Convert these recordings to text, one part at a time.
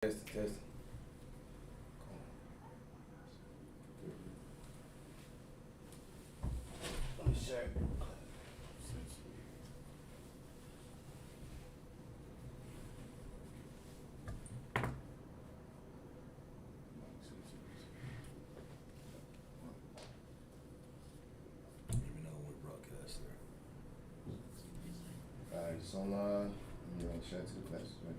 Test. Let me share. Even know what broadcast there. Alright, it's online. You want to share to the class, right?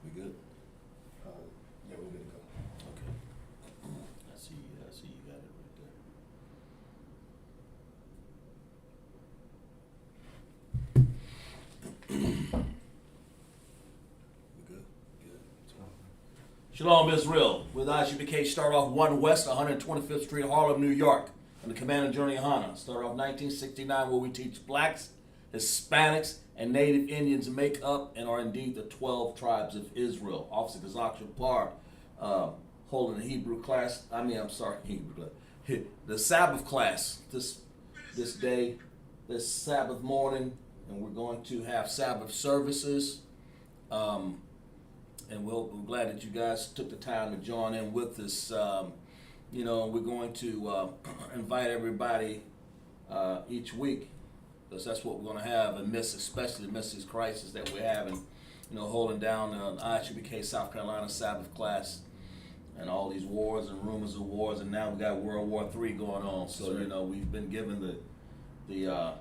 We good? Yeah, we're good to go. Okay. I see you got it right there. We good? Good. Shalom, Israel. With Isupk, start off 1 West, 125th Street, Harlem, New York. And the Commander Journey Hana. Start off 1969, where we teach blacks, Hispanics, and Native Indians make up and are indeed the 12 tribes of Israel. Officer Kazak Shapar, holding the Hebrew class. The Sabbath class this day, this Sabbath morning, and we're going to have Sabbath services. And we're glad that you guys took the time to join in with us. We're going to invite everybody each week, because that's what we're going to have, and especially amidst this crisis that we're having, holding down the Isupk South Carolina Sabbath class, and all these wars and rumors of wars, and now we got World War III going on. So we've been given the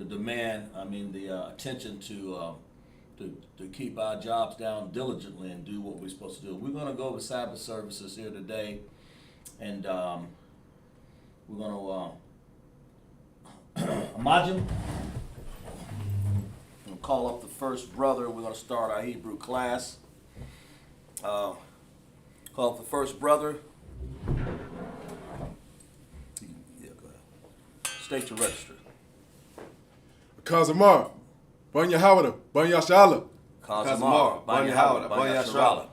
demand. The attention to keep our jobs down diligently and do what we're supposed to do. We're going to go over Sabbath services here today, and we're going to imagine. We'll call up the first brother. We're going to start our Hebrew class. Call up the first brother. Yeah, go ahead. State your register. Kazamar, Ban Yahwadah, Ban Yashala. Kazamar, Ban Yahwadah, Ban Yashala.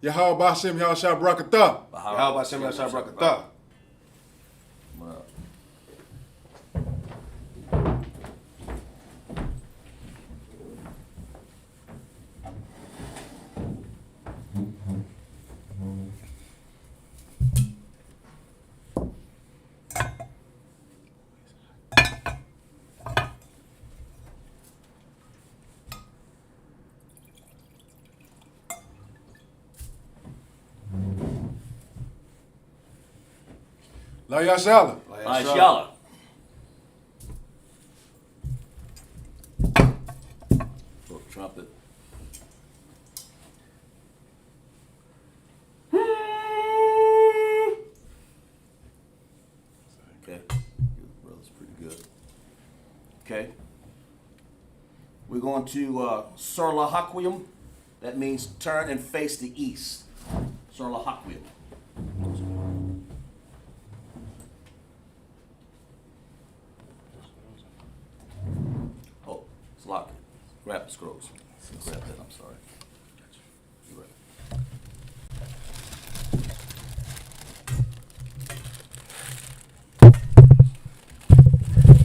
Yahweh Bashem Yahshua Brakatah. Yahweh Bashem Yahshua Brakatah. La Yashala. Yashala. Trumpet. Okay, brother's pretty good. Okay, we're going to Surla Hakwim. That means turn and face the east. Surla Hakwim. Oh, it's locked. Grab the scrolls. Grab that, I'm sorry. You're right.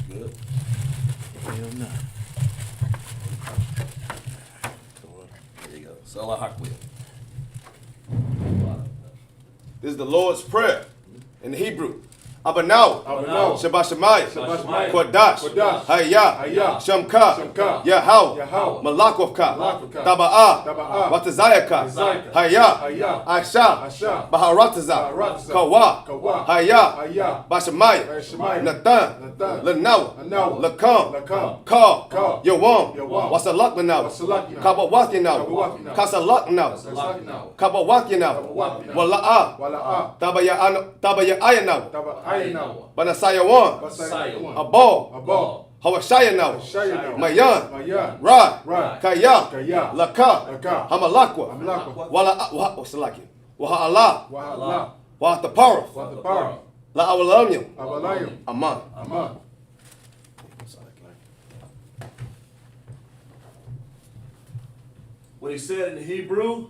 Good. Hell no. There you go. Salah Hakwil. This is the Lord's Prayer in Hebrew. Abanaw, Shabbat Shemayim, Kodash, Hayah, Shamka, Yahau, Malakovka, Taba'ah, Watazayaka, Hayah, Aisha, Baharataza, Kawa, Hayah, Bashamaya, Nathan, Lanaw, Lakam, Ka, Yawam, Wasalak Lanaw, Kabawat Yanaw, Kasalak Now, Kabawat Yanaw, Wala'ah, Tabaya Ayanaw. Banasaya one, Abo, Hawashaya now. Shayanawa. Mayan. Mayan. Ra. Ra. Kaya. Kaya. Laka. Laka. Hamalakwa. Hamalakwa. Wala what's the like? Wahala. Wahala. Wahatapara. Watapara. La awalamyam. Abalayam. Aman. Aman. What he said in Hebrew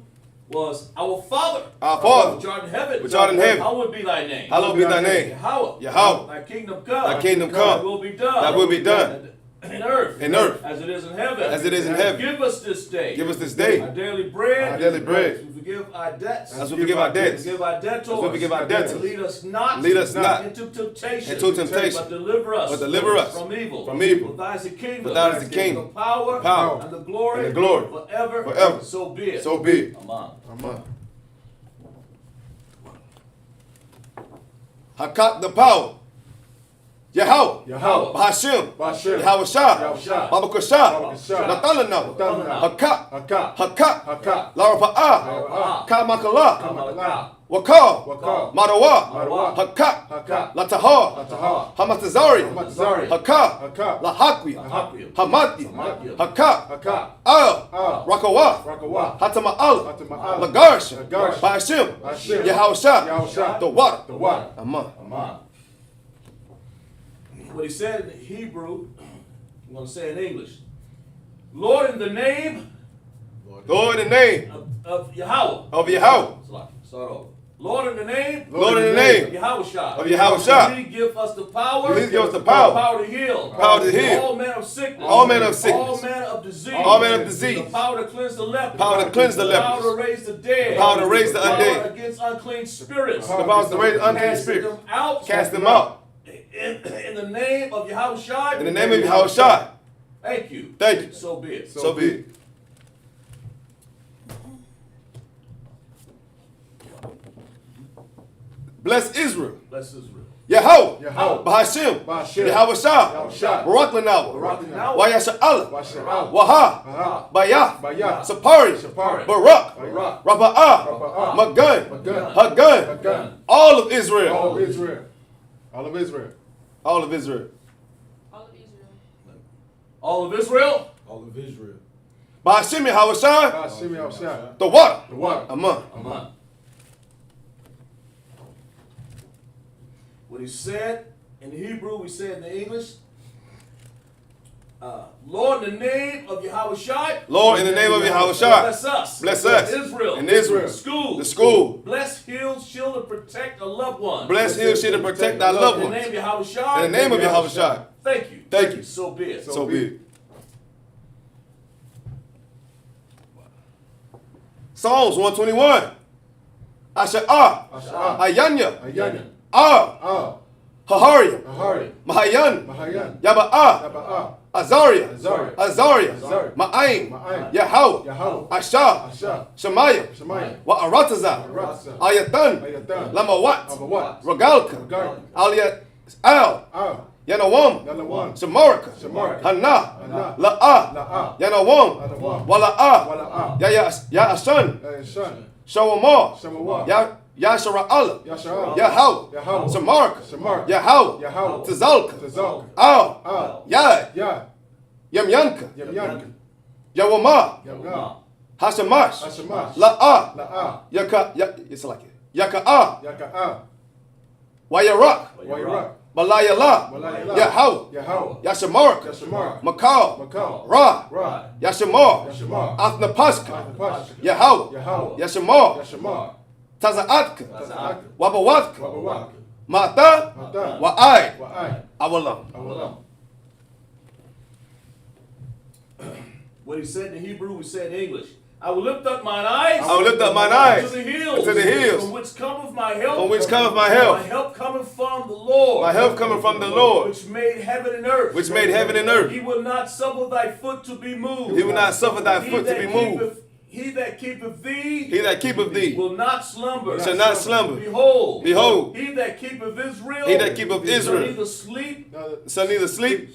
was, Our Father, Our Father, which art in heaven, which art in heaven, hallowed be thy name. hallowed be thy name. Yahweh, Yahweh, thy kingdom come. thy kingdom come. Thy will be done. Thy will be done. In earth. In earth. As it is in heaven. As it is in heaven. Give us this day. Give us this day our daily bread. our daily bread. As we forgive our debts. As we forgive our debts. Forgive our debtors. As we forgive our debtors. And lead us not into temptation. But deliver us from evil. From evil. For thine is the kingdom. For thine is the kingdom. The power. And the glory. And the glory. Forever. Forever. So be it. So be it. Amen. Amen. Hakat the power. Yahweh. Yahweh. Bahashim. Bahashim. Yahweh Shah. Yahweh. Babakashah. Babakashah. Natalana. Natalana. Hakat. Hakat. Hakat. Hakat. Larapa'ah. Larapa'ah. Kamakala. Kamalaka. Wakal. Wakal. Marawa. Marawa. Hakat. Hakat. Latahar. Latahar. Hamatazari. Hamatazari. Hakat. Hakat. Lahakwiya. Lahakwiya. Hamati. Hamati. Hakat. Hakat. Al. Al. Rakawa. Rakawa. Hatama'al. Hatama'al. Lagarsha. Lagarsha. Bahashim. Bahashim. Yahweh Shah. Yahweh Shah. The water. The water. Aman. Aman. What he said in Hebrew, I'm going to say in English. Lord, in the name Lord, in the name of Yahweh. of Yahweh. Start over. Lord, in the name Lord, in the name of Yahweh Shah. of Yahweh Shah. Please give us the power. Please give us the power. Power to heal. Power to heal. All manner of sickness. All manner of sickness. All manner of disease. All manner of disease. The power to cleanse the lepers. Power to cleanse the lepers. Power to raise the dead. Power to raise the Power undead. against unclean spirits. The power to raise unclean Casting spirits. them out. Cast them out. In the name of Yahweh Shah. In the name of Yahweh Shah. Thank you. Thank you. So be it. So be it. Bless Israel. Bless Israel. Yahweh. Yahweh. Bahashim. Bahashim. Yahweh Shah. Yahweh Shah. Barak Lanawa. Barak Lanawa. Wayasha Allah. Washa'al. Waha. Aha. Bayah. Bayah. Sapari. Sapari. Barak. Barak. Raba'ah. Raba'ah. Magun. Magun. Hagun. Hagun. All of Israel. All of Israel. All of Israel. All of Israel. All of Israel. All of Israel. Bahashim Yahweh Shah. Bahashim Yahweh Shah. The water. The water. Aman. Amen. What he said in Hebrew, we said in the English. Lord, in the name of Yahweh Shah. Lord, in the name of Yahweh Shah. Bless us. Bless us. Israel. And Israel. The The school. Bless, heal, shield, and protect a loved one. Bless, heal, shield, and protect thy loved In the ones. name of Yahweh Shah. In the name of Yahweh Shah. Thank you. Thank you. So be it. So be it. Psalms 121. Asha'ah. Asha'ah. Ayanya. Ayanya. Ah. Hahariah. Ahari. Mahayan. Mahayan. Yaba'ah. Yaba'ah. Azariah. Azariah. Azariah. Azariah. Ma'aim. Ma'aim. Yahweh. Yahweh. Ashah. Ashah. Shemaiah. Shemaiah. Wa'aratazah. Aratazah. Ayatan. Ayatan. Lamawat. Lamawat. Ragalka. Ragalka. Aliyat. Al. Al. Yanawam. Yanawam. Shamarika. Shamarika. Hana. Hana. La'ah. La'ah. Yanawam. Yanawam. Wala'ah. Wala'ah. Ya'ashan. Son. Shawamah. Shemawah. Yashara'ala. Yasha'al. Yahweh. Yahweh. Samarka. Samarka. Yahweh. Yahweh. Tazalka. Tazalka. Al. Al. Yad. Yad. Yamyanka. Yamyanka. Yawamah. Yamna. Hashamash. Hashamash. La'ah. La'ah. It's like it. Yaka'ah. Yaka'ah. Wayarak. Wayrak. Balayala. Balayala. Yahweh. Yahweh. Yashamarka. Yashamarka. Makal. Makal. Ra. Ra. Yashamar. Yashamar. Athnapashka. Athnapashka. Yahweh. Yahweh. Yashamar. Yashamar. Taza'atka. Taza'atka. Wabawatka. Wabawak. Mata. Mata. Wa'ai. Wa'ai. Awalam. Awalam. What he said in Hebrew, we said in English. I will lift up mine eyes. I will lift up mine eyes to the hills. to the hills. From which cometh my help. From which cometh my help. My help cometh from the Lord. My help coming from the Lord, Which made heaven and earth. which made heaven and earth. He will not suffer thy foot to be moved. He will not suffer thy He foot to that be moved. keepeth- He that keepeth thee. He that keepeth thee will not slumber. shall not slumber. Behold. Behold. He that keepeth Israel. He that keepeth Israel shall neither sleep. shall neither sleep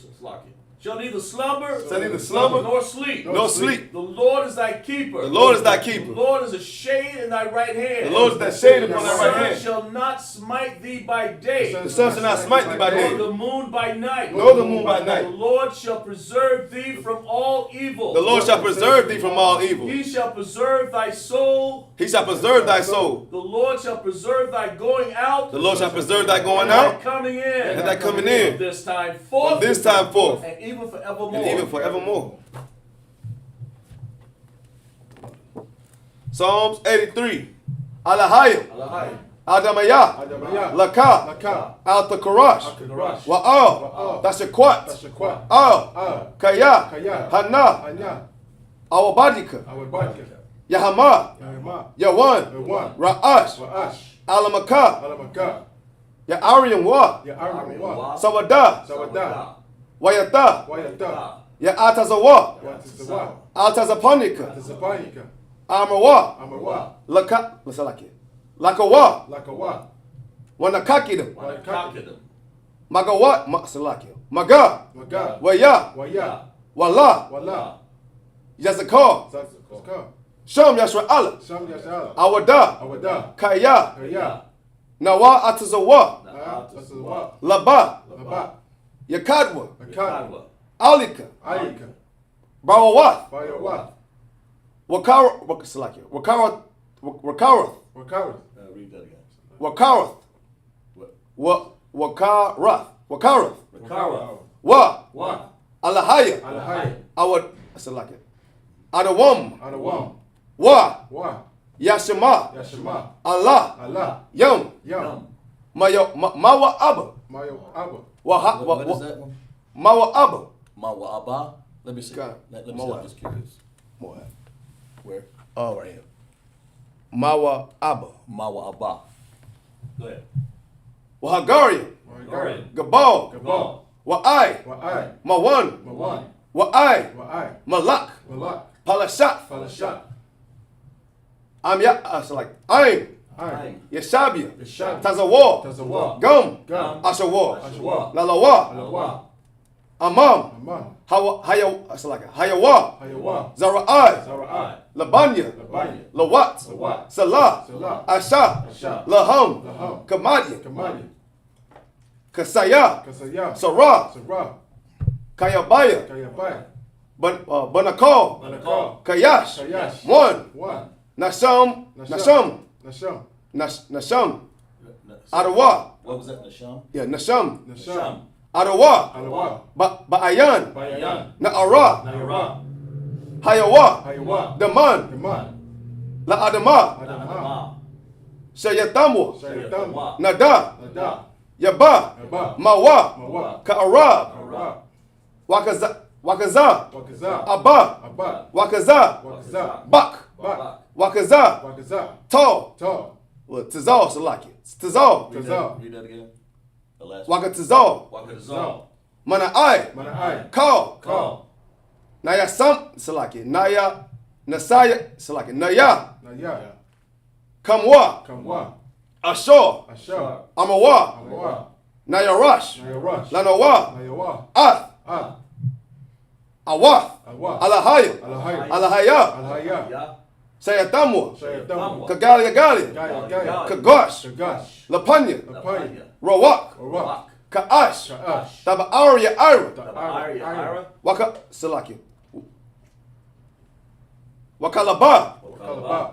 shall neither slumber, Shall neither slumber nor sleep. nor sleep. The Lord is thy keeper. The Lord is thy The keeper. Lord is a shade in thy right hand. The Lord is that shade The upon thy right sun hand. shall not smite thee by day, The sun shall not smite thee by nor day, the moon by night. nor the moon by The night. Lord shall preserve thee from all evil. The Lord shall preserve thee from all evil. He shall preserve thy soul. He shall preserve thy soul. The Lord shall preserve thy going out. The Lord shall preserve thy going and thy out coming in. and thy coming From in this time forth. from this time forth And even forevermore. and even forevermore. Psalms 83. Alahayim. Alahai. Adamayah. Adamaya. Laka. Laka. Al-Takarash. Akarash. Wa'al. Wa'al. Tashakwat. Tashakwat. Al. Kaya. Kaya. Hana. Anya. Awabadika. Awabadika. Yahama. Yahama. Yawan. Yawan. Ra'ash. Ra'ash. Alamaka. Alamaka. Ya'ariyam wa. Ya'arim wa. Sawada. Sawada. Wayata. Wayata. Ya'atazawa. Watizawa. Altazapanika. Tizapanika. Amawa. Amawa. Laka. What's that like it? Lakawa. Lakawa. Wanakakidam. Wanakakidam. Magawa. Salaki. Maga. Maga. Waya. Waya. Wala. Wala. Yazakar. Zazaka. Sham Yashra Allah. Sham Yashala. Awada. Awada. Kaya. Kaya. Nawa Atazawa. Tazawa. Laba. Laba. Yakadwa. Akadwa. Alika. Alika. Barawat. Bayawa. Wakara. Salaki. Wakara. Wakarath. Wakara. Read that again. Wakarath. Wakarath. Wakarath. Wakara. Wa. Wa. Alahaya. Alahai. Awad. Salaki. Adawam. Adawam. Wa. Wa. Yashima. Yashima. Allah. Allah. Yum. Yam. Mawa Abba. Mayo Abba. What is that one? Mawa Abba. Mawa Abba. Let me see. God. Let me see. Mawa. I'm just curious. Moab. Where? Oh, right here. Mawa Abba. Mawa Abba. Go ahead. Wahagarian. Wagari. Gabal. Gabal. Wa'ai. Wa'ai. Mawan. Mawan. Wa'ai. Wa'ai. Malak. Malak. Palashat. Falashat. So like Ain. Ain. Yeshabia. Yeshab. Tazawa. Tazawa. Gum. Gam. Ashawa. Ashwa. Lalawa. Alawa. Amam. Amman. Hayawa. Hayawa. Zara'ai. Zara'ai. Labanya. Labanya. Lawat. Lawat. Salah. Salah. Asha. Asha. Laham. Laham. Kamadia. Kamali. Kasaya. Kasaya. Sarah. Sarah. Kayabaya. Kayabaya. Banakal. Banakal. Kayash. Kayash. One. One. Nasham. Nasham. Nasham. Nasham. Nasham. Adawa. What was that? Nasham? Yeah, Nasham. Nasham. Adawa. Alawa. Ba'ayan. Bayan. Na'ara. Naira. Hayawa. Hayawa. Daman. Daman. La'adama. Adama. Shayatamwa. Shayatam. Nada. Nada. Yaba. Yaba. Mawa. Mawa. Ka'arab. Arab. Wakaza. Wakaza. Abba. Abba. Wakaza. Wakaza. Bak. Bak. Wakaza. Wakaza. Tall. Tall. Well, Tazal, Salaki. Tazal. Tazal. Read that again. The last Wakatazal. Wakatazal. Mana'ai. Mana'ai. Call. Call. Naya Sam. Salaki. Naya. Nasaya. Salaki. Naya. Naya. Kamwa. Kamwa. Ashor. Ashar. Amawa. Amawa. Naya Rush. Naya Rush. Lanawa. Nayawa. Ath. Ah. Awath. Awa. Alahaya. Alahaya. Alahaya. Alahaya. Ya. Sayatamwa. Shayatam. Kagalia Galia. Gaya. Gaya. Kagosh. Shagash. Lapanya. Lapaya. Rawak. Arak. Ka'ash. Sha'ash. Taba'aria Ira. Ira. Waka. Salaki. Wakalaba. Wakalaba.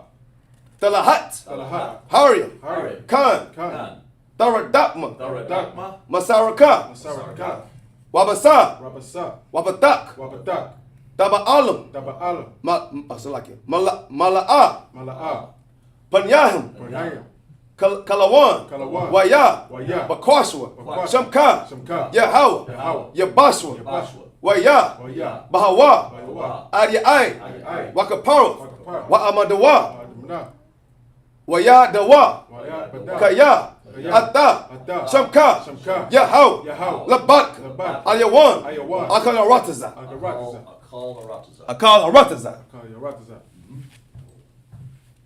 Talahat. Talahat. Haria. Hari. Khan. Khan. Tharadakma. Daradakma. Masaraka. Masaraka. Wabasa. Rabasa. Wabatak. Wabadak. Taba'alam. Daba'alam. Salaki. Mala'a. Mala'a. Panyahim. Pranayam. Kalawan. Kalawan. Waya. Waya. Bakwashwa. Bakwashwa. Shamka. Shamka. Yahawa. Yahawa. Yabashwa. Yabashwa. Waya. Waya. Bahawa. Bayawa. Adi'ai. Ai. Wakaparoth. Wakapara. Wa'amadawa. Adumna. Waya Dawa. Waya. Bada. Kaya. Kaya. Atta. Atta. Shamka. Shamka. Yahaw. Yahaw. Labat. Labat. Ayawan. Ayawan. Akalarataza. Akarataza. Akal Arataza. Akalarataza. Akarataza.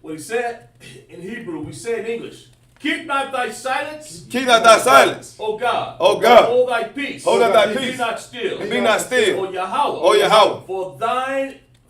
What he said in Hebrew, we say in English. Keep not thy silence. Keep not thy silence. O God. O God. Hold thy peace. Hold up thy And peace. Be not still. And be not still. O Yahweh. O Yahweh.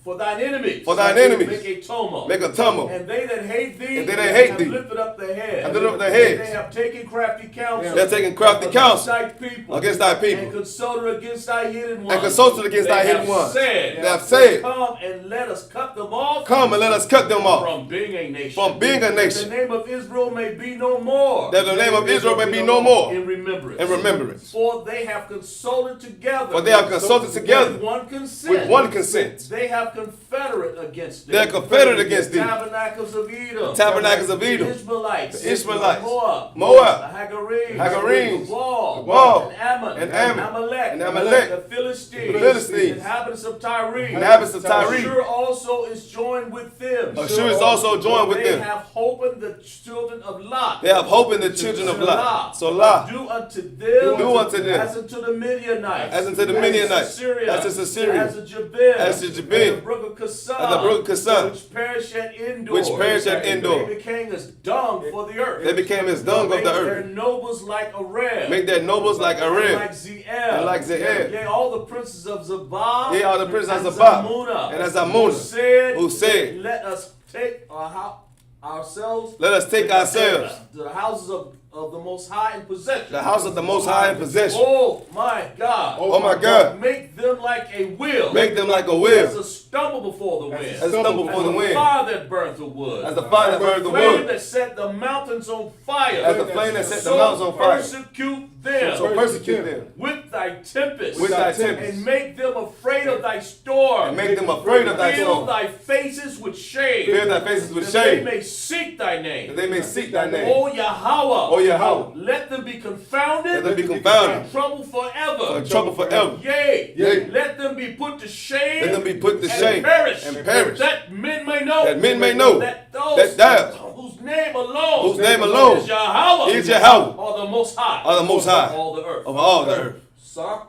For thine enemies. For thine enemies. Make a tumult. Make a tumult. And they that hate thee. And they that hate have thee. lifted up their head. Have lifted up their heads. They have taken crafty counsel. They have taken crafty counsel Against thy people. against thy people. And consulted against thy hidden ones. And consulted against thy hidden ones. They have said, Come and let us cut them off. Come and let us cut them off. From being a nation. From being a nation. That the name of Israel may be no more. That the name of Israel may be no more. In remembrance. In remembrance. For they have consulted together. For they have consulted together. With one consent. With one consent. They have confederate against them. They are confederate against thee. Tabernacles of Edom. Tabernacles of Edom. The Ishmaelites. The Ishmaelites. Moab. Moab. The Hagarenes. Hagarenes. The Wall. Wall. And Ammon. And Ammon. Amalek. And Amalek. The Philistines. The Philistines. The inhabitants of Tyre. Inhabitants of Tyre. Ashur also is joined with them. Ashur is also joined with them. They have holpen the children of Lot. They have hope in the children of Lot. So Lot. Do unto them. Do unto them. As unto the Midianites. As unto the Midianites. As to Assyria. As to Jabin. As to Jabin. And the brook of Kassan. And the brook of Kassan. Which perished at Endor. Which perished at Endor. They became as dung for the earth. They became as dung of the Their earth. nobles like Arab. Make their nobles like And Arab. like Zeel. And like Zeel. Yea, all the princes of Zabah. Yea, all the princes of and Zabah. Zalmunna, And Zalmunna. Who said, let us take ourselves. Let us take ourselves. The houses of the Most High in possession. The house of the Most High in possession. Oh my God. Oh my God. Make them like a wheel. Make them like a As wheel. a stumble before the wind. As a stumble before the wind. Fire that burns the wood. As the fire that burns the flame wood. that set the mountains on fire. As the flame that set the mountains on fire. Persecute them. So persecute them. With thy tempest. With thy tempest. And make them afraid of thy storm. And make them afraid of thy Fill storm. thy faces with shame. Fill thy faces with that shame. they may seek thy name. That they may seek thy name. O Yahweh. O Yahweh. Let them be confounded. Let them be confounded. And trouble forever. For trouble forever. Yea. Yea. Let them be put to shame. Let them be put to and shame. Perish. And perish. That men may know. That men may know. That those That whose name alone. Whose name alone Is Yahweh. is Yahweh. Or the Most High. Or the Most High. Of all the earth. Of all the earth. Sir.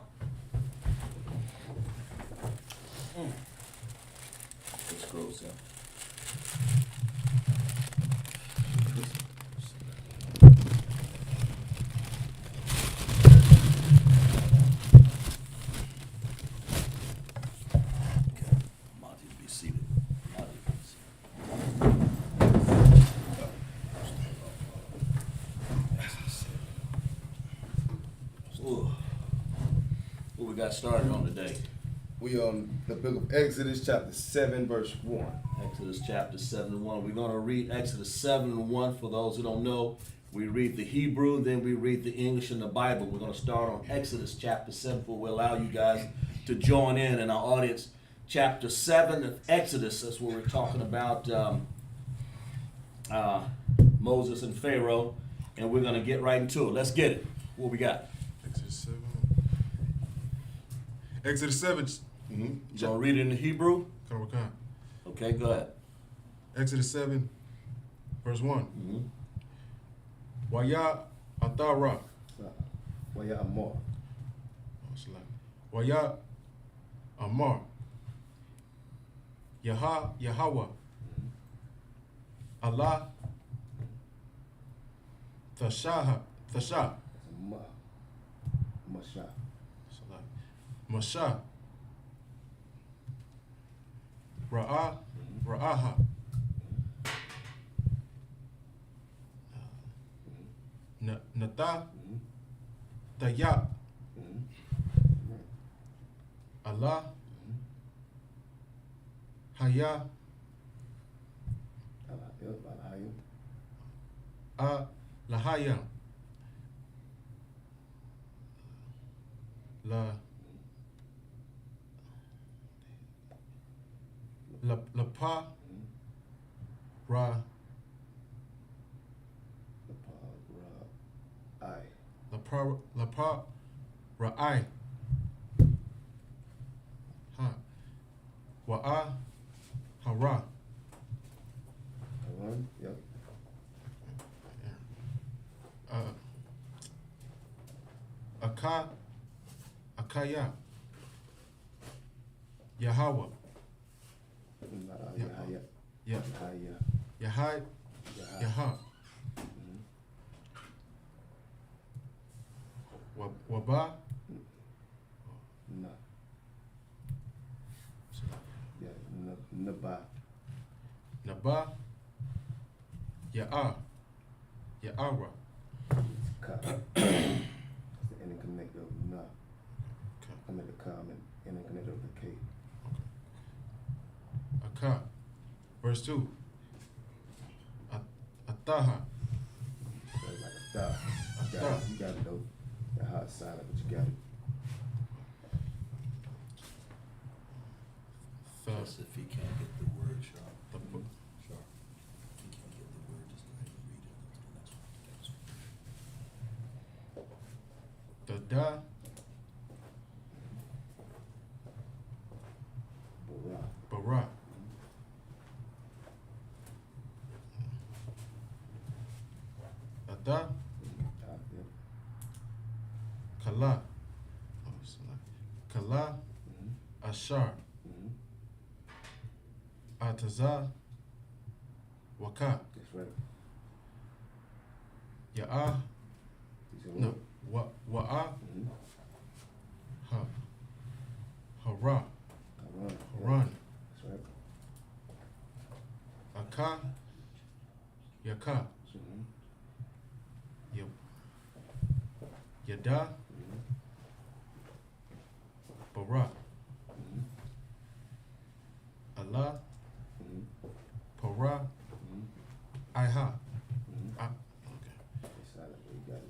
Let's close here. Monty, be seated. Monty, be seated. Ooh. What we got started on today? We on the book of Exodus chapter 7 verse 1. Exodus chapter 7 and 1. We're going to read Exodus 7 and 1. For those who don't know, we read the Hebrew, and then we read the English in the Bible. We're going to start on Exodus chapter 7, for we'll allow you guys to join in our audience. Chapter 7 of Exodus, that's what we're talking about, Moses and Pharaoh, and we're going to get right into it. Let's get it. What we got? Exodus 7. Exodus 7. You going to read it in the Hebrew? Can I recount? Okay, go ahead. Exodus 7, verse 1. Waya Atara. Waya Amor. Waya Amar. Yahweh. Allah. Tasha. Masha. Ra'aha. Nata. Taya. Allah. Haya. Lahaya. Lapa. Ra. Lapa. Ra'ai. Ha. Wa'a. Hara. Yep. Akaya. Yahweh. Yahaya. Yeah. Yahaya. Yahai. Yaha. Waba. Nah. Yeah, Naba. Naba. Ya'ar. Ya'ara. Ka. That's the ending connector of Na. Okay. I mean the Ka, I mean ending connector of the K. Aka. Verse 2. Ataha. So it's like a da. You got it though. The hot silent, but you got it. Just if he can't get the word, Shar. The Shar. If he can't get the word, just go ahead and read it. Go to the next one. The da. Bara. Bara. Ada. Yeah. Kala. Oh, it's not. Kala. Ashar. Ataza. Waka. That's right. Ya'a. You said No. Wa'a. Ha. Hara. Haran. That's right. Aka. Yaka. Yada. Bara. Allah. Para. Iha. Okay. It's silent, but you got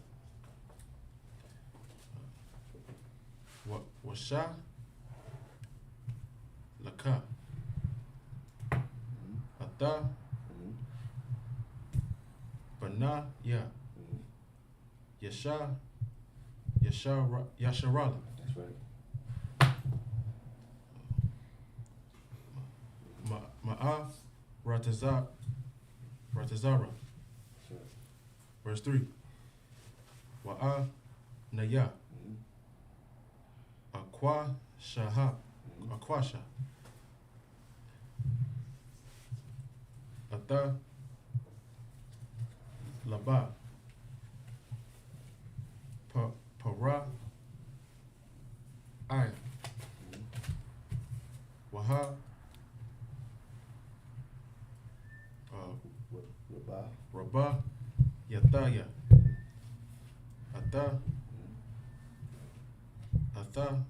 it. Washa. Laka. Ata. Bana. Ya. Yasha. Yasharala. That's right. Ma'a. Ratazara. That's right. Verse 3. Wa'a. Naya. Aqua. Shaha. Aquasha. Ata. Laba. Para. I. Waha. Rabah. Rabah. Yataya. Ata. Atha.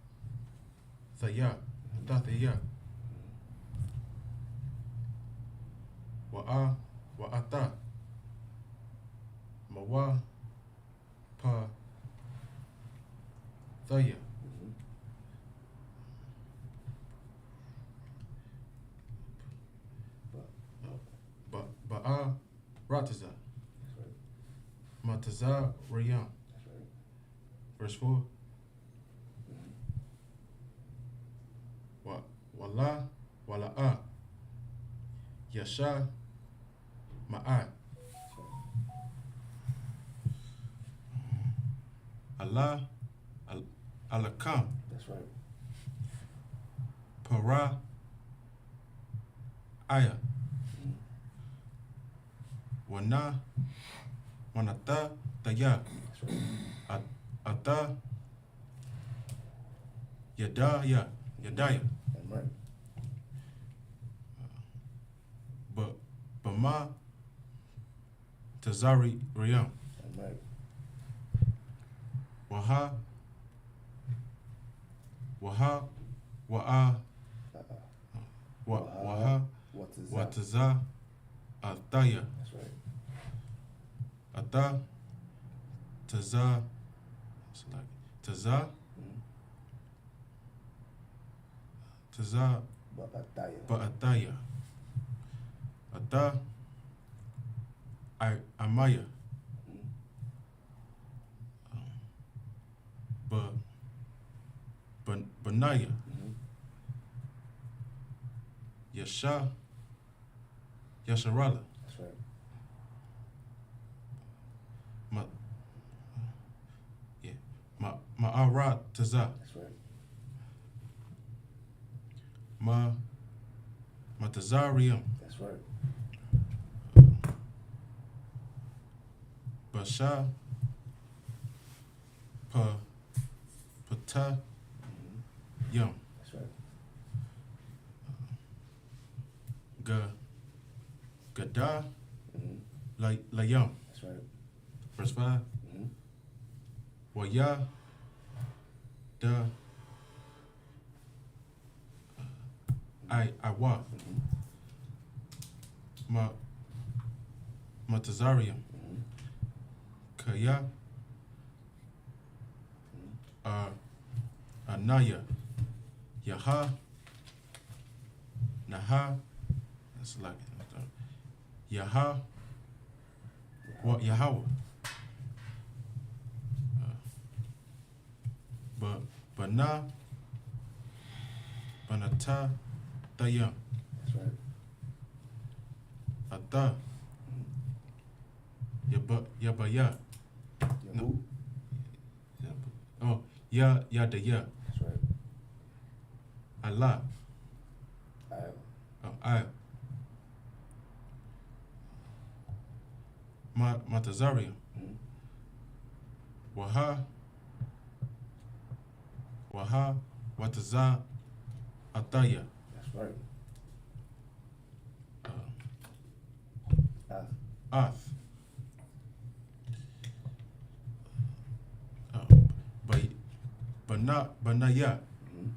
Thaya. Atathaya. Wa'a. Wa'ata. Mawa. Pa. Thaya. Ba'a. Rataza. That's right. Mataza. Rayam. That's right. Verse 4. Wala. Wala'a. Yasha. Ma'a. Allah. Alakam. That's right. Para. Aya. Wana. Wanata. Taya. That's right. Ata. Yadaya. Yadaya. That's right. Bama. Tazari Riyam. That's right. Waha. Wa'a. Waha. Wataza. Ataya. That's right. Ata. Taza. Taza. Taza. Ba'ataya. Ata. Amaya. Benaya. Yasharala. That's right. Ma'ara Taza. That's right. Matazarium. That's right. Basha. ta, yum. That's right. Gada, Mm-hmm. la yum. That's right. Verse 5. Mm-hmm. Waya, da, I wa. Mm-hmm. Matazarium. Mm-hmm. Kaya, Anaya, Yaha, Naha, that's like Yaha, what Yahweh. Bana, Banata, Dayam, That's right. Ata, Yabaya. Yahu. Oh, Ya Daya, That's right. Allah, I. Matazarium, Mm-hmm. Waha, Wataza, Ataya. That's right. Ath. Banaya, Mm-hmm.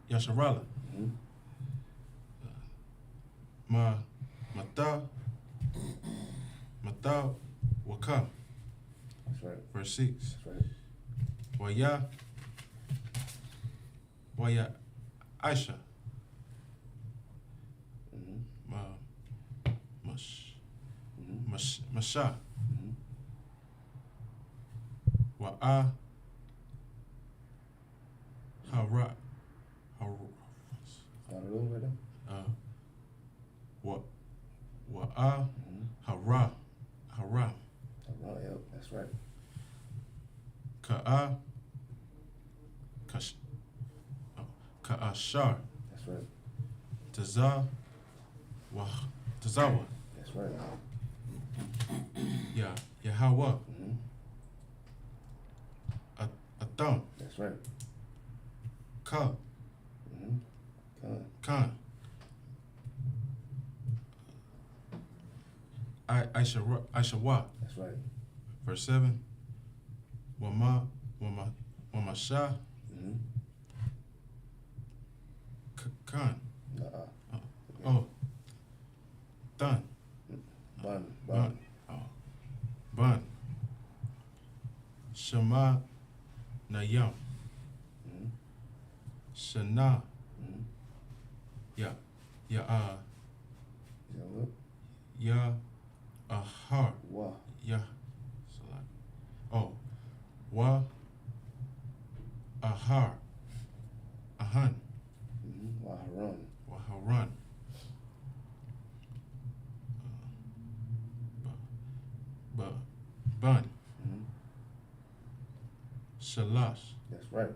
Yasharala, Mm-hmm. Mata, Waka. That's right. Verse 6. That's right. Waya, Aisha, Mm-hmm. Mm-hmm. Masha, Mm-hmm. Wa'a, Hara, Start it over there. Wa'a, Mm-hmm. Hara, Oh, yep. That's right. Ka'ashar, That's right. Tazawa, That's right. Yahweh, Mm-hmm. Atam, That's right. Ka, Mm-hmm. Khan, Aishawa. That's right. Verse 7. Wamasha, Mm-hmm. Khan. Uh-uh. Oh, Done. Bun. Bun. Shema Nayam. Mm-hmm. Shana. Mm-hmm. Ya. Is that what? Ya. Ahar. Wah. Ya. Oh. Wa. Ahar. Ahan. Mm-hmm. Waharon. Waharan. Bun. Mm-hmm. Shalash. That's right.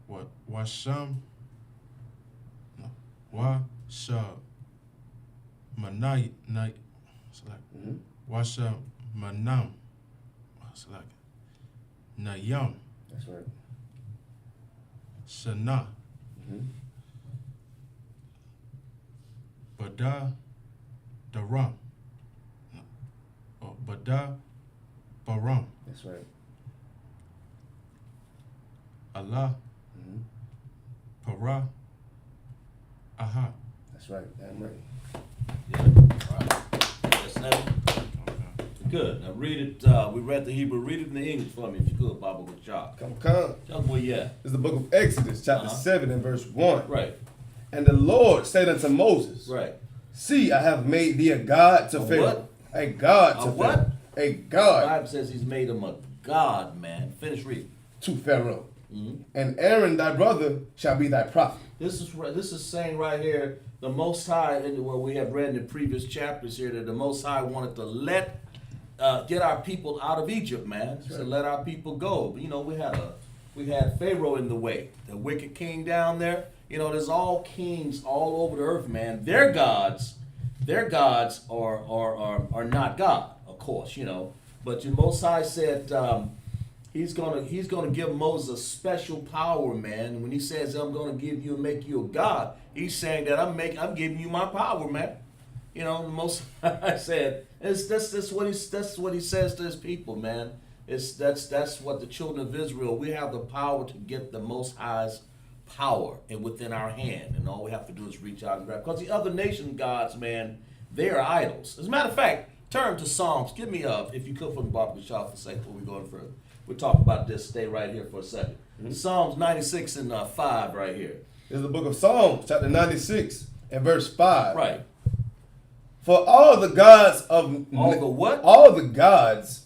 What? Washam. No. Washa. Manai. Mm-hmm. Washa Manam. Nayam. That's right. Shana. Mm-hmm. Bada. Daram. No. Oh, Bada. Baram. That's right. Allah. Mm-hmm. Para. Aha. That's right. Damn right. Yeah. All right. Yes, Evan. Good. Now read it. We read the Hebrew. Read it in the English for me, if you could, Baba, with Shar. Come. Tell them where you at. This is the book of Exodus, chapter 7 and verse 1. Right. And the Lord said unto Moses, Right. See, I have made thee a god to A Pharaoh. what? A god A to what? Pharaoh. A The god Bible says he's made him a god, man. Finish reading. to Pharaoh. Mm-hmm. And Aaron thy brother shall be thy prophet. This is saying right here, the Most High, and what we have read in the previous chapters here, that the Most High wanted to get our people out of Egypt, man. That's So right. let our people go. But, you know, we had Pharaoh in the way, the wicked king down there. You know, there's all kings all over the earth, man. Their gods are not God, of course, you know. But the Most High said, He's gonna give Moses special power, man. When he says, I'm gonna give you and make you a God, he's saying that I'm giving you my power, man. You know, the most I said, that's what he says to his people, man. That's what the children of Israel, we have the power to get the Most High's power and within our hand, and all we have to do is reach out and grab. Because the other nation gods, man, they are idols. As a matter of fact, turn to Psalms. Give me if you could, from the Barbara Shaw for a second before we go any further. We'll talk about this. Stay right here for a second. Mm-hmm. Psalms 96 and 5 right here. This is the book of Psalms, chapter 96 and verse 5. Right. For all the gods of all the what? All the gods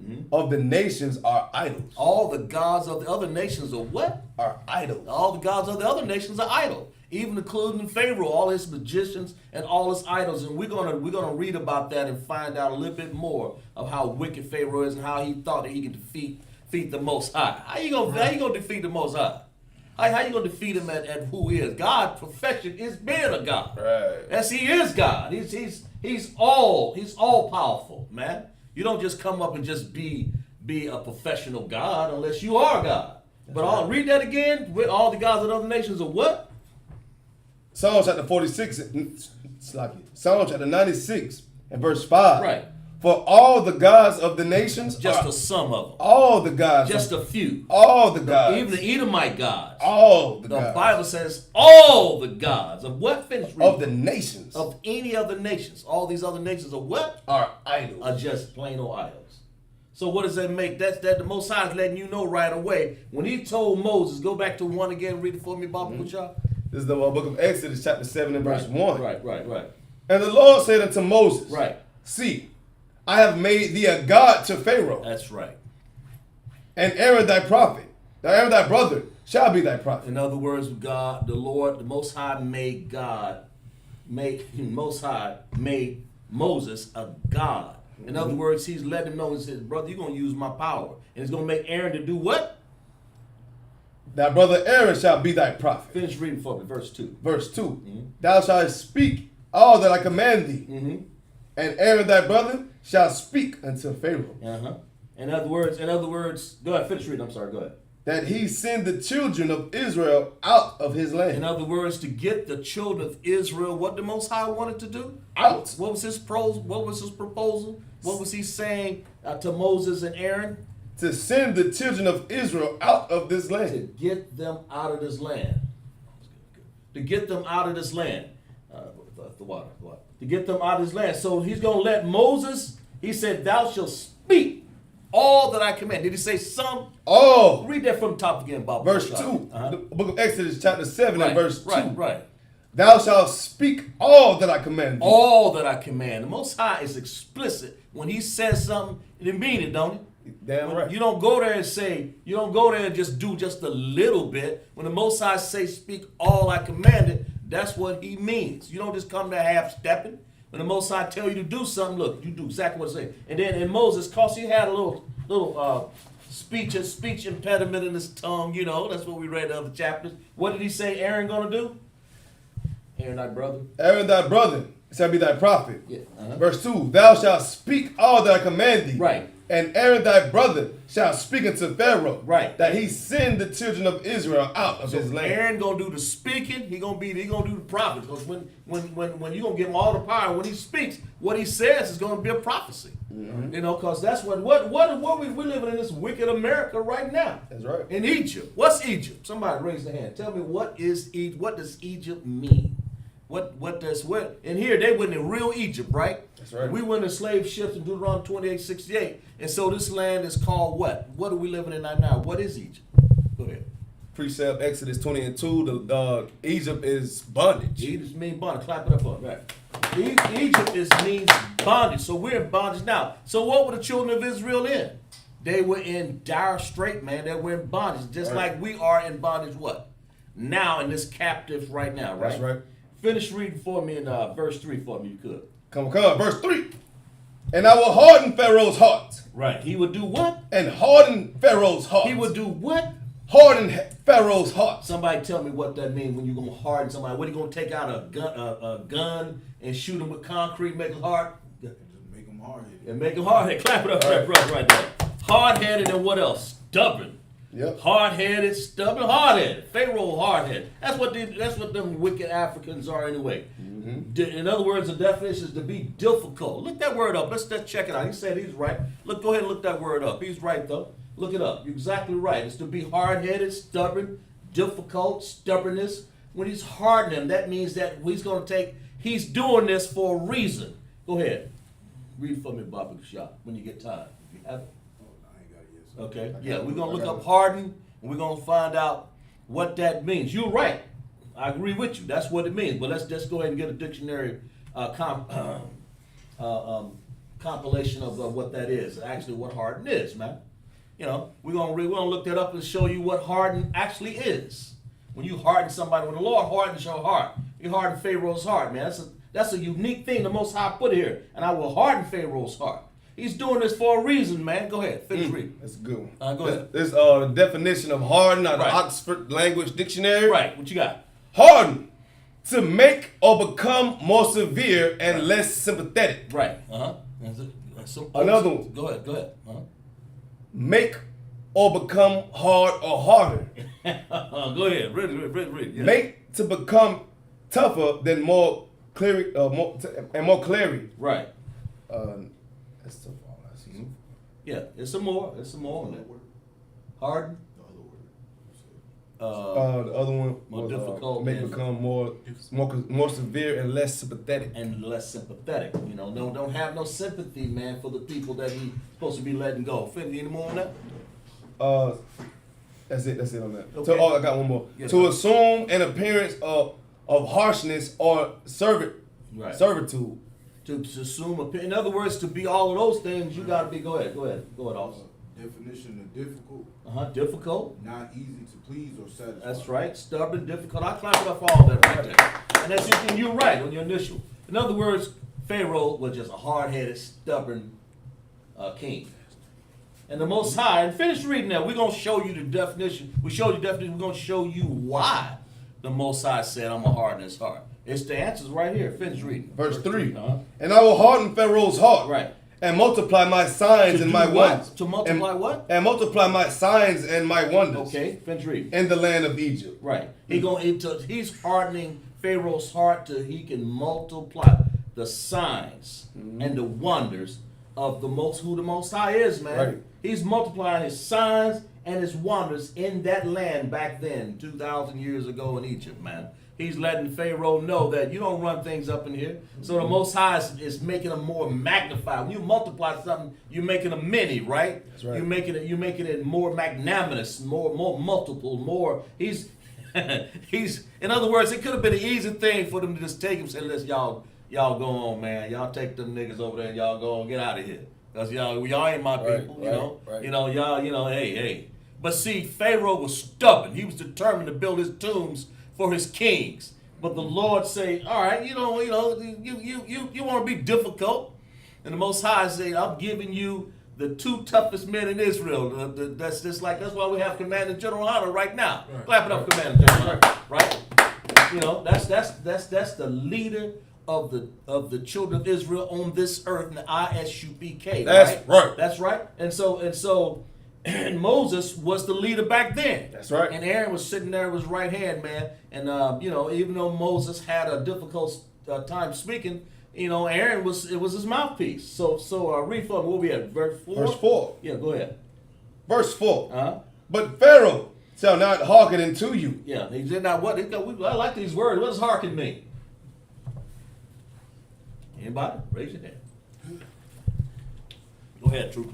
mm-hmm. of the nations are idols. All the gods of the other nations are what? Are idols. All the gods of the other nations are idol. Even including Pharaoh, all his magicians and all his idols. And we're gonna read about that and find out a little bit more of how wicked Pharaoh is and how he thought that he could defeat the Most High. How you gonna defeat the Most High? How you gonna defeat him at who he is? God's profession is being a God. Right. Yes, he is God. He's all powerful, man. You don't just come up and just be a professional God unless you are God. That's but read that again. With all the gods of other nations are what? Psalms chapter 46, Psalms chapter 96 and verse 5. Right. For all the gods of the nations, just a sum of them. All the gods. Just a few. All the gods. Even the Edomite gods. All the gods. The Bible says all the gods of what? Finish reading. Of the nations. Of any other nations. All these other nations are what? Are idols. Are just plain old idols. So what does that make? That the Most High is letting you know right away. When he told Moses, go back to 1 again, read it for me, Baba Kucha. This is the book of Exodus, chapter 7 and verse 1. Right. And the Lord said unto Moses, right. See, I have made thee a God to Pharaoh. That's right. And Aaron thy prophet, Aaron thy brother, shall be thy prophet. In other words, God, the Lord, the Most High made Moses a God. In other words, he's letting him know, he says, brother, you're going to use my power. And it's going to make Aaron to do what? Thy brother Aaron shall be thy prophet. Finish reading for me, verse 2. Verse 2. Mm-hmm. Thou shalt speak all that I command thee. Mm-hmm. And Aaron thy brother shall speak unto Pharaoh. Uh-huh. In other words, go ahead, finish reading, I'm sorry, go ahead. That he send the children of Israel out of his land. In other words, to get the children of Israel, what the Most High wanted to do? Out. What was his proposal? What was he saying to Moses and Aaron? To send the children of Israel out of this land. To get them out of this land. To get them out of this land. The water. To get them out of this land. So he's going to let Moses, he said, thou shalt speak all that I command. Did he say some? All. Read that from the top again, Bob. Verse 2. The book of Exodus chapter 7 and verse 2. Right. Thou shalt speak all that I command thee. All that I command. The Most High is explicit. When he says something, it mean it, don't it? Damn right. You don't go there and just do just a little bit. When the Most High say speak all I commanded, that's what he means. You don't just come there half-stepping. When the Most High tell you to do something, look, you do exactly what it says. And then in Moses, cause he had a little speech impediment in his tongue, you know, that's what we read in other chapters. What did he say Aaron gonna do? Aaron thy brother. Aaron thy brother shall be thy prophet. Yeah. Uh-huh. Verse 2, thou shalt speak all that I command thee. Right. And Aaron thy brother shall speak unto Pharaoh. Right. That he send the children of Israel out of his land. Aaron gonna do the speaking. He gonna do the prophet. Because when you gonna give him all the power, when he speaks, what he says is gonna be a prophecy. Mm-hmm. You know, because that's what we living in this wicked America right now. That's right. In Egypt. What's Egypt? Somebody raise their hand. Tell me what does Egypt mean? In here they went in real Egypt, right? That's right. We went in slave ships in Deuteronomy 28:68. And so this land is called what? What are we living in right now? What is Egypt? Go ahead. Precept Exodus 20 and 2, Egypt is bondage. Egypt means bondage. Clap it up for it. Right. Egypt means bondage. So we're in bondage now. So what were the children of Israel in? They were in dire strait, man. They were in bondage. Just right. like we are in bondage what? Now in this captive right now, right? That's right. Finish reading for me in verse 3 for me, you could. Come. Verse 3. And I will harden Pharaoh's heart. Right. He would do what? And harden Pharaoh's heart. He would do what? Harden Pharaoh's heart. Somebody tell me what that means when you're going to harden somebody. What, are you going to take out a gun and shoot him with concrete, make him hard? Just make them hard. And make him hard. Clap it up for that brother right there. hard-headed, and what else? Stubborn. Yep. Hard-headed, stubborn, hard-headed. Pharaoh hard-headed. That's what them wicked Africans are anyway. In other words, the definition is to be difficult. Look that word up. Let's check it out. He said he's right. Go ahead and look that word up. He's right though. Look it up. You're exactly right. It's to be hard-headed, stubborn, difficult, stubbornness. When he's hardening, that means that he's doing this for a reason. Go ahead. Read for me, Bobby Shah, when you get time. You have it? I ain't got it yet. So. Okay. Yeah, we're going to look up harden, and we're going to find out what that means. You're right. I agree with you. That's what it means. But let's just go ahead and get a dictionary compilation of what that is. Actually, what harden is, man. You know, we're gonna look that up and show you what harden actually is. When you harden somebody, when the Lord hardens your heart, you harden Pharaoh's heart, man. That's a unique thing the Most High put here. And I will harden Pharaoh's heart. He's doing this for a reason, man. Go ahead, finish reading. That's a good one. Go ahead. This the definition of harden out of Right. the Oxford Language Dictionary. Right, what you got? Harden, to make or become more severe and less sympathetic. Right, Another one. Go ahead. Make or become hard or harder. Go ahead, read. Yeah. Make to become tougher than more clear and more clarity. Right. That's tough. Yeah, it's some more on that. Harden. The other one More was, difficult make and- become more severe and less sympathetic. And less sympathetic, you know. Don't have no sympathy, man, for the people that he's supposed to be letting go. Finny, any more on that? That's it on that. Okay. I got one more. Yes, To sir. assume an appearance of harshness or servitude. To assume, in other words, to be all of those things, you gotta be. Go ahead, Austin. Definition of difficult, Difficult. not easy to please or satisfy. That's right. Stubborn, difficult. I clap it up for all that right there. And that's you're right on your initial. In other words, Pharaoh was just a hard-headed, stubborn king. And the Most High, and finish reading that. We're going to show you the definition. We showed you the definition. We're going to show you why the Most High said, I'm going to harden his heart. It's the answers right here. Finish reading. Verse 3. Uh-huh. And I will harden Pharaoh's heart. Right. And multiply my signs and my wonders. To multiply what? And multiply my signs and my wonders. Okay, finish reading. In the land of Egypt. Right. He's hardening Pharaoh's heart till he can multiply the signs and the wonders of the Most High is, man. Right. He's multiplying his signs and his wonders in that land back then, 2,000 years ago in Egypt, man. He's letting Pharaoh know that you don't run things up in here. So the Most High is making them more magnified. When you multiply something, you're making them many, right? That's right. You're making it more magnanimous, more multiple, more. He's in other words, it could have been an easy thing for them to just take him and say, listen, y'all go on, man. Y'all take them niggas over there and y'all go on, get out of here. Because y'all ain't my people, you know. Right. You know, y'all, hey. But see, Pharaoh was stubborn. He was determined to build his tombs for his kings. But the Lord say, all right, you want to be difficult. And the Most High say, I'm giving you the two toughest men in Israel. That's why we have Commander General Honor right now. Right. Clap it up, Commander General Honor. Right? You know, that's the leader of the children of Israel on this earth in the ISUPK. That's right. That's right. And so Moses was the leader back then. That's right. And Aaron was sitting there with his right hand, man. And even though Moses had a difficult time speaking, Aaron was his mouthpiece. So read for me. We'll be at verse 4. Verse 4. Yeah, go ahead. Verse 4. Uh-huh. But Pharaoh shall not hearken unto you. Yeah, he did not what? I like these words. What does hearken mean? Anybody? Raise your hand. Go ahead, Trooper.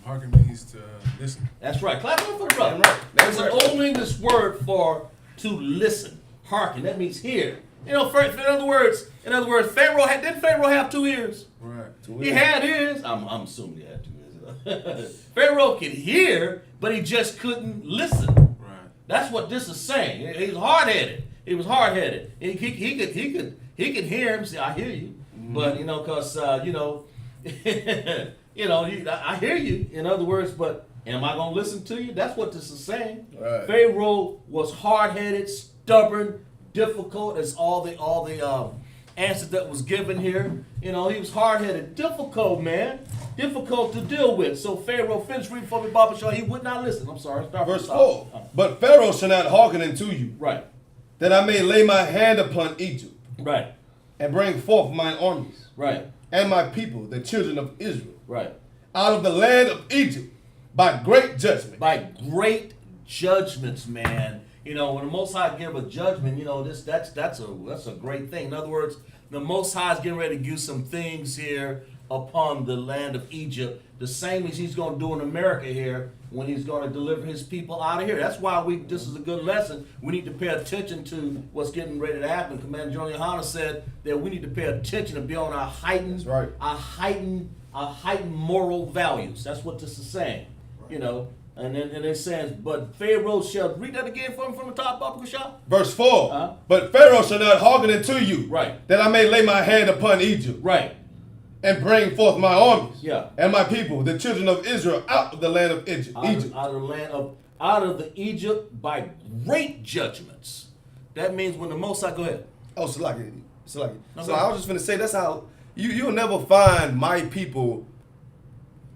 Hearken means to listen. That's right. Clap it up for the brother. That's right. There's That's an right. Old English word for to listen. Hearken. That means hear. In other words, didn't Pharaoh have 2 ears? Right. He had ears. I'm assuming he had 2 ears. Pharaoh could hear, but he just couldn't listen. Right. That's what this is saying. He was hard-headed. He was hard-headed. He could hear him say, "I hear you," but because I hear you. In other words, but am I going to listen to you? That's what this is saying. Right. Pharaoh was hard-headed, stubborn, difficult. As all the answers that was given here. He was hard-headed, difficult, man. difficult to deal with. So Pharaoh, finish reading for me, Baba Shah. He would not listen. I'm sorry. Start Verse from the 4. top. But Pharaoh shall not hearken unto you, Right. that I may lay my hand upon Egypt, Right. and bring forth mine armies, Right. and my people, the children of Israel, Right. out of the land of Egypt, by great judgment. By great judgments, man. You know, when the Most High give a judgment, you know, that's a great thing. In other words, the Most High is getting ready to do some things here upon the land of Egypt, the same as he's going to do in America here when he's going to deliver his people out of here. That's why this is a good lesson. We need to pay attention to what's getting ready to happen. Commander General Yohana said that we need to pay attention and be on our heightened, That's right. our heightened moral values. That's what this is saying, you know. And then it says, but Pharaoh shall, read that again for him from the top, Baba Shah. Verse 4. Uh-huh. But Pharaoh shall not hearken unto you, Right. that I may lay my hand upon Egypt, Right. and bring forth my armies, Yeah. and my people, the children of Israel, out of the land of Egypt. Out of the Egypt by great judgments. That means when the Most High, go ahead. Oh, Salaki. No, So go I was just going to say, that's how, you'll never find my people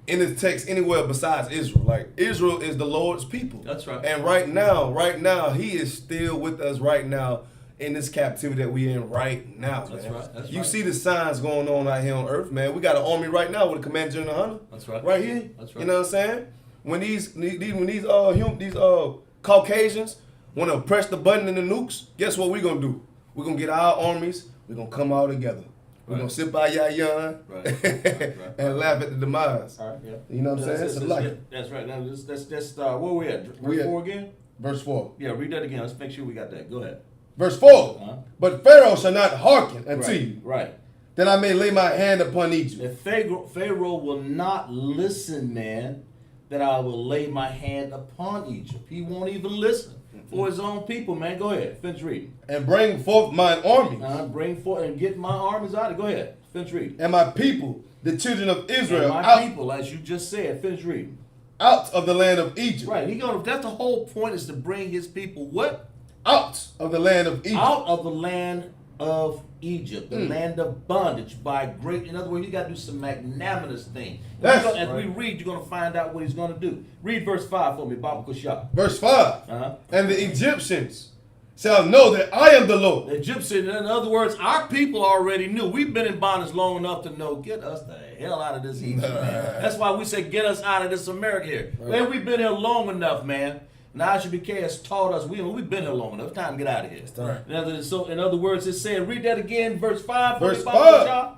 in this text anywhere besides Israel. Like, Israel is the Lord's people. That's right. And right now, he is still with us right now in this captivity that we in right now, That's man. right, that's You right. see the signs going on out here on earth, man. We got an army right now with a Commander General Hunter. That's right. Right here. That's right. You know what I'm saying? When these Caucasians want to press the button in the nukes, guess what we're going to do? We're going to get our armies, we're going to come all together. We're Right. going to sit by Yayan Right. Right. and laugh at the demise. All right, yeah. You know what I'm saying? That's, It's that's, like that's right. Now, let's where we at? We Verse at- 4 again? verse 4. Yeah, read that again. Let's make sure we got that. Go ahead. Verse 4. Uh-huh. But Pharaoh shall not hearken unto Right. you, Right. that I may lay my hand upon Egypt. If Pharaoh will not listen, man, that I will lay my hand upon Egypt. He won't even listen for his own people, man. Go ahead. Finish reading. And bring forth mine armies, Bring forth and get my armies out of it. Go ahead. Finish reading. and my people, the children of Israel, And my out, people, as you just said, finish reading. out of the land of Egypt. Right. That's the whole point, is to bring his people what? Out of the land of Egypt. Out of the land of Egypt, the land of bondage by great. In other words, you got to do some magnanimous thing. That's As right. we read, you're going to find out what he's going to do. Read verse 5 for me, Baba Kushah. Verse 5. Uh-huh. And the Egyptians shall know that I am the Lord. The Egyptians, in other words, our people already knew. We've been in bondage long enough to know, get us the hell out of this Egypt, man. That's why we say, get us out of this America here. Man, we've been here long enough, man. Now Isupk has taught us, we've been here long enough. It's time to get out of here. Right. In other words, it said, read that again, verse 5. Verse for me, Baba 5. Kushah.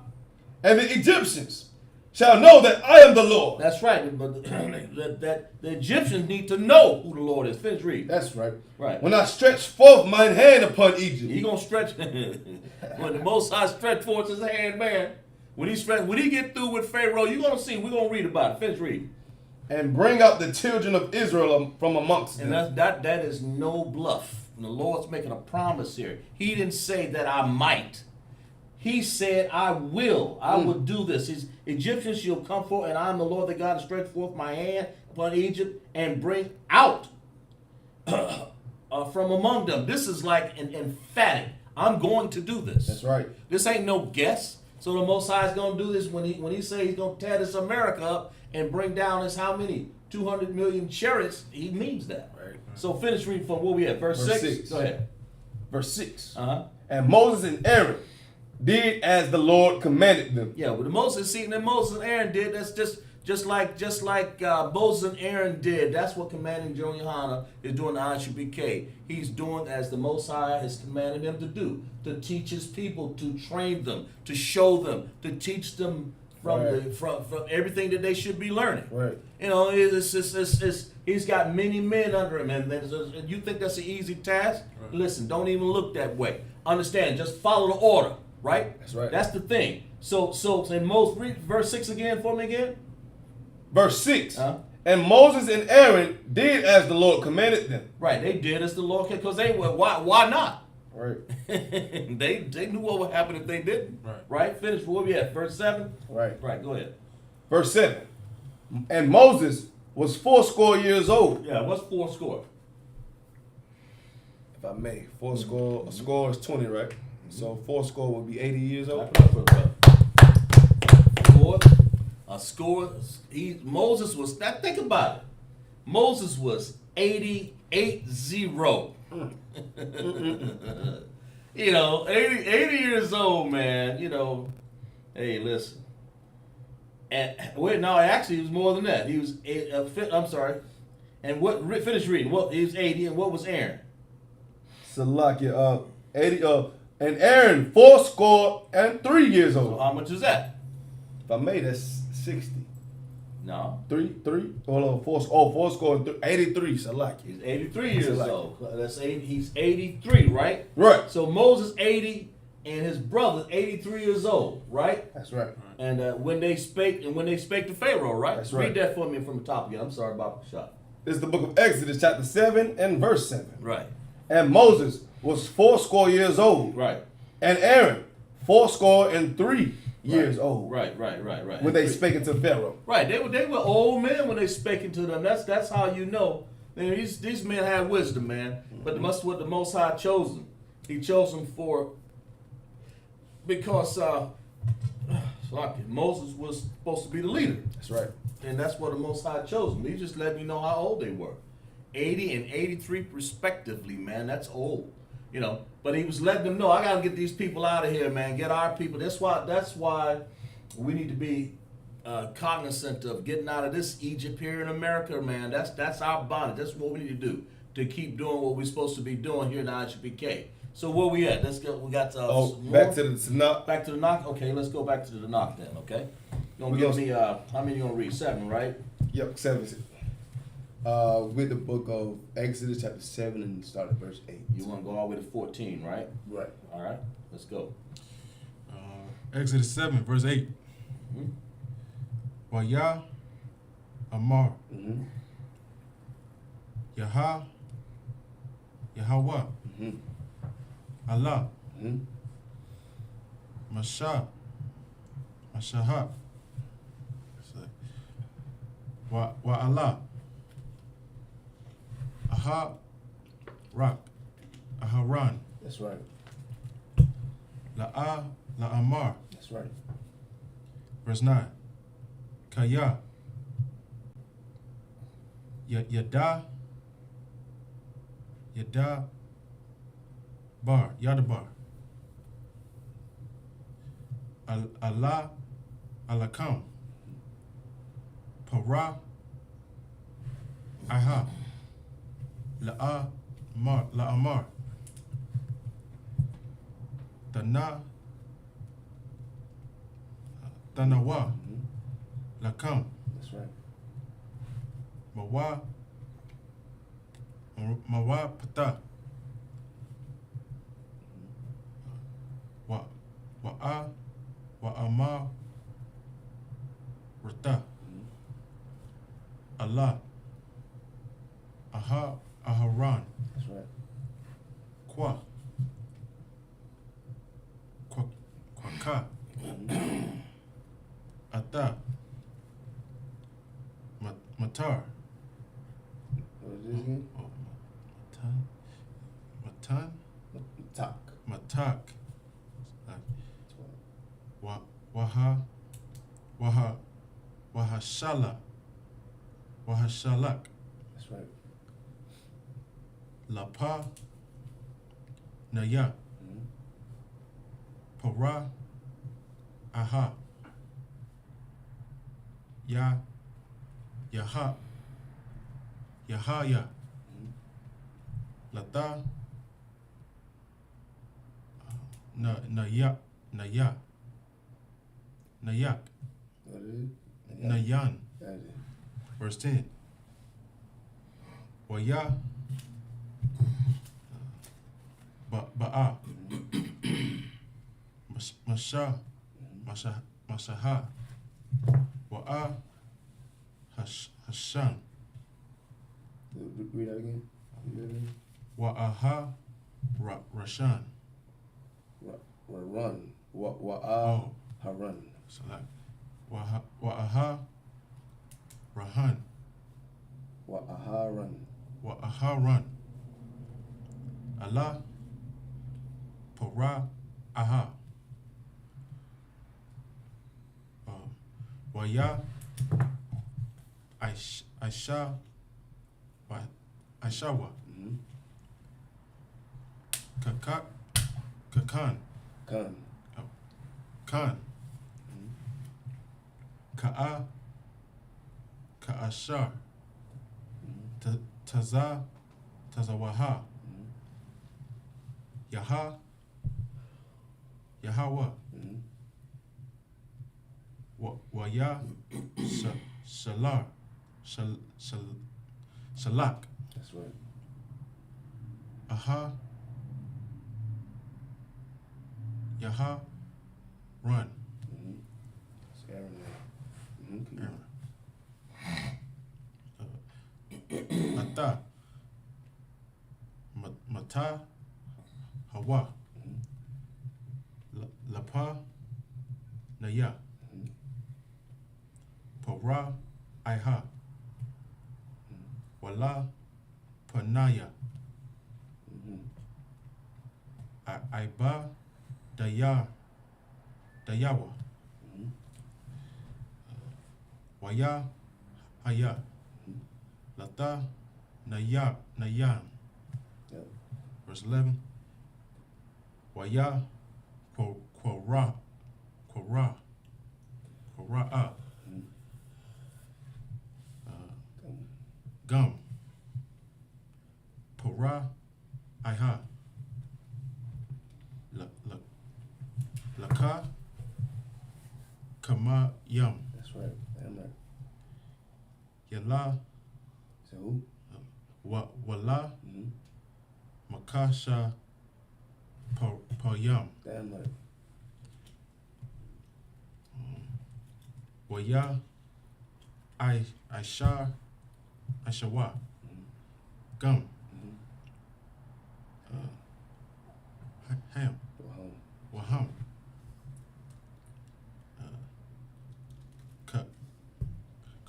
And the Egyptians shall know that I am the Lord. That's right. But the Egyptians need to know who the Lord is. Finish reading. That's right. Right. When I stretch forth mine hand upon Egypt. He gonna stretch when the Most High stretch forth his hand, man. When he get through with Pharaoh, you're gonna see. We're gonna read about it. Finish reading. And bring out the children of Israel from amongst And them. that is no bluff. And the Lord's making a promise here. He didn't say that I might. He said, I will. I will do this. His Egyptians shall come forth, and I am the Lord, the God, to stretch forth my hand upon Egypt and bring out from among them. This is like an emphatic. I'm going to do this. That's right. This ain't no guess. So the Most High is going to do this when he say he's going to tear this America up and bring down his how many? 200 million chariots. He means that. Right. So finish reading from where we at. Verse 6. Go ahead. Verse 6. Uh-huh. And Moses and Aaron did as the Lord commanded them. Yeah, but Moses and Aaron did. That's just like Moses and Aaron did. That's what Commanding General Yohana is doing to Isupk. He's doing as the Most High has commanded him to do, to teach his people, to train them, to show them, to teach them from Right. from everything that they should be learning. Right. You know, he's got many men under him, and you think that's an easy task? Right. Listen, don't even look that way. Understand? Just follow the order. Right? That's right. That's the thing. So in Moses, read verse 6 again for me again. Verse 6. Huh? And Moses and Aaron did as the Lord commanded them. Right, they did as the Lord, because they were, why not? Right. they knew what would happen if they didn't. Right? Finish where we at? Verse 7? Right. Right, go ahead. Verse 7. And Moses was 80 years old. Yeah, what's 4 score? If I may. A score is 20, right? So 80 years old. 4 a score. Moses was. Think about it. Moses was 80-0. You know, 80 years old, man. You know, hey, listen. And wait, no, actually, he was more than that. He was. I'm sorry. And what? Finish reading. What? He was 80, and what was Aaron? Salakia, 80, and Aaron 83 years So old. how much is that? If I made that's 60. No, Three? Hold on, four score and 83, Salakia. he's 83 years It's like- old. That's 80. He's 83, right? Right. So Moses 80, and his brother 83 years old, right? That's right. And when they spake to Pharaoh, right? That's right. Read that for me from the top again. I'm sorry about the shot. This is the book of Exodus, chapter 7 and verse 7. Right, And Moses was 80 years old. right, And Aaron 83 years old. right. When they spake unto Pharaoh. Right, they were old men when they spake into them. That's how you know. Man, these men had wisdom, man. But that's what the Most High chose them. He chose them because Moses was supposed to be the leader. That's right. And that's what the Most High chose them. He just let me know how old they were. 80 and 83 respectively, man. That's old. You know, but he was letting them know, I gotta get these people out of here, man. Get our people. That's why we need to be cognizant of getting out of this Egypt here in America, man. That's our bondage. That's what we need to do to keep doing what we're supposed to be doing here in the Isupk. So where we at? Let's go. We got Back to the Tanakh. back to the knock. Okay, let's go back to the knock then. Okay, you gonna We give gonna- me how many you gonna read? 7, right? Yep, 7. With the book of Exodus, chapter 7, and start at verse 8. You want to go all the way to 14, right? Right. All right, let's go. Exodus 7, verse 8. Mhm. Wayah Amar, Mm-hmm. Yahweh, Mm-hmm. Allah, Mm-hmm. Mashahat, Wa Allah, Aha, Rak, Aharan, That's right. La Amar, That's right. verse 9. Kaya, Yada, Yadabar, Allah, Alakam, Para, Aha, La Amar, Tanawa, Lakam, That's right. Mawa Pata, Wa Amar Rata, Allah, Aharan, That's right. Kwaka, Ata, Matar, What is this again? Matan, Talk. Matak, Wahashalak, That's right. Lapa, Naya, Mm-hmm. Para, Aha, Yahaya, Lata, Nayak, What is it? Nayan, That is it. verse 10. Waya, Ba'a, Mashaha, Wa'a, Hashan, Read that again. Wa'aha, Rashan. Run. Wa'ah. Oh, Haran. so like Wa'aha, Rahan, Wa'aharan. Wa'aharan, Allah, Para, Aha, Waya Aisha Aishawa Mm-hmm. Kakan Khan. Khan Ka'a Ka'ashar Tazawaha Yahawa Mm-hmm. Waya Shalar Shalak That's right. Aha Yaha Run Mm-hmm. It's Aaron there. Mm-hmm. Ata Mata Hawa Lapa Naya Pora Iha Wala Panaya Mm-hmm. Aiba Dayawa Mm-hmm. Waya Haya Lata Nayan Yep. verse 11 Waya Quora Mm-hmm. Gum Pora Iha Laka Kama Yum That's right. Damn right. Yala So who? Wala Mm-hmm. Makasha Yum Damn right. Waya Aishawa Mm-hmm. Gum Mm-hmm. Ham Go home. Waham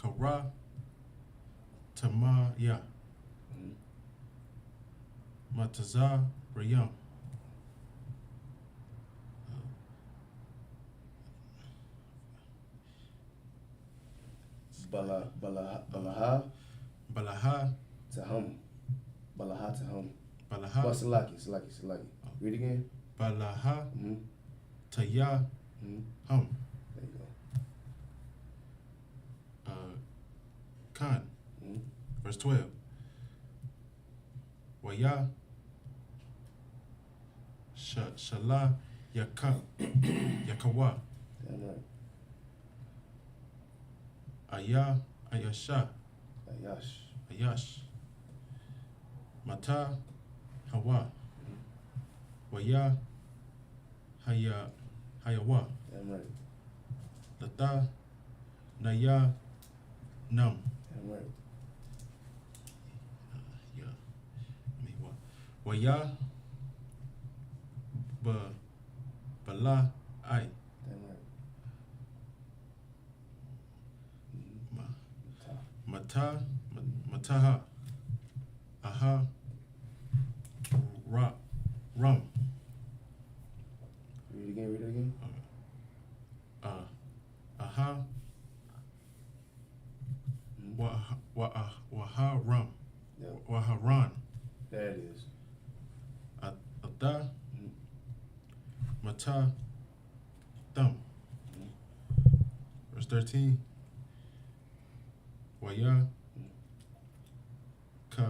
Kara Tamaya Mm-hmm. Mataza Rayam Balaha Balaha Tahum. Balaha Tahum. Well, Balaha Salaki. Read again. Balaha Mm-hmm. Taya Mm-hmm. Hum There you go. Khan Mm-hmm. verse 12 Waya Shala Yakawa Damn right. Ayasha Ayash. Mata Hawa Waya Hayawa Damn right. Lata Naya Nam Damn right. Waya Bala Ai Damn right. Mm-hmm. Mataha Aha Rum Read it again. Aha Mm-hmm. Waharam Yep. Waharan There it is. Ata Mm-hmm. Mata Thumb verse 13 Waya Ka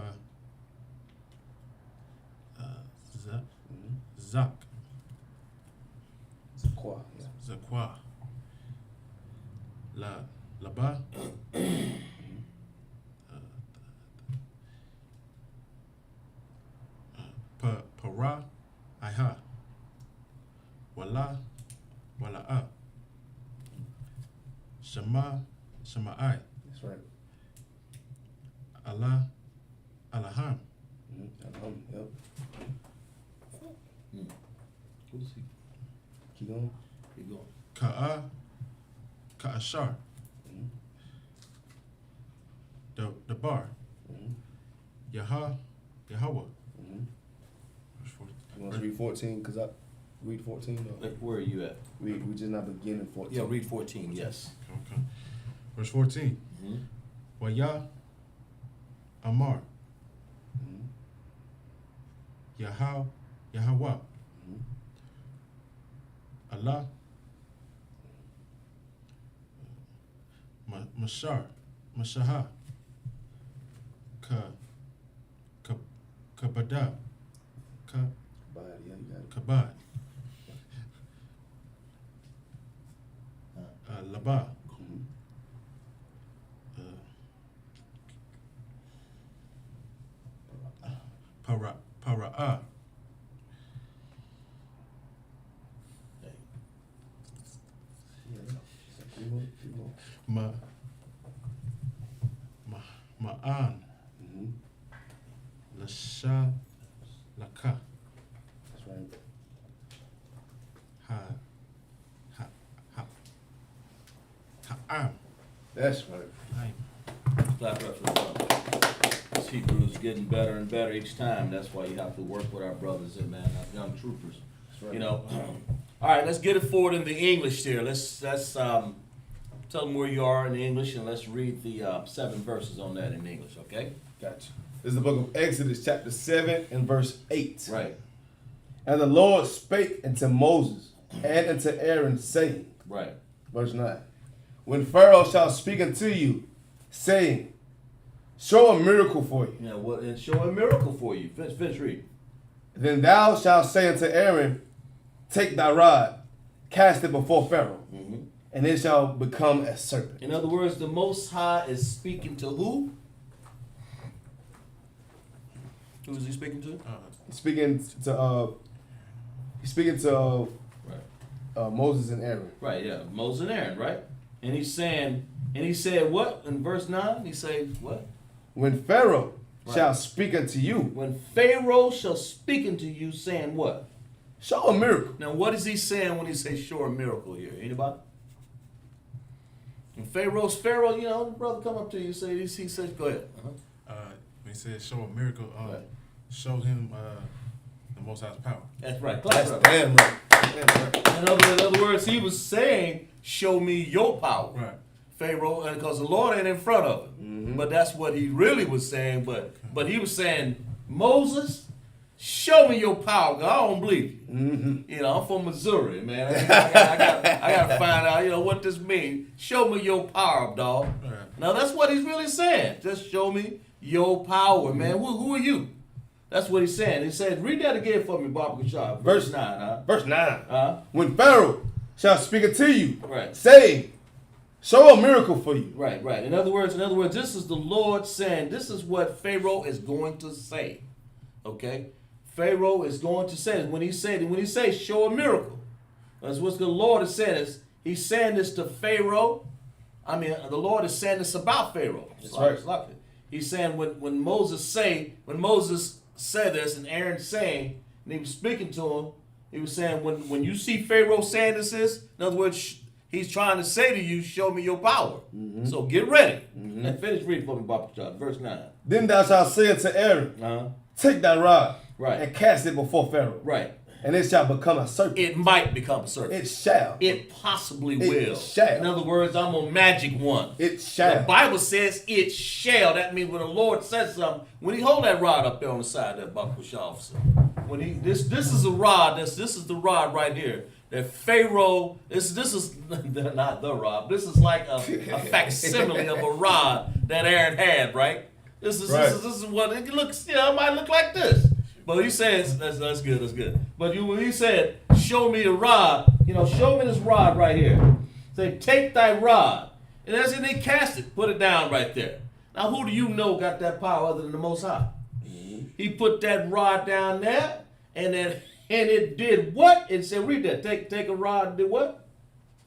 Mm-hmm. Zak Zakwa. Yeah. Zakwa Laba Para Iha Wala Shemai That's right. Alaham Mm-hmm. Yep. Who's he? Keep going. Keep going. Ka'ashar Mm-hmm. the bar Mm-hmm. Yahweh Mm-hmm. verse 40. You want to read 14? Cause I read 14. Or Where are you at? we just not beginning 14. Yeah, read 14. Yes. Okay. Verse 14. Wayah Amar. Yahweh. Allah. Mashaha. Kabada. Kabad. Laba. Para'ah. Ma'an. Lasha Laka. That's right. Ha'am. That's right. Clap it up for the brother. This Hebrew is getting better and better each time. That's why you have to work with our brothers and man, our young troopers. That's right. You know. All right, let's get it forward in the English here. Let's tell them where you are in English, and let's read the 7 verses on that in English, okay? Gotcha. This is the book of Exodus, chapter 7 and verse 8. Right. And the Lord spake unto Moses and unto Aaron, saying, Right. verse 9, when Pharaoh shall speak unto you, saying, show a miracle for you, Yeah, well, and show a miracle for you. Finish reading. then thou shalt say unto Aaron, take thy rod, cast it before Pharaoh, and it shall become a serpent. In other words, the Most High is speaking to who? Who is he speaking to? He's speaking to Right. Moses and Aaron. Right, yeah. Moses and Aaron, right? And he's saying, and he said what? In verse 9, he said what? When Pharaoh Right. shall speak unto you, When Pharaoh shall speak unto you, saying what? show a miracle. Now, what is he saying when he says show a miracle here? Anybody? And Pharaoh, you know, the brother come up to you, he says, go ahead. When he said show a miracle, Right. show him the Most High's power. That's right. That's Clap it up. damn right. Damn right. In other words, he was saying, show me your power. Right. Pharaoh, and because the Lord ain't in front of him. But that's what he really was saying. But he was saying, Moses, show me your power, because I don't believe you. You know, I'm from Missouri, man. I got to find out, you know, what this means. Show me your power, dog. Right. Now, that's what he's really saying. Just show me your power, man. Who are you? That's what he's saying. He said, read that again for me, Barbara Shar. Verse 9, huh? Verse 9. Uh-huh. When Pharaoh shall speak unto you, Right. saying, show a miracle for you. Right, right. In other words, this is the Lord saying, this is what Pharaoh is going to say. Okay? Pharaoh is going to say, when he says show a miracle. That's what the Lord is saying. He's saying this to Pharaoh. I mean, the Lord is saying this about Pharaoh. That's right. He's saying when Moses said this and Aaron saying, and he was speaking to him, he was saying, when you see Pharaoh saying this, in other words, he's trying to say to you, show me your power. So get ready. And finish reading for me, Barbara, verse 9. Then thou shalt say unto Aaron, take thy rod, Right. and cast it before Pharaoh, Right. and it shall become a serpent. It might become a serpent. It shall. It possibly It will. shall. In other words, I'm a magic one. It shall. The Bible says it shall. That means when the Lord says something, when he hold that rod up there on the side, that Buckbush officer, when he this is a rod. This is the rod right here. That Pharaoh. This is not the rod. This is like a facsimile of a rod that Aaron had. Right. This is what it looks. You know, it might look like this. But he says that's good. That's good. But when he said, show me the rod. You know, show me this rod right here. Say, take thy rod. And as they cast it, put it down right there. Now, who do you know got that power other than the Most High? He put that rod down there, and it did what? It said, read that. Take a rod and do what?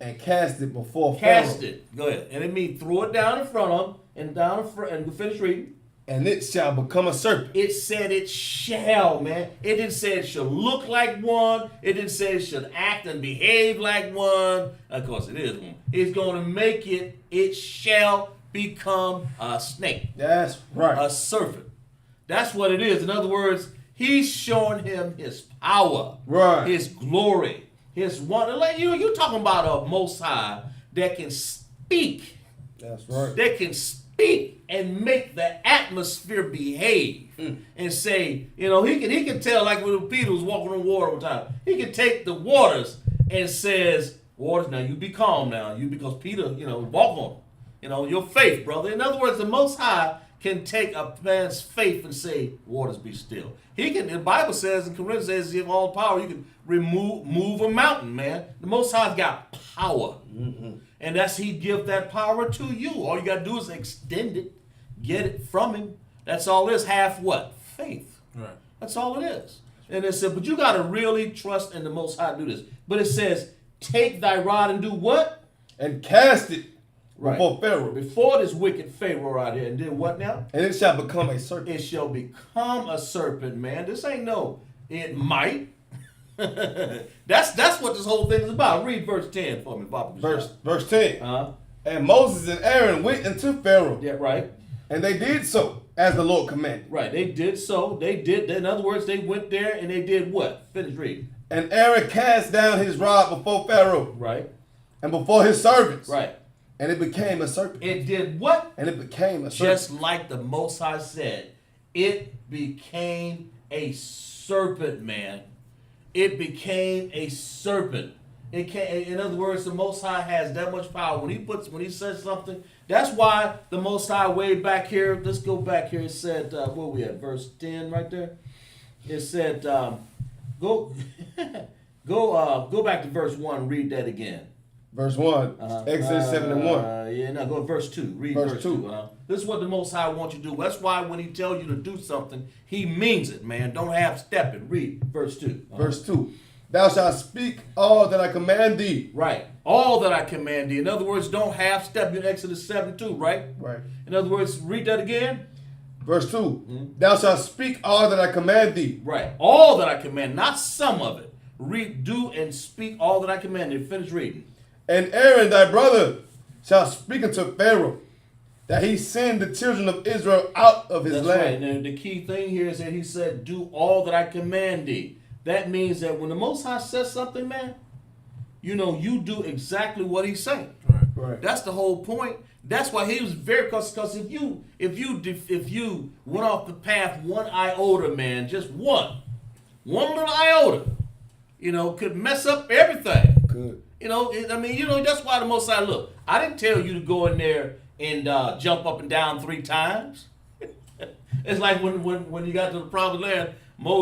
And cast it before Pharaoh. Cast it. Go ahead. And it means throw it down in front of him, and down in front, and finish reading. And it shall become a serpent. It said it shall, man. It didn't say it should look like one. It didn't say it should act and behave like one. Of course, it is one. It's going to make it. It shall become a snake. That's right. A serpent. That's what it is. In other words, he's showing him his power, Right. his glory, his wonder. Like you're talking about a Most High that can speak That's right. They can speak and make the atmosphere behave and say, you know, he can tell, like when Peter was walking on water one time. He can take the waters and says, waters, now you be calm now. You, because Peter, you know, walk on, you know, your faith, brother. In other words, the Most High can take a man's faith and say, waters be still. He can, the Bible says, in Corinthians says, you have all power, you can move a mountain, man. The Most High's got power. And that's, he give that power to you. All you got to do is extend it, get it from him. That's all it is. Have what? Faith. Right. That's all it is. And it said, but you got to really trust in the Most High to do this. But it says, take thy rod and do what? And cast it Right. before Pharaoh. Before this wicked Pharaoh right here. And then what now? And it shall become a serpent. It shall become a serpent, man. This ain't no, it might. that's what this whole thing is about. Read verse 10 for me, Papa. Verse 10. Uh-huh. And Moses and Aaron went unto Pharaoh. Yeah, right. And they did so as the Lord commanded. Right. They did so. They did. In other words, they went there and they did what? Finish reading. And Aaron cast down his rod before Pharaoh Right. and before his servants. Right. And it became a serpent. It did what? And it became a serpent. Just like the Most High said, it became a serpent, man. It became a serpent. It can, in other words, the Most High has that much power. When he says something, that's why the Most High way back here. Let's go back here. It said, where we at? Verse 10 right there. It said, go back to verse 1. Read that again. Verse 1, Exodus 7 and 1. Yeah, now go to verse 2. Read Verse verse 2. 2. This is what the Most High wants you to do. That's why when he tells you to do something, he means it, man. Don't half step it. Read verse 2. Verse 2. Thou shalt speak all that I command thee. Right. All that I command thee. In other words, don't half step in Exodus 7:2, right? Right. In other words, read that again. Verse 2. Thou shalt speak all that I command thee. Right. All that I command, not some of it. Read, do, and speak all that I command thee. Finish reading. And Aaron thy brother shall speak unto Pharaoh, that he send the children of Israel out of his That's land. right. Now, the key thing here is that he said, do all that I command thee. That means that when the Most High says something, man, you know, you do exactly what he's saying. Right. That's the whole point. That's why he was very, because if you went off the path one iota, man, just one little iota, you know, could mess up everything. Good. You know, that's why the Most High, look, I didn't tell you to go in there and jump up and down 3 times. It's like when you got to the promised land,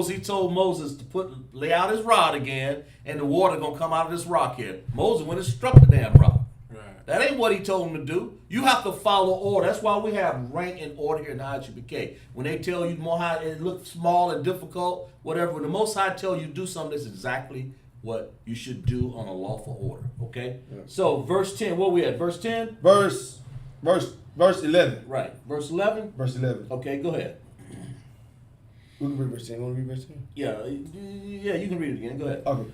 he told Moses to lay out his rod again, and the water gonna come out of this rock here. Moses went and struck the damn rock. Right. That ain't what he told him to do. You have to follow order. That's why we have rank and order here in the Isupk. When they tell you more how it looks small and difficult, whatever, when the Most High tell you to do something, that's exactly what you should do on a lawful order. Okay? Yeah. So verse 10, where we at? Verse 10? Verse 11. Right. Verse 11? Verse 11. Okay, go ahead. We can read verse 10. You want to read verse 10? Yeah, you can read it again. Go ahead. Okay.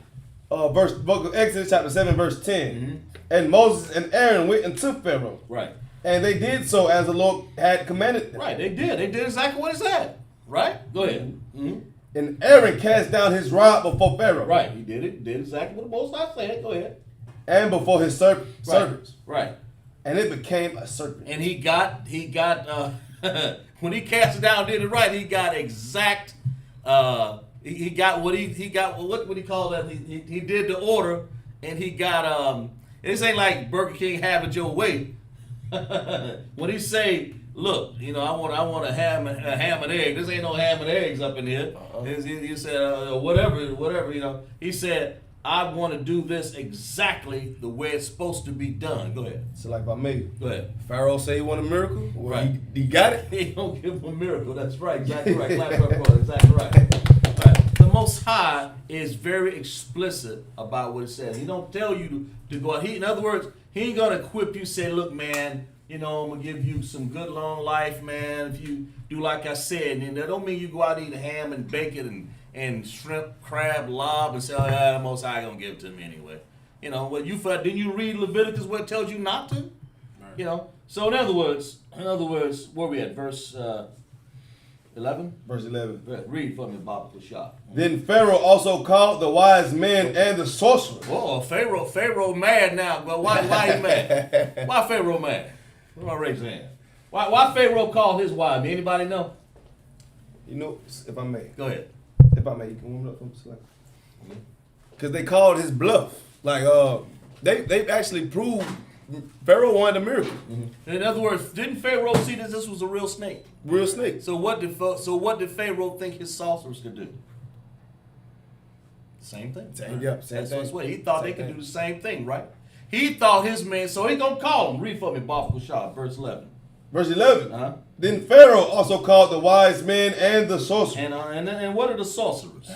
Book of Exodus chapter 7 verse 10. Mm-hmm. And Moses and Aaron went unto Pharaoh. Right. And they did so as the Lord had commanded them. Right, they did. They did exactly what he said. Right? Go ahead. Mm-hmm. And Aaron cast down his rod before Pharaoh. Right, he did it. Did exactly what the Most High said. Go ahead. And before his servants. Right. And it became a serpent. And he got when he cast it down, did it right. He got exact. He got what what do you call that? He did the order, and he got This ain't like Burger King have it your way. When he say, look, you know, I want a ham and egg. This ain't no ham and eggs up in here. He said whatever, you know. He said, I want to do this exactly the way it's supposed to be done. Go ahead. So like by me. Go ahead. Pharaoh say he want a miracle. Well, Right. He got it. He don't give him a miracle. That's right. Exactly right. Clap it up, brother. Exactly right. Right. The Most High is very explicit about what it says. He don't tell you to go out. In other words, he ain't gonna equip you. Say, look, man, you know, I'm gonna give you some good long life, man. If you do like I said, and that don't mean you go out and eat ham and bacon and shrimp, crab, lob, and say, oh yeah, the Most High gonna give it to me anyway. You know, what didn't you read Leviticus where it tells you not to? Right. You know. So in other words, where we at? Verse 11? Verse 11. Read for me, Bob Shar. Then Pharaoh also called the wise men and the sorcerers. Whoa, Pharaoh mad now. But why he mad? Why Pharaoh mad? Somebody raise your hand. Why Pharaoh called his wife? Anybody know? You know, if I may. Go ahead. If I may, you can warm it up from slack. Because they called his bluff. Like, they actually proved Pharaoh wanted a miracle. Mm-hmm. In other words, didn't Pharaoh see that this was a real snake? Real snake. So what did Pharaoh think his sorcerers could do? Same thing. Same That's thing. what he thought Same they could thing. do the same thing, right? He thought his man, so he gonna call him. Read for me, Shar, verse 11. Verse 11. Uh-huh. Then Pharaoh also called the wise men and the sorcerers. And what are the sorcerers?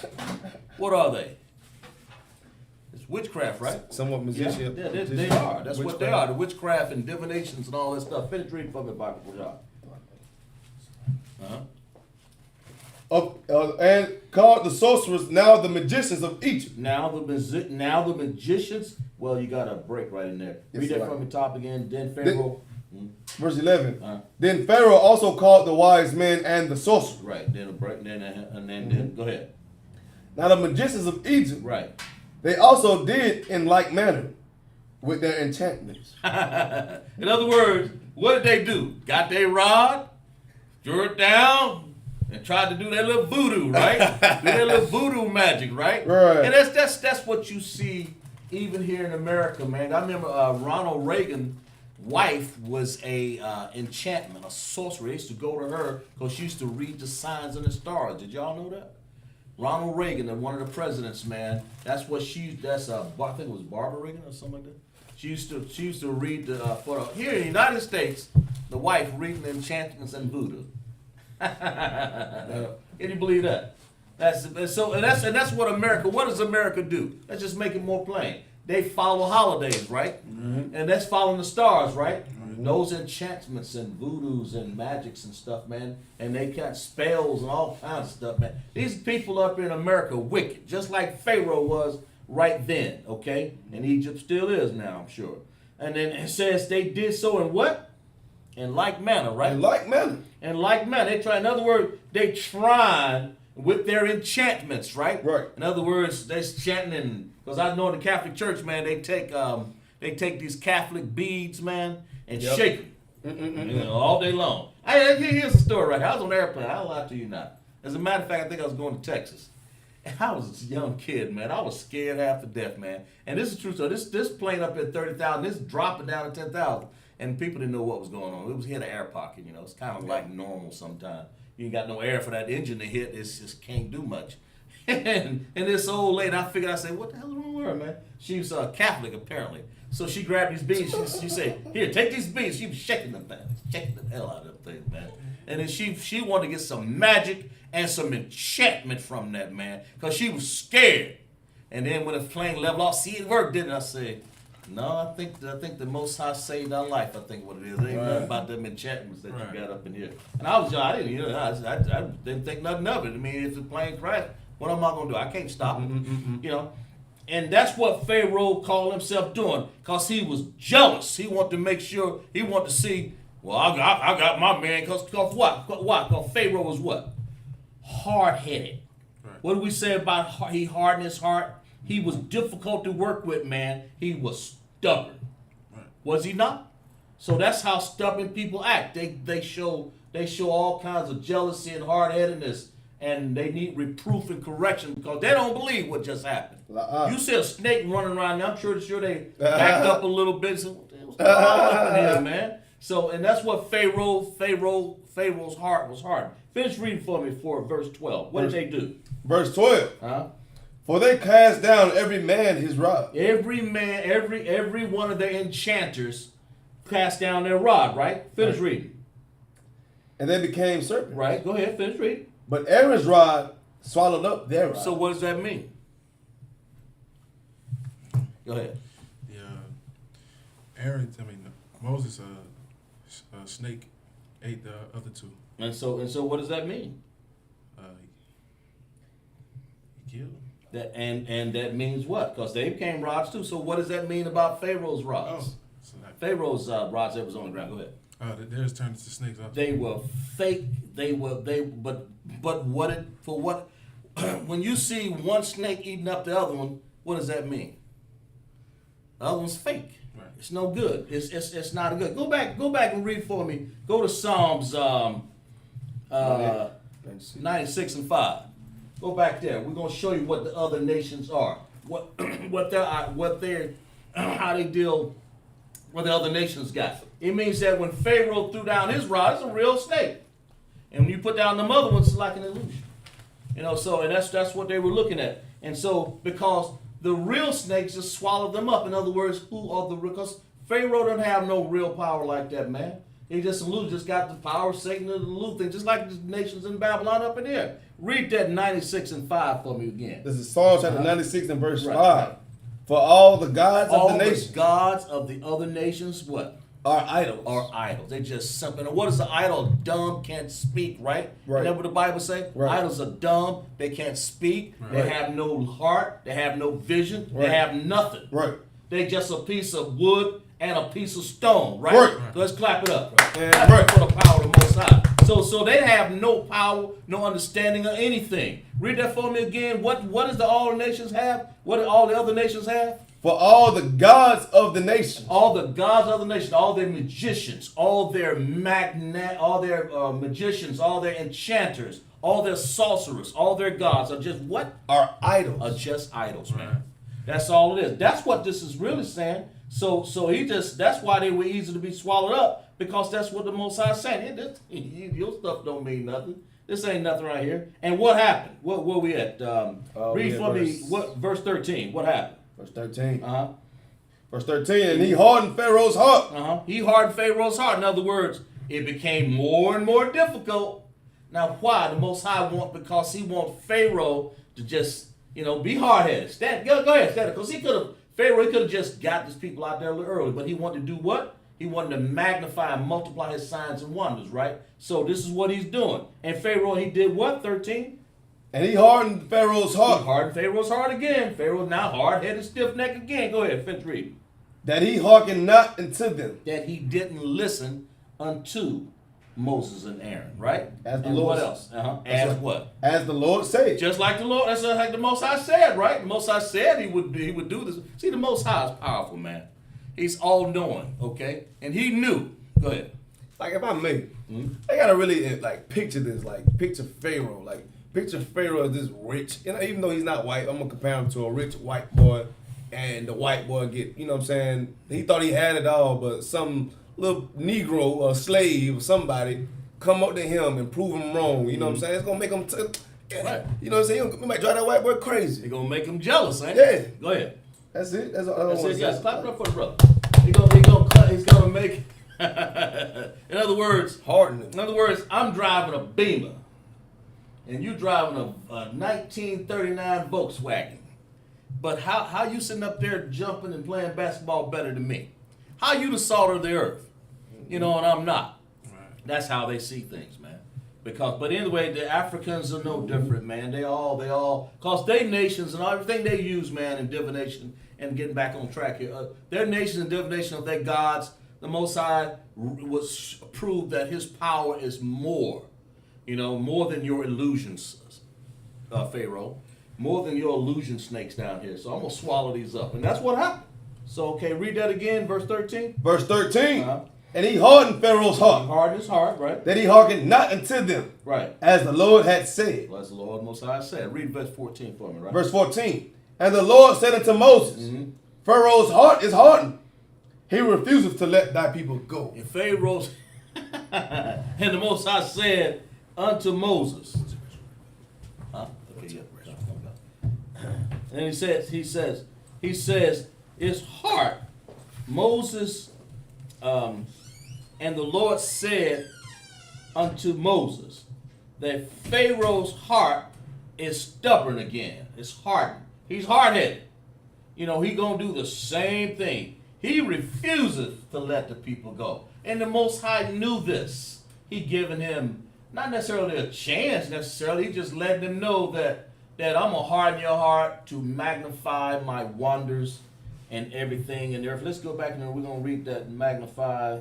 What are they? It's witchcraft, right? Somewhat musician. Yeah, they are. That's what they are. The witchcraft and divinations and all that stuff. Finish reading for me, Shar. And called the sorcerers, now the magicians of Egypt. Now the magicians. Well, you got a break right in there. Yes, Read that sir. from the top again. Then Pharaoh. Verse 11. Uh-huh. Then Pharaoh also called the wise men and the sorcerers. Right. Then a break. Then go ahead. Now the magicians of Egypt, Right. they also did in like manner with their enchantments. In other words, what did they do? Got their rod, threw it down, and tried to do that little voodoo, right? Do that little voodoo magic, right? Right. And that's what you see even here in America, man. I remember Ronald Reagan's wife was a enchantment, a sorcerer. They used to go to her because she used to read the signs and the stars. Did y'all know that? Ronald Reagan, one of the presidents, man. I think it was Barbara Reagan or something like that. She used to read here in the United States, the wife reading enchantments and voodoo. Can you believe that? That's what America. What does America do? Let's just make it more plain. They follow holidays, right? Mm-hmm. And that's following the stars, right? Mm-hmm. Those enchantments and voodoos and magics and stuff, man. And they got spells and all kinds of stuff, man. These people up in America wicked, just like Pharaoh was right then, okay? And Egypt still is now, I'm sure. And then it says they did so in what? In like manner, right? In like manner. In like manner. They try. In other words, they tried with their enchantments, right? Right. In other words, they're chanting, because I know in the Catholic Church, man, they take these Catholic beads, man, and shake them all day long. Here's the story right here. I was on an airplane. I'll lie to you not. As a matter of fact, I think I was going to Texas. And I was a young kid, man. I was scared half to death, man. And this is true. So this plane up at 30,000, this dropping down to 10,000. And people didn't know what was going on. It was hit an air pocket, you know. It's kind of like normal sometimes. You ain't got no air for that engine to hit. It just can't do much. And this old lady, I said, what the hell is wrong with her, man? She was Catholic, apparently. So she grabbed these beads. She said, here, take these beads. She was shaking them things, shaking the hell out of them things, man. And then she wanted to get some magic and some enchantment from that, man, because she was scared. And then when the plane leveled off, see, it worked, didn't it? I said, no, I think the Most High saved our life. I think what it is. It ain't nothing about them enchantments that you got up in here. And I was young. I didn't think nothing of it. I mean, if the plane crashed, what am I gonna do? I can't stop it. You know. And that's what Pharaoh called himself doing, because he was jealous. He wanted to make sure. He wanted to see. Well, I got my man. Because what? Because Pharaoh was what? Hard-headed. Right. What do we say about he hardened his heart? He was difficult to work with, man. He was stubborn. Right. Was he not? So that's how stubborn people act. They show all kinds of jealousy and hard-headedness, and they need reproof and correction because they don't believe what just happened. You see a snake running around there, I'm sure they backed up a little bit and said, what's going on here, man? So, and that's what Pharaoh's heart was hardened. Finish reading for me for verse 12. What did they do? Verse 12. Huh? For they cast down every man his rod. Every man, every one of the enchanters cast down their rod, right? Finish reading. And they became serpents. Right, go ahead, finish reading. But Aaron's rod swallowed up their rod. So what does that mean? Go ahead. Moses' snake ate the other two. And so what does that mean? He killed them. That and that means what? Because they became rods too. So what does that mean about Pharaoh's rods? Pharaoh's rods that was on the ground. Go ahead. Theirs turned into snakes. They were fake. But what? When you see one snake eating up the other one, what does that mean? The other one's fake. Right. It's no good. It's not good. Go back and read for me. Go to Psalms 96 and 5. Go back there. We're gonna show you what the other nations are. How they deal. What the other nations got. It means that when Pharaoh threw down his rod, it's a real snake, and when you put down the other ones, it's like an illusion. So and that's what they were looking at. And so because the real snakes just swallowed them up. In other words, because Pharaoh doesn't have no real power like that, man. He just got the power of Satan to elude things, just like the nations in Babylon up in here. Read that 96 and 5 for me again. This is Psalm chapter 96 and verse 5. Right. For all the gods All of the the nations gods of the other nations, what? are idols. Are idols. They just something. And what is an idol? Dumb, can't speak, right? Right. Isn't that what the Bible say? Right. Idols are dumb. They can't speak. Right. They have no heart. They have no vision. Right. They have nothing. Right. They just a piece of wood and a piece of stone, right? Right. Let's clap it up. And Clap right. it for the power of the Most High. So they have no power, no understanding of anything. Read that for me again. What does all the nations have? What do all the other nations have? For all the gods of the nations. All the gods of the nation, all their magicians, all their magicians, all their enchanters, all their sorcerers, all their gods are just what? Are idols. Are just idols, man. Right. That's all it is. That's what this is really saying. So that's why they were easy to be swallowed up, because that's what the Most High is saying. Your stuff don't mean nothing. This ain't nothing right here. And what happened? Where we at? Read for me verse 13. What happened? Verse 13. Uh-huh. Verse 13. And he hardened Pharaoh's heart. He hardened Pharaoh's heart. In other words, it became more and more difficult. Now, why? The Most High because he wants Pharaoh to just, be hard-headed. Go ahead, stand it. Because Pharaoh could have just got these people out there a little early, but he wanted to do what? He wanted to magnify and multiply his signs and wonders, right? So this is what he's doing. And Pharaoh, he did what? 13. And he hardened Pharaoh's heart. He hardened Pharaoh's heart again. Pharaoh now hard-headed, stiff-necked again. Go ahead, finish reading. That he hearkened not unto them. That he didn't listen unto Moses and Aaron, right? As the and Lord. what else? As what? As the Lord said. Just like the Lord. That's like the Most High said, right? The Most High said he would do this. See, the Most High is powerful, man. He's all-knowing, okay? And he knew. Go ahead. Like, if I may, I gotta really picture this. Picture Pharaoh. Picture Pharaoh as this rich. Even though he's not white, I'm gonna compare him to a rich white boy. And the white boy get, he thought he had it all, but some little Negro or slave or somebody come up to him and prove him wrong. You know what I'm saying? It's gonna make him, Right. You know what I'm saying? He might drive that white boy crazy. They're gonna make him jealous, ain't Yeah. it? Go ahead. That's it. That's all I That's want it, to yes. say. Clap it up for the brother. He's gonna make. In other words, Harden him. I'm driving a Beamer, and you driving a 1939 Volkswagen. But how you sitting up there jumping and playing basketball better than me? How you the salt of the earth? And I'm not. Right. That's how they see things, man. But anyway, the Africans are no different, man. They all, cause they nations and everything they use, man, in divination and getting back on track here. Their nations and divination of their gods, the Most High was proved that His power is more, more than your illusions, Pharaoh, more than your illusion snakes down here. So I'm gonna swallow these up, and that's what happened. So okay, read that again, verse 13. Verse 13. Uh-huh. And he hardened Pharaoh's heart. Harden his heart, right? That he hearkened not unto them. Right. As the Lord had said. Well, as the Lord Most High said. Read verse 14 for me, right? Verse 14. And the Lord said unto Moses, Pharaoh's heart is hardened. He refuseth to let thy people go. And Pharaoh's and the Most High said unto Moses. Okay, yeah. And he says, his heart, Moses, and the Lord said unto Moses that Pharaoh's heart is stubborn again. It's hardened. He's hard-headed. He gonna do the same thing. He refuses to let the people go. And the Most High knew this. He given him not necessarily a chance necessarily. He just letting him know that I'm gonna harden your heart to magnify my wonders and everything in the earth. Let's go back and we're gonna read that and magnify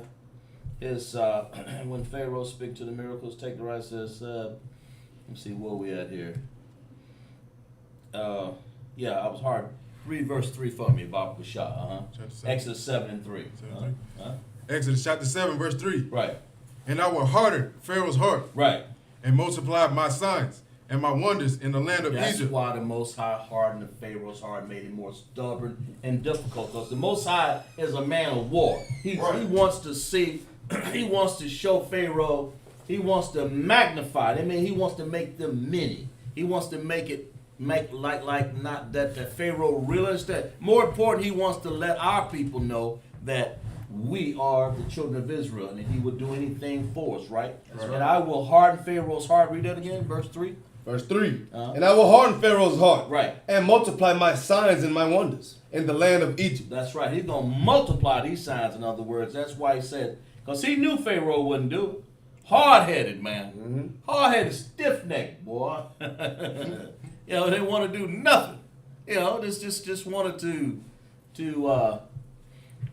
his when Pharaoh speak to the miracles, take the right, says let's see where we at here. I was hard. Read verse 3 for me, Baba Shah. Chapter 7. Exodus 7 and 3. 7 Exodus chapter 7, verse 3. Right. And I will harden Pharaoh's heart Right. and multiply my signs and my wonders in the land of That's Egypt. why the Most High hardened the Pharaoh's heart, made it more stubborn and difficult. Because the Most High is a man of war. He wants to see, he wants to show Pharaoh, he wants to magnify it. I mean, he wants to make them many. He wants to make like not that Pharaoh realized that. More important, he wants to let our people know that we are the children of Israel, and he would do anything for us, right? And I will harden Pharaoh's heart. Read that again, verse 3. Verse 3. And I will harden Pharaoh's heart. Right. And multiply my signs and my wonders in the land of Egypt. That's right. He's going to multiply these signs, in other words. That's why he said, because he knew Pharaoh wouldn't do it. Hard-headed, man. Mm-hmm. Hard-headed, stiff-necked, boy. You know, they want to do nothing. You know, just wanted to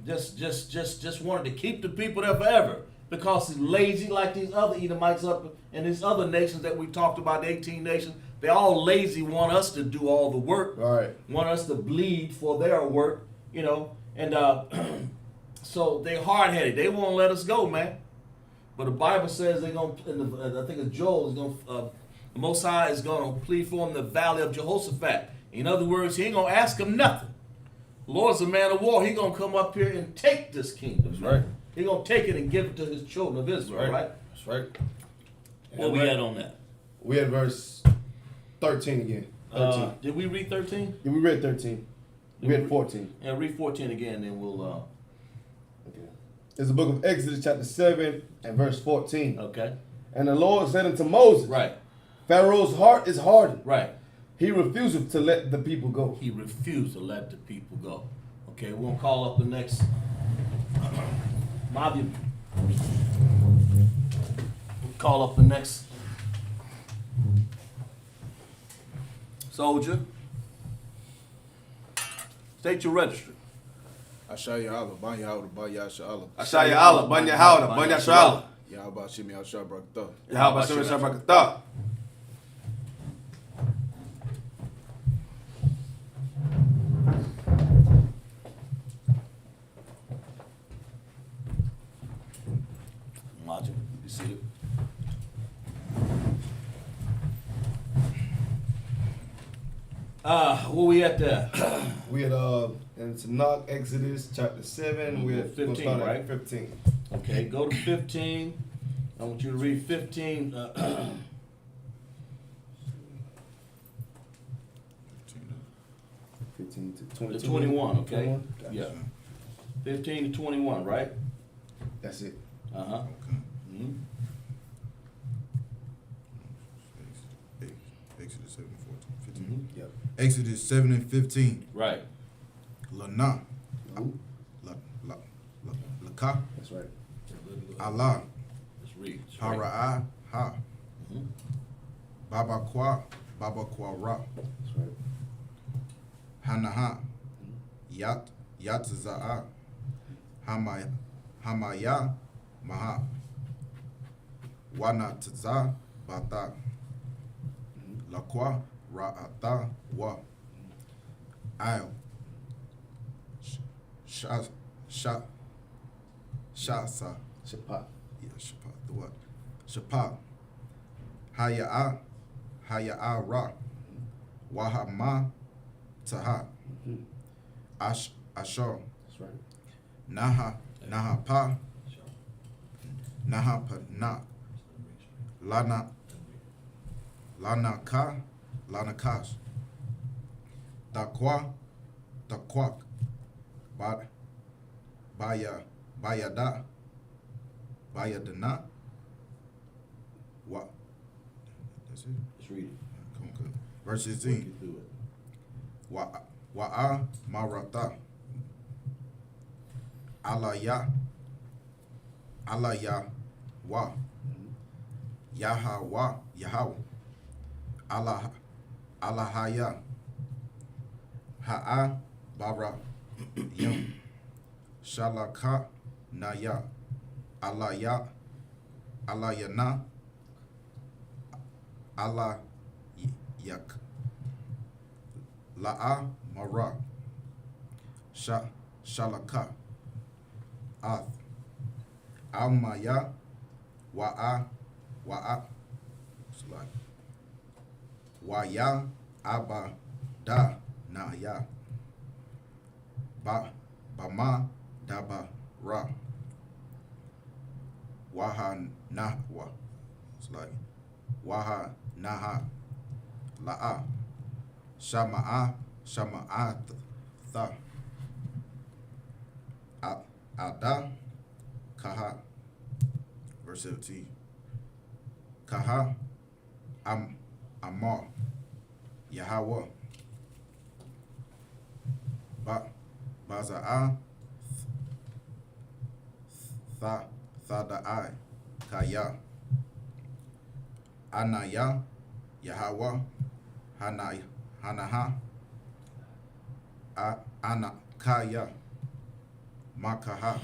just wanted to keep the people there forever, because he's lazy like these other Edomites up and these other nations that we talked about, the 18 nations. They're all lazy, want us to do all the work, Right. want us to bleed for their work, you know, and so they're hard-headed. They won't let us go, man. But the Bible says they're going to, I think it's Joel, is going to, the Most High is going to plead for him in the valley of Jehoshaphat. In other words, he ain't going to ask him nothing. The Lord's a man of war. He's going to come up here and take this kingdom. That's right. He's going to take it and give it to his children of Israel, right? That's right. What we had on that? We had verse 13 again. 13. Did we read 13? Yeah, we read 13. We had 14. Yeah, read 14 again, then we'll, Okay. It's the book of Exodus chapter 7 and verse 14. okay. And the Lord said unto Moses, Right, Pharaoh's heart is hardened. right. He refuseth to let the people go. He refused to let the people go. Okay, we're going to call up the next, Bobby, we'll call up the next soldier. State your register. Shar Ban Yahwadah, Shar Ban Yahwadah, Ban Yahwadah. Yahweh Shimi Al Shar Barakatah. Yahweh Shar Barakatah. Logic, you see it? Where we at there? We had in Tanakh, Exodus chapter 7. We had 15, start right? at 15. Okay, go to 15. I want you to read 15. 15 to 22. To 21, okay? 21? Gotcha. Yeah. 15 to 21, right? That's it. Uh-huh. Okay. Mhm. Exodus 7, 14, 15. Mhm. Yep. Exodus 7 and 15. Right. Lana. Ooh, Laka. that's right. Allah. Let's read. It's right. Hara'a. Ha. Mhm. Baba Kwa Ra. That's right. Hanaha. Yat Za'a. Hamaya Maha. Wana Tza Bata. Lakwa Ra'ata Wa. Al. Shasa. Shaphat. Yeah, Shapa. The what? Shapa. Haya'a Ra. Wahama Taha. Ashar. That's right. Naha Pa. Naha Pa Na. Lana Kash. Dakwak. Bayadana. What? That's it. Let's read it. Okay. Verse Work 16. it through it. Wa'a Marata. Alaya Wa. Yahweh. Alahaya. Ha'a Bara Yum. Shalaka Naya. Alayana. Alayak. La'a Mara. Shalaka. Ath. Almaya. Wa'a. Like Waya. Abba. Da. Na ya. Bama. Daba. Ra. Waha. Nahwa. It's like Waha. Naha. La'a. Shama'a. Tha. Ada. Kaha. Verse 17. Kaha. Amar. Yahweh. Baza'a. Thada'ai. Kaya. Anaya. Yahweh. Hanaha. Anakaya. Makaha.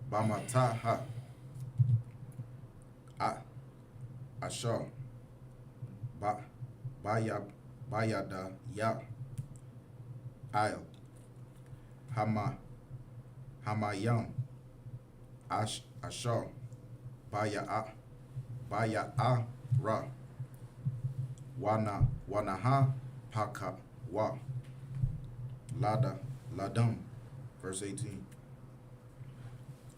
Bamataha. Ashar. Bayada ya. Ayel. Hamayam. Ashar. Baya'a Ra. Wanaha Paka Wa. Ladam. Verse 18.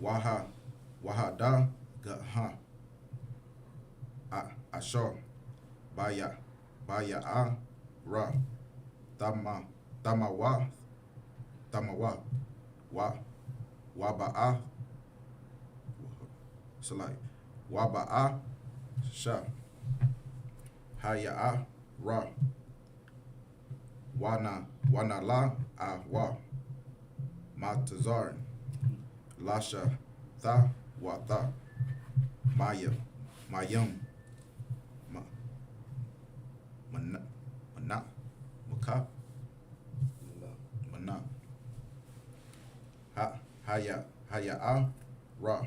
Wahada Gaha. Ashar. Baya'a Ra. Tamawa. Waba'a. So like Waba'a Sha. Haya'a Ra. Wanala Wa. Matazarin. Lasha Tha Wata. Mayam. Mana. Haya'a Ra.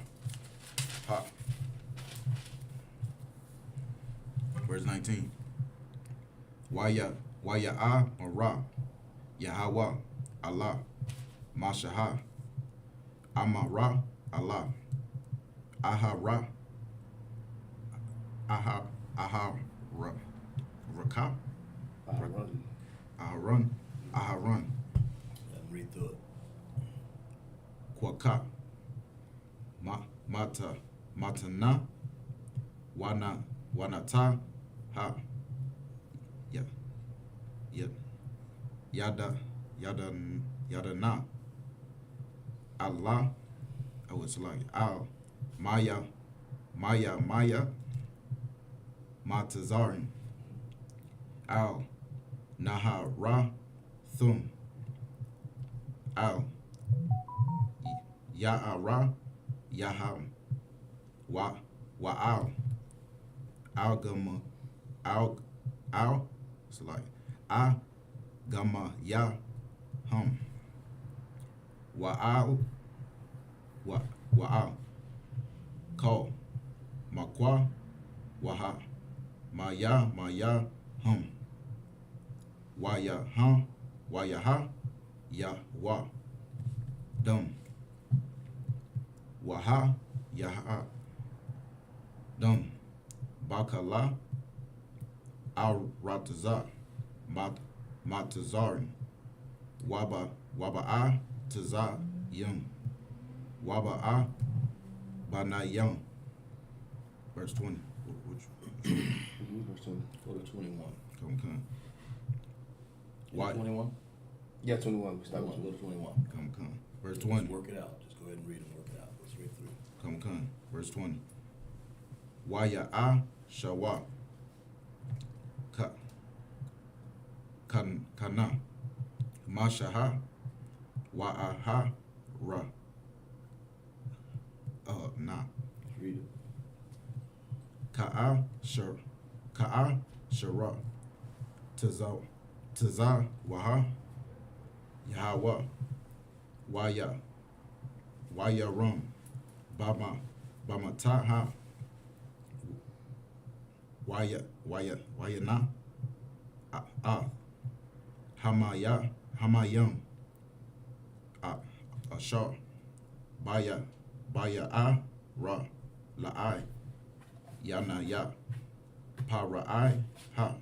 Ha. Verse 19. Waya'a Ra. Yahweh Allah. Mashaha. Amara Allah. Ahara. Raka. Aharon. Let me read through it. Kwaka. Matana. Wanata. Ha. Yada na. Allah. Oh, it's like Al. Maya. Matazarin. Al. Nahara. Thum. Al. Ya'ara. Yaham. Wa'al. Al-Gama. Al. It's like Gama Ya Hum. Wa'al. Call. Makwa. Waha. Maya Hum. Wayaha. Ya Wa. Dum. Waha. Yaha. Dum. Bakala. Al-Rataza. Matazarin. Waba'a Taza Yum. Waba'a Banayam. Verse 20. Verse 20. Go to 21. Come. 21? Yeah, 21. We start with Go to 21. Come. Verse 20. Just work it out. Just go ahead and read and work it out. Let's read through. Come. Verse 20. Waya'a Shawa. Kana. Mashaha. Wa'aha Ra. Na. Read it. Ka'a Shara. Taza Waha. Yahweh. Waya Rum. Bamataha. Waya na. Hamayam. Ashar. Baya a ra la'ai. Yana ya. Para'ai ha.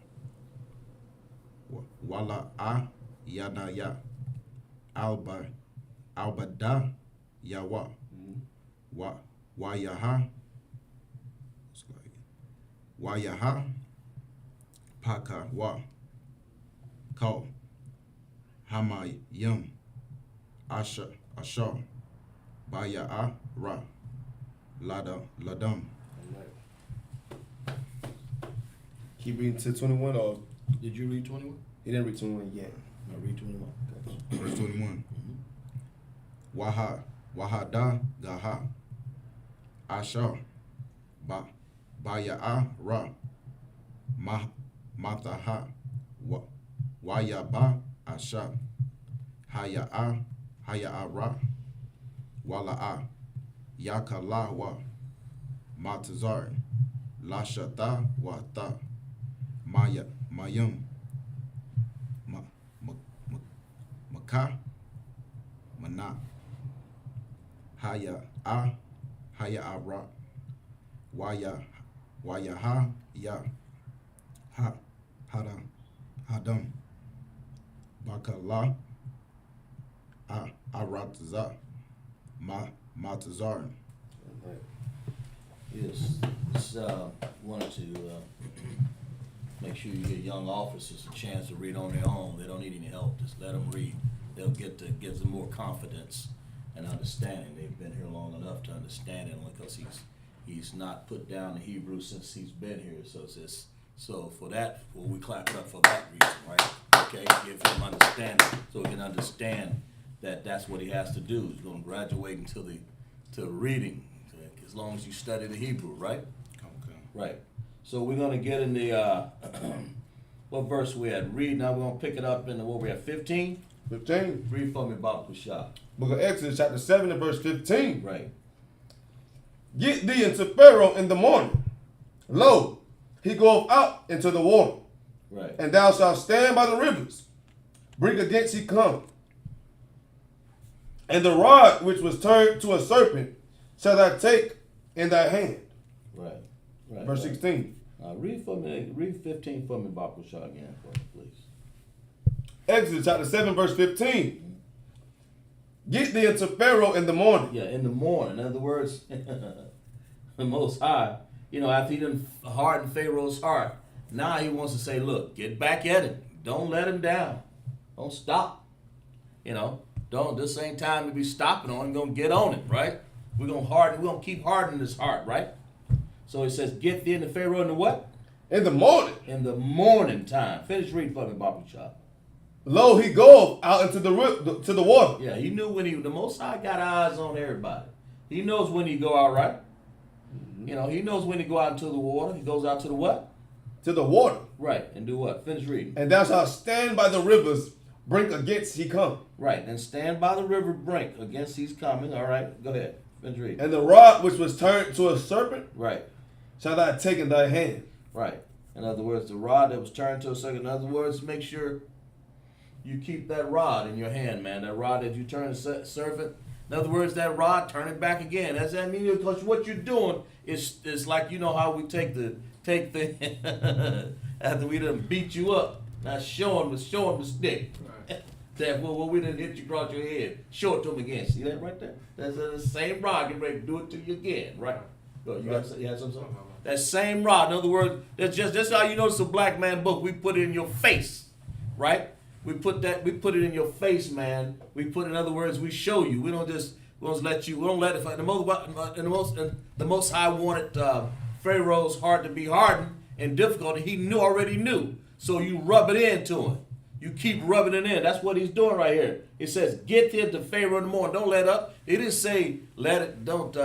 Wala a yana ya. Albada yawa. Wayaha. Wayaha. Paka wa. Kal. Hamayim. Ashar. Baya a ra. Ladam. Keep reading to 21, or Did you read 21? he didn't read 21 yet. I read 21. Okay. Verse 21. Wahada gaha. Ashar. Baya a ra. Mataha. Wayaba asha. Haya a ra. Wala a. Yakala wa. Matazar. Lashata wa ta. Mayum. Maka. Mana. Haya a ra. Waya ha ya. Hadam. Bakala. Aratza. Matazar. Yes, just wanted to make sure you get young officers a chance to read on their own. They don't need any help. Just let them read. They'll gives them more confidence and understanding. They've been here long enough to understand it, only because he's not put down the Hebrew since he's been here. So it's just, so for that, well, we clap it up for that reason, right? Okay, give him understanding so he can understand that that's what he has to do. He's going to graduate to reading, as long as you study the Hebrew, right? Okay. Right. So we're going to get in the, what verse we at? Read, now we're going to pick it up in the, what we at, 15? 15. Read for me, Baba Kushah. Book of Exodus, chapter 7 and verse 15. Right. Get thee into Pharaoh in the morning. Lo, he goeth out into the water. Right. And thou shalt stand by the rivers. Bring against he come. And the rod which was turned to a serpent shall thou take in thy hand. Right. Right. Verse right. 16. Read 15 for me, Baba Kushah, again, for me, please. Exodus chapter 7 verse 15. Get thee into Pharaoh in the morning. Yeah, in the morning. In other words, the Most High, after he done hardened Pharaoh's heart, now he wants to say, look, get back at him. Don't let him down. Don't stop. This ain't time to be stopping on him. We're going to get on him, right? We're going to keep hardening his heart, right? So it says, get thee into Pharaoh in the what? In the morning. In the morning time. Finish reading for me, Baba Kushah. Lo, he goeth out into to the water. Yeah, he knew when the Most High got eyes on everybody. He knows when he go out, right? He knows when he go out into the water. He goes out to the what? To the water. Right, and do what? Finish reading. And thou shalt stand by the rivers, brink against he come. Right, and stand by the river brink against he's coming. All right, go ahead. Finish reading. And the rod which was turned to a serpent Right, shall thou take in thy hand. right. In other words, the rod that was turned to a serpent. In other words, make sure you keep that rod in your hand, man. That rod that you turn to serpent. In other words, that rod, turn it back again. That's that mean, because what you're doing is like, how we take the after we done beat you up. Now show him the stick. Right. That well, we didn't hit you across your head. Show it to him again. See that right there? That's the same rod. Get ready to do it to you again, right? Go, you had something? That same rod. In other words, that's how you know it's a black man book. We put it in your face, right? We put it in your face, man. In other words, we show you. We don't let you. We don't let it. The Most High wanted Pharaoh's heart to be hardened and difficult. He already knew. So you rub it into him. You keep rubbing it in. That's what he's doing right here. It says, get there to Pharaoh in the morning. Don't let up. It didn't say let it. Don't.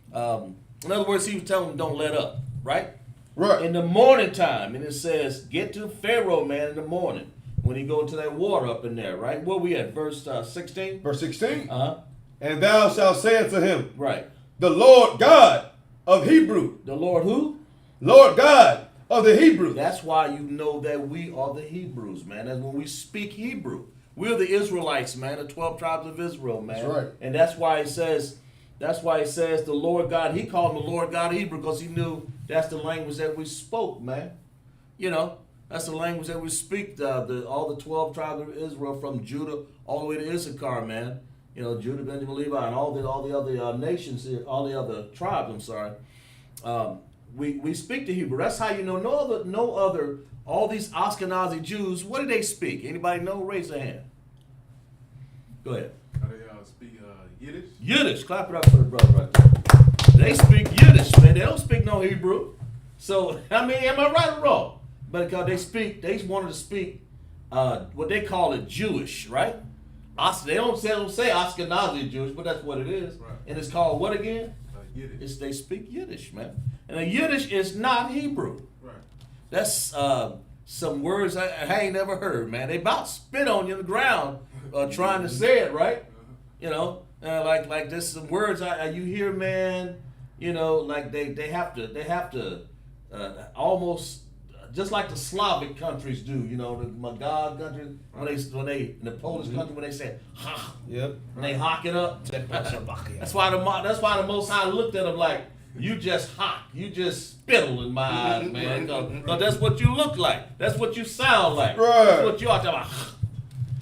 In other words, he was telling them don't let up. Right. Right. In the morning time, and it says, get to Pharaoh, man, in the morning. When he go to that water up in there, right? Where we at? Verse 16? Verse 16. Uh-huh. And thou shalt say unto him, Right. the Lord God of Hebrew. The Lord who? Lord God of the Hebrews. That's why you know that we are the Hebrews, man. That's when we speak Hebrew. We're the Israelites, man, the 12 tribes of Israel, man. That's right. And that's why it says the Lord God, he called him the Lord God of Hebrew because he knew that's the language that we spoke, man. You know, that's the language that we speak, all the 12 tribes of Israel from Judah all the way to Issachar, man. You know, Judah, Benjamin, Levi, and all the other nations here, all the other tribes, I'm sorry. We speak the Hebrew. That's how you know no other, all these Ashkenazi Jews, what do they speak? Anybody know? Raise their hand. Go ahead. How they speak Yiddish? Yiddish. Clap it up for the brother right there. They speak Yiddish, man. They don't speak no Hebrew. So, I mean, am I right or wrong? But because they wanted to speak what they call it Jewish, right? They don't say Ashkenazi Jewish, but that's what it is. Right. And it's called what again? Yiddish. They speak Yiddish, man. And a Yiddish is not Hebrew. Right. That's some words I ain't never heard, man. They about spit on you in the ground trying to say it, right? You know, like there's some words you hear, man. You know, like they have to almost just like the Slavic countries do. You know, the Magog countries when they in the Polish country when they say ha, Yep. and they hock it up. That's why the Most High looked at them like, you just hock, you just spittle in my eyes, man. Cause that's what you look like. That's what you sound like. Right. That's what you are talking about.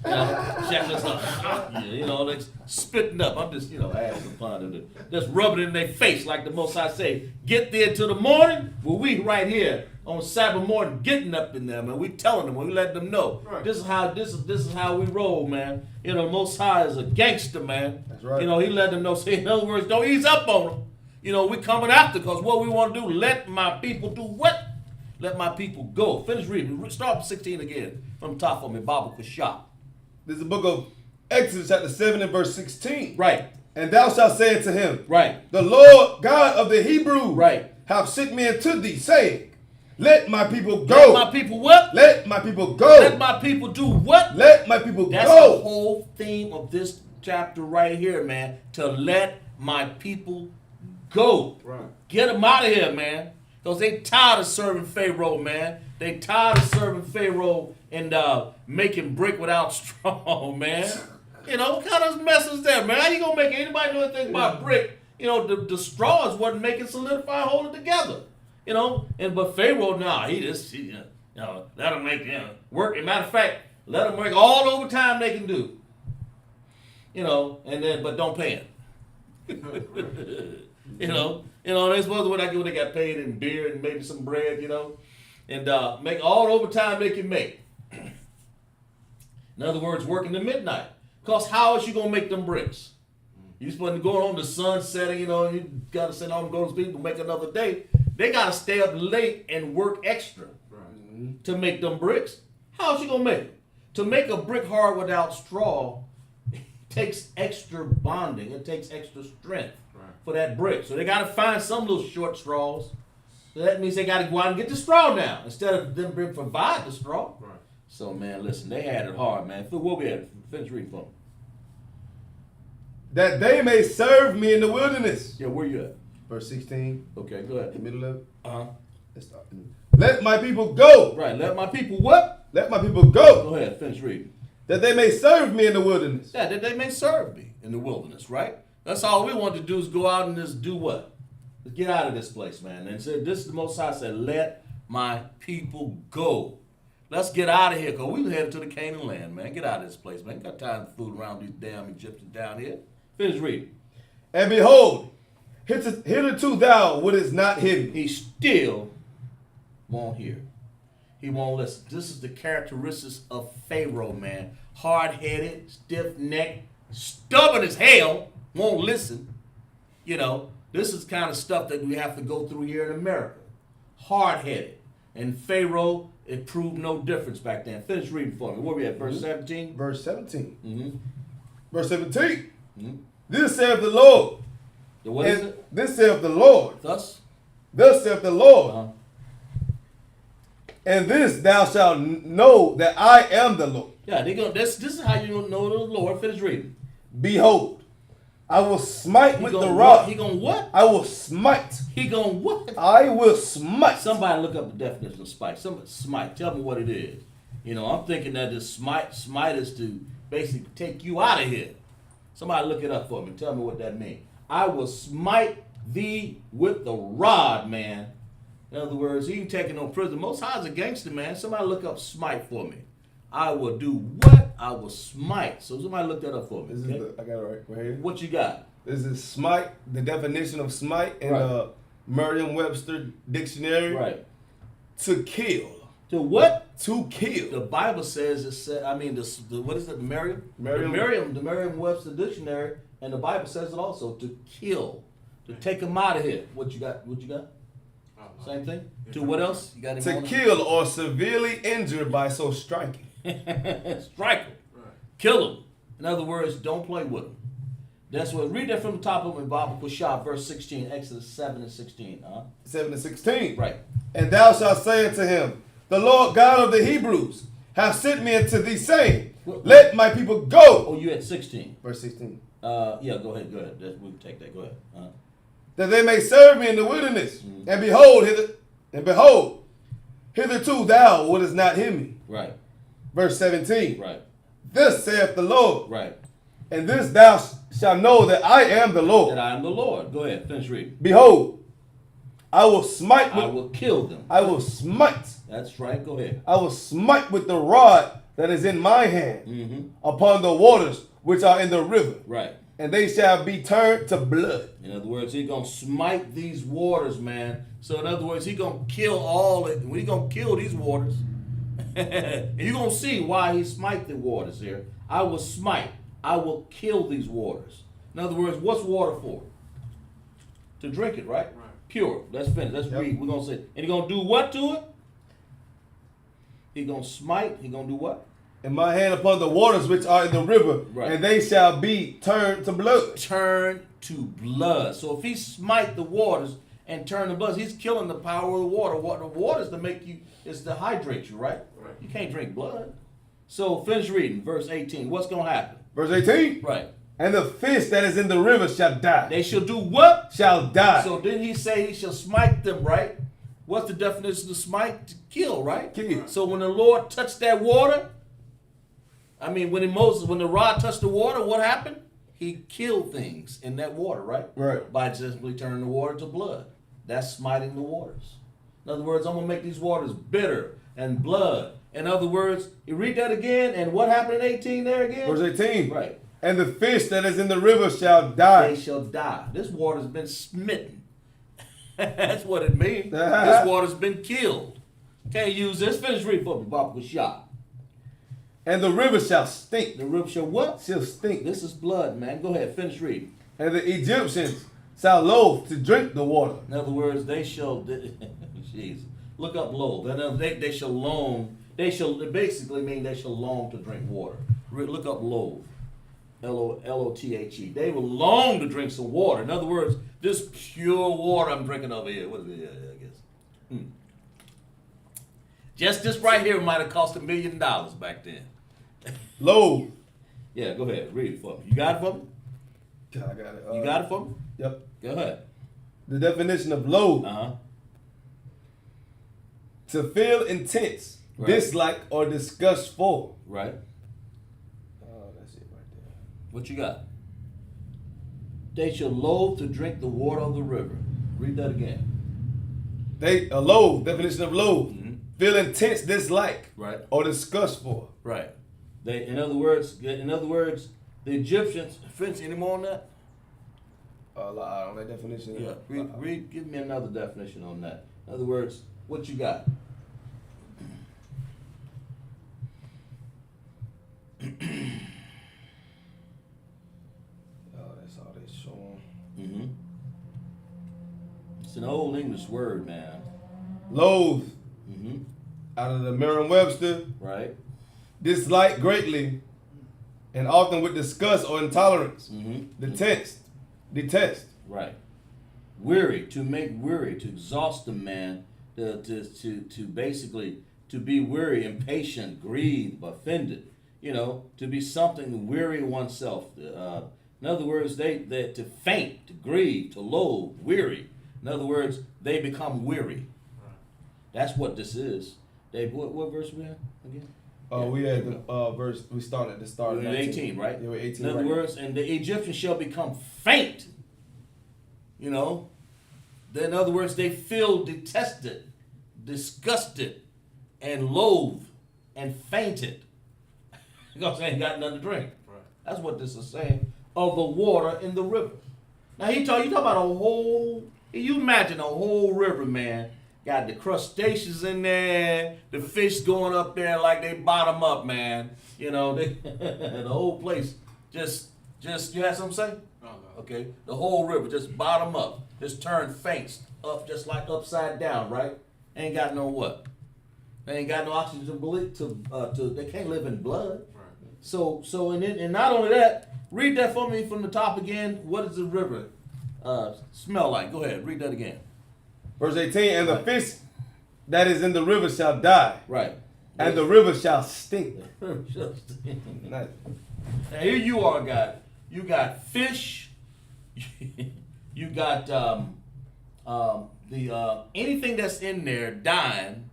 You know, check this out. You know, like spitting up. I'm just, asking fun of just rubbing it in their face like the Most High say. Get there till the morning. Well, we right here on Sabbath morning getting up in there, man. We telling them, we letting them know. Right. This is how we roll, man. You know, Most High is a gangster, man. That's right. You know, he let them know. Say, in other words, don't ease up on them. You know, we coming after because what we want to do, let my people do what? Let my people go. Finish reading. Start with 16 again from the top for me, Bible Kashah. This is the book of Exodus chapter 7 and verse 16. Right. And thou shalt say unto him, Right. the Lord God of the Hebrews Right. have sent me unto thee, saying, let my people go. Let my people what? Let my people go. Let my people do what? Let my people That's go. the whole theme of this chapter right here, man. To let my people go. Right. Get them out of here, man. Because they tired of serving Pharaoh, man. They tired of serving Pharaoh and making brick without straw, man. You know, what kind of mess is that, man? How you going to make anybody know anything about brick? You know, the straws wasn't making solidify and hold it together. You know, but Pharaoh, let them make work. As a matter of fact, let them work all the overtime they can do. You know, but don't pay them. You know, they're supposed to what they got paid in beer and maybe some bread, you know, and make all the overtime they can make. In other words, working to midnight. Because how is you going to make them bricks? You supposed to go home, the sun setting, you know, you got to send all them golden people, make another day. They got to stay up late and work extra to make them bricks. How is you going to make it? To make a brick hard without straw takes extra bonding. It takes extra strength for that brick. So they got to find some little short straws. So that means they got to go out and get the straw now instead of them provide the straw. Right. So, man, listen, they had it hard, man. What we had? Finish reading for them. That they may serve me in the wilderness. Yeah, where you at? Verse 16. Okay, go ahead. The middle of it. Uh-huh. Let's start. Let my people go. Right, let my people what? Let my people go. Go ahead, finish reading. That they may serve me in the wilderness. Yeah, that they may serve me in the wilderness, right? That's all we want to do is go out and just do what? Let's get out of this place, man. And so this is the Most High said, let my people go. Let's get out of here, because we headed to the Canaan land, man. Get out of this place, man. Ain't got time to fool around these damn Egyptians down here. Finish reading. And behold, hitherto thou wouldest not hear me. He still won't hear. He won't listen. This is the characteristics of Pharaoh, man. Hard-headed, stiff-necked, stubborn as hell, won't listen. You know, this is kind of stuff that we have to go through here in America. Hard-headed. And Pharaoh, it proved no difference back then. Finish reading for me. Where we at? Verse 17? Verse 17. Mm-hmm. Verse 17. Mm-hmm. This saith the Lord. What is it? This saith the Lord. Thus saith the Lord. Uh-huh. And this thou shalt know that I am the Lord. Yeah, this is how you know the Lord. Finish reading. Behold, I will smite He with gonna the rod. what? He gonna what? I will smite. He gonna what? I will smite. Somebody look up the definition of smite. Somebody smite. Tell me what it is. You know, I'm thinking that this smite is to basically take you out of here. Somebody look it up for me. Tell me what that means. I will smite thee with the rod, man. In other words, he ain't taking no prison. Most High's a gangster, man. Somebody look up smite for me. I will do what? I will smite. So somebody look that up for me. Okay? I got it right here. What you got? This is smite, the definition of smite in the Merriam-Webster dictionary. Right. To kill. To what? To kill. The Bible says what is it? The Merriam-Webster dictionary, and the Bible says it also, to kill, to take them out of here. What you got? Same thing. To what else? You got to kill or severely injure by so striking. Strike them. Right. Kill them. In other words, don't play with them. That's what. Read that from the top of the Bible, Shar, verse 16, Exodus 7 and 16. 7 and 16. Right. And thou shalt say unto him, the Lord God of the Hebrews hath sent me unto thee, saying, let my people go. Oh, you at 16. Verse 16. Yeah, go ahead. We can take that. Go ahead. That they may serve me in the wilderness. Mm-hmm. And behold, hitherto thou wouldest not hear me. Right. Verse 17. Right. Thus saith the Lord. Right. And this thou shalt know that I am the Lord. That I am the Lord. Go ahead. Finish reading. Behold, I will smite. I will kill them. I will smite. That's right. Go ahead. I will smite with the rod that is in my hand upon the waters which are in the river. Right. And they shall be turned to blood. In other words, he's going to smite these waters, man. So in other words, he's going to kill all it. He's going to kill these waters. And you're going to see why he smite the waters here. I will smite. I will kill these waters. In other words, what's water for? To drink it, right? Pure. Let's finish. Let's read. We're going to say, and he's going to do what to it? He's going to smite. He's going to do what? In my hand upon the waters which are in the river, and they shall be turned to blood. Turn to blood. So if he smite the waters and turn to blood, he's killing the power of the water. The water is to make you, is to hydrate you, right? You can't drink blood. So finish reading, verse 18. What's going to happen? Verse 18? Right. And the fish that is in the river shall die. They shall do what? Shall die. So didn't he say he shall smite them, right? What's the definition of smite? To kill, right? Kill. So when the Lord touched that water, when the rod touched the water, what happened? He killed things in that water, right? Right. By simply turning the water to blood. That's smiting the waters. In other words, I'm going to make these waters bitter and blood. In other words, you read that again, and what happened in 18 there again? Verse 18. Right. And the fish that is in the river shall die. They shall die. This water's been smitten. That's what it means. This water's been killed. Can't use this. Finish reading for me, Bob. Shot. And the river shall stink. The river shall what? Shall stink. This is blood, man. Go ahead. Finish reading. And the Egyptians shall loathe to drink the water. In other words, they shall. Jeez. Look up loathe. They shall long. They shall basically mean they shall long to drink water. Look up loathe. L-O-T-H-E. They will long to drink some water. In other words, this pure water I'm drinking over here. What is it? I guess. Just this right here might have cost $1 million back then. Loathe. Yeah, go ahead. Read it for me. You got it for me? I got it. You got it for me? Yep. Go ahead. The definition of loathe. To feel intense, dislike, or disgust for. Right. That's it right there. What you got? They shall loathe to drink the water of the river. Read that again. Loathe, definition of loathe. Feel intense dislike. Right. Or disgust for. Right. In other words, the Egyptians. Fence any more on that? On that definition. Yeah. Read. Give me another definition on that. In other words, what you got? That's all they showing. It's an old English word, man. Loathe. Out of the Merriam-Webster. Right. Dislike greatly, and often with disgust or intolerance. Detest. Right. Weary, to make weary, to exhaust a man, to basically to be weary, impatient, grieved, offended. To be something weary oneself. In other words, they to faint, to grieve, to loathe, weary. In other words, they become weary. That's what this is. Dave, what verse we at again? We had the verse. We started at the start. We're at 18, right? Yeah, we're 18. In other words, and the Egyptians shall become faint. You know, in other words, they feel detested, disgusted, and loathed, and fainted. Because they ain't got nothing to drink. Right. That's what this is saying of the water in the river. Now you talk about a whole. You imagine a whole river, man. Got the crustaceans in there, the fish going up there like they bottom up, man. You know, the whole place just. You have something to say? Oh, no. Okay, the whole river just bottom up, just turn faint up, just like upside down, right? Ain't got no what? They ain't got no oxygen to they can't live in blood. Right. So and not only that, read that for me from the top again. What does the river smell like? Go ahead, read that again. Verse 18, and the fish that is in the river shall die, Right. and the river shall stink. Now here you are, God. You got fish. You got anything that's in there dying,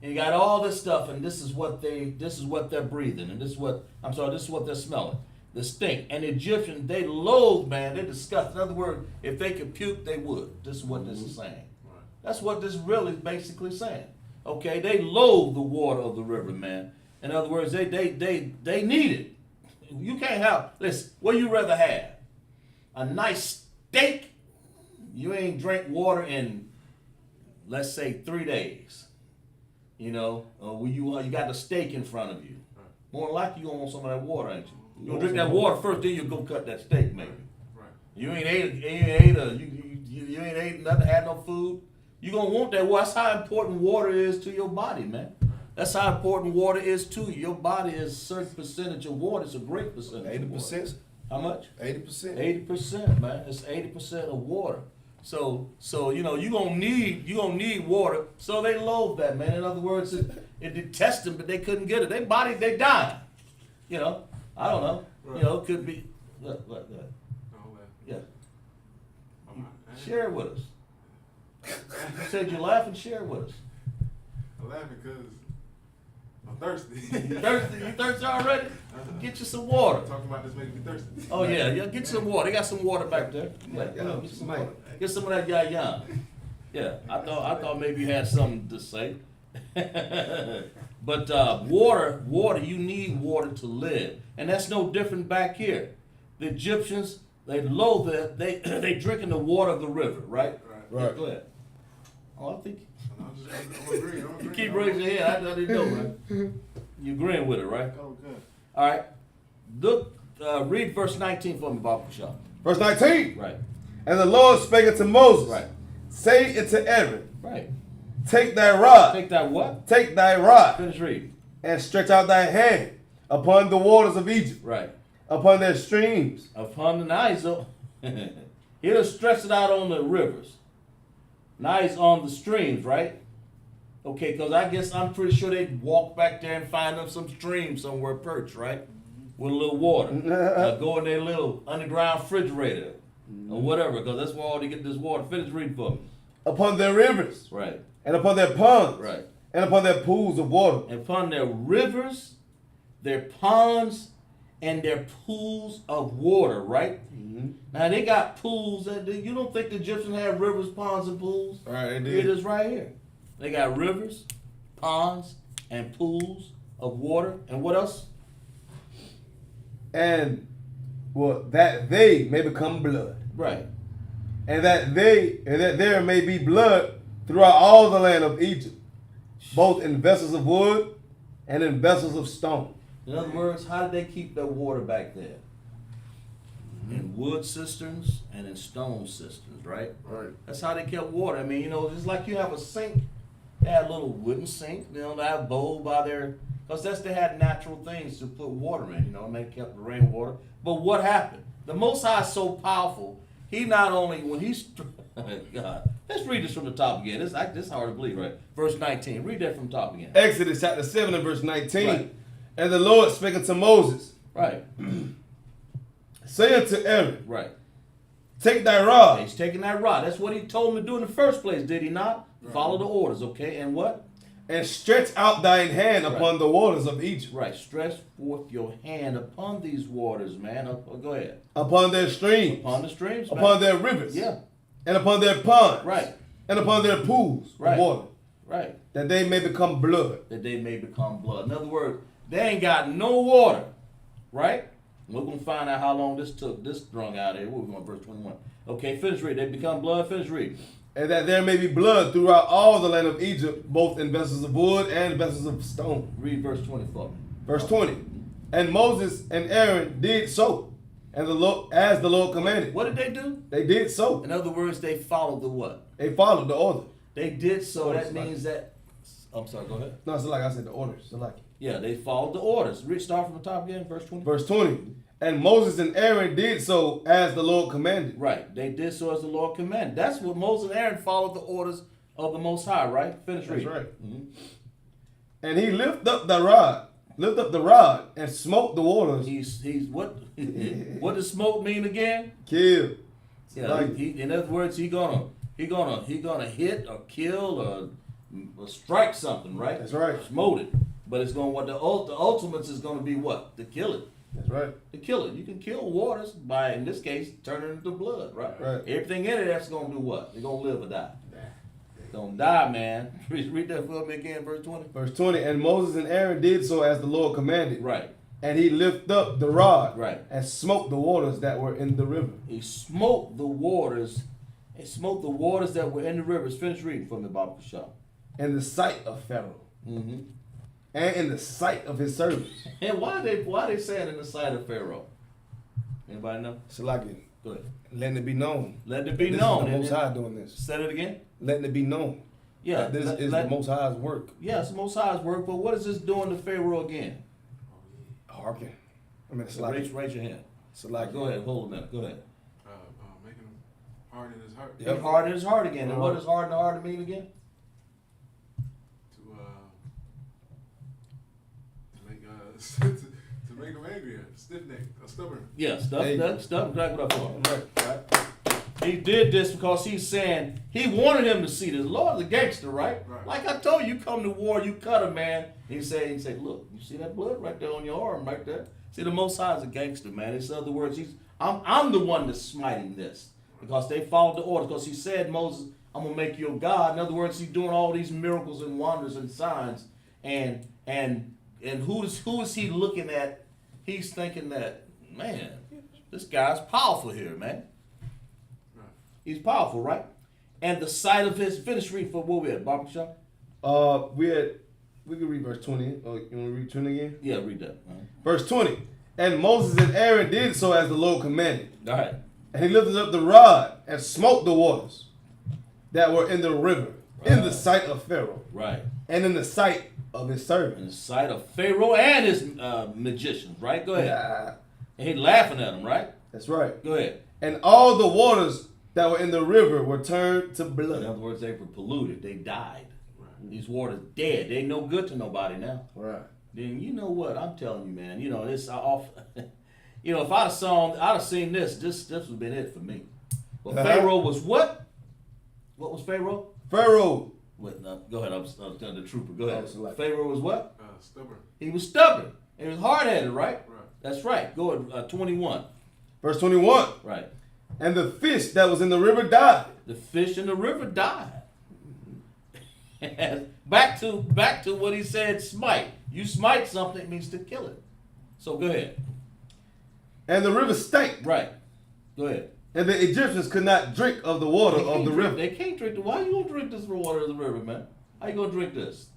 and you got all this stuff, and this is what they're breathing, and this is what they're smelling. The stink. And the Egyptians, they loathe, man. They're disgusted. In other words, if they could puke, they would. This is what this is saying. Right. That's what this really is basically saying. Okay, they loathe the water of the river, man. In other words, they need it. You can't have, listen, what you rather have? A nice steak? You ain't drink water in, let's say, 3 days. You know, when you got the steak in front of you. More than likely, you gonna want some of that water, ain't you? You gonna drink that water first, then you go cut that steak, maybe. Right. You ain't ate nothing, had no food. You gonna want that water. That's how important water is to your body, man. That's how important water is to you. Your body is a certain percentage of water. It's a great percentage. 80%. How much? 80%. 80%, man. It's 80% of water. So you know you gonna need water. So they loathe that, man. In other words, it detests them, but they couldn't get it. They dying. You know, I don't know. Right. You know, it could be. Look. Oh, well. Yeah. I'm not- Share it with us. You said you laugh and share it with us. I'm laughing because I'm thirsty. You thirsty? You thirsty already? Get you some water. Talking about this making me thirsty. Oh yeah, get you some water. They got some water back there. Mike, Yeah, get some Mike. water. Get some of that yah. Yeah, I thought maybe you had something to say. But water, you need water to live. And that's no different back here. The Egyptians, they loathe it, they drinking the water of the river, right? Right. Right. Go ahead. Oh, I think I'm agreeing. you keep raising your hand. I didn't know, man. You agreeing with it, right? Oh, good. All right. Look, read verse 19 for me, Bob Shaw. Verse 19. Right. And the Lord spake unto Moses, Right. say unto Aaron, Right. take thy rod, Take that what? take thy rod, Finish reading. and stretch out thy hand upon the waters of Egypt, Right. upon their streams. Upon the Nile, he'll stretch it out on the rivers. Now he's on the streams, right? Okay, because I guess I'm pretty sure they'd walk back there and find them some stream somewhere perched, right? With a little water. Go in their little underground refrigerator or whatever, because that's where all they get this water. Finish reading for me. Upon their rivers, Right, and upon their ponds, right. and upon their pools of water. And upon their rivers, their ponds, and their pools of water, right? Now they got pools. You don't think the Egyptians had rivers, ponds, and pools? All right, they Here it did. is right here. They got rivers, ponds, and pools of water. And what else? And well, that they may become blood, Right. and that there may be blood throughout all the land of Egypt, both in vessels of wood and in vessels of stone. In other words, how did they keep their water back there? In wood cisterns and in stone cisterns, right? Right. That's how they kept water. I mean, you know, just like you have a sink, they had a little wooden sink, you know, they had a bowl by their, because they had natural things to put water in, you know, and they kept the rainwater. But what happened? The Most High is so powerful, he not only, when he's, God, let's read this from the top again. This is hard to believe, right? Verse 19, read that from the top again. Exodus chapter 7 and verse 19. Right. And the Lord spake unto Moses, Right, say unto Aaron, right. take thy rod, He's taking that rod. That's what he told him to do in the first place, did he not? Right. Follow the orders, okay? And what? And stretch out thine hand Right. upon the waters of Egypt. Right. Stretch forth your hand upon these waters, man. Go ahead. Upon their streams. Upon the streams, man. Upon their rivers. Yeah. And upon their ponds. Right. And upon their pools Right. of water. Right. That they may become blood. That they may become blood. In other words, they ain't got no water. Right? We're going to find out how long this took this drunk out here. We're going to verse 21. Okay, finish reading. They become blood. Finish reading. And that there may be blood throughout all the land of Egypt, both in vessels of wood and vessels of stone. Read verse 20 for me. Verse 20. And Moses and Aaron did so, and the Lord, as the Lord commanded. What did they do? They did so. In other words, they followed the what? They followed the order. They did so. Orders, That means that. I'm sorry, go ahead. No, it's like I said, the orders. So like Yeah, they followed the orders. Read, start from the top again, verse 20. verse 20. And Moses and Aaron did so as the Lord commanded. Right. They did so as the Lord commanded. That's what Moses and Aaron followed the orders of the Most High, right? Finish That's reading. right. Mhm. And he lifted up the rod, and smote the waters. He's what? What does smoke mean again? Kill. Yeah. Like- In other words, he gonna hit or kill or strike something, right? That's right. Smote it. But it's going the ultimate is going to be what? To kill it. That's right. To kill it. You can kill waters by, in this case, turning it into blood, right? Right. Everything in it that's going to do what? They're going to live or die. They're going to die, man. Read that for me again, verse 20. Verse 20. And Moses and Aaron did so as the Lord commanded. Right. And he lifted up the rod, Right. and smote the waters that were in the river. He smote the waters. He smote the waters that were in the rivers. Finish reading for me, Baba Shah. In the sight of Pharaoh, Mm-hmm. and in the sight of his servants. And why they saying in the sight of Pharaoh? Anybody know? So like it, Go ahead. letting it be known. Let it be This known. is the And Most then- High doing this. Said it again? Letting it be known. Yeah. That this is the Most High's work. Yeah, it's the Most High's work, but what is this doing to Pharaoh again? Hearken. I mean, it's like Raise your hand. so like Go ahead, hold a minute. Go ahead. Making him hard in his heart. Yep. It hardened his heart again. And what does harden the heart mean again? To make to make him angry, stiff necked, stubborn. Yeah, There you go. stuff exactly what I thought. right. He did this because he's saying he wanted him to see this. Lord's a gangster, right? Right. Like I told you, you come to war, you cut a man. He said, look, you see that blood right there on your arm, right there. See, the Most High is a gangster, man. In other words, I'm the one that's smiting this because they followed the orders. Because he said, Moses, I'm gonna make you a god. In other words, he's doing all these miracles and wonders and signs. And who is he looking at? He's thinking that, man, this guy's powerful here, man. He's powerful, right? And the sight of his finish read for where we at, Barbara Shaw? We can read verse 20. Oh, you want to read 20 again? Yeah, read that. Verse 20. And Moses and Aaron did so as the Lord commanded. All right. And he lifted up the rod and smote the waters that were in the river, in the sight of Pharaoh, Right. and in the sight of his In servants. the sight of Pharaoh and his magicians, right? Go ahead. Yeah, And he laughing at him, right? that's right. Go ahead. And all the waters that were in the river were turned to In blood. other words, they were polluted. They died. Right. These waters dead. They no good to nobody now. Right. Then you know what? I'm telling you, man. You know this off. You know, if I'd have seen this would have been it for me. But Pharaoh was what? What was Pharaoh? Pharaoh. Wait, no, go ahead. I was telling the trooper. Go ahead. Oh, so like- Pharaoh was what? Stubborn. He was stubborn. He was hard-headed, right? Right. That's right. Go ahead. 21. Verse 21. Right. And the fish that was in the river died. The fish in the river died. back to what he said. Smite. You smite something, it means to kill it. So go ahead. And the river stank. Right. Go ahead. And the Egyptians could not drink of the water of the river. They can't drink the. Why you gonna drink this water of the river, man? How you gonna drink this?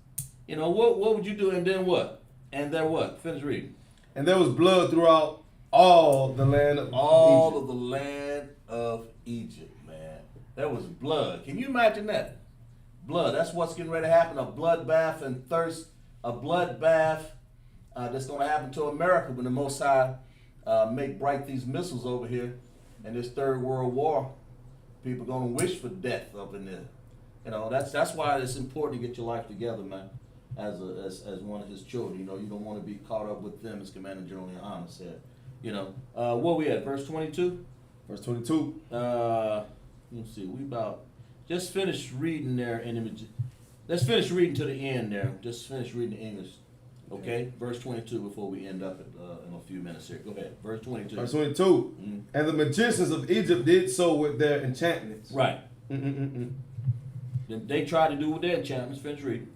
You know what would you do? And then what? And then what? Finish reading. And there was blood throughout all the land of All Egypt. of the land of Egypt, man. There was blood. Can you imagine that? Blood. That's what's getting ready to happen. A bloodbath and thirst. A bloodbath that's going to happen to America when the Most High make bright these missiles over here in this Third World War. People are going to wish for death up in there. You know, that's why it's important to get your life together, man. As one of his children, you know, you don't want to be caught up with them, as Commander General Yohana said. You know, where we at? Verse 22. Verse 22. Let's see. We about just finished reading there in the Let's finish reading to the end there. Just finish reading the English. Okay? Verse 22 before we end up in a few minutes here. Go ahead. Verse 22. Verse 22. Mhm. And the magicians of Egypt did so with their enchantments. Right. Mm-mm-mm-mm. Then they tried to do with their enchantments. Finish reading.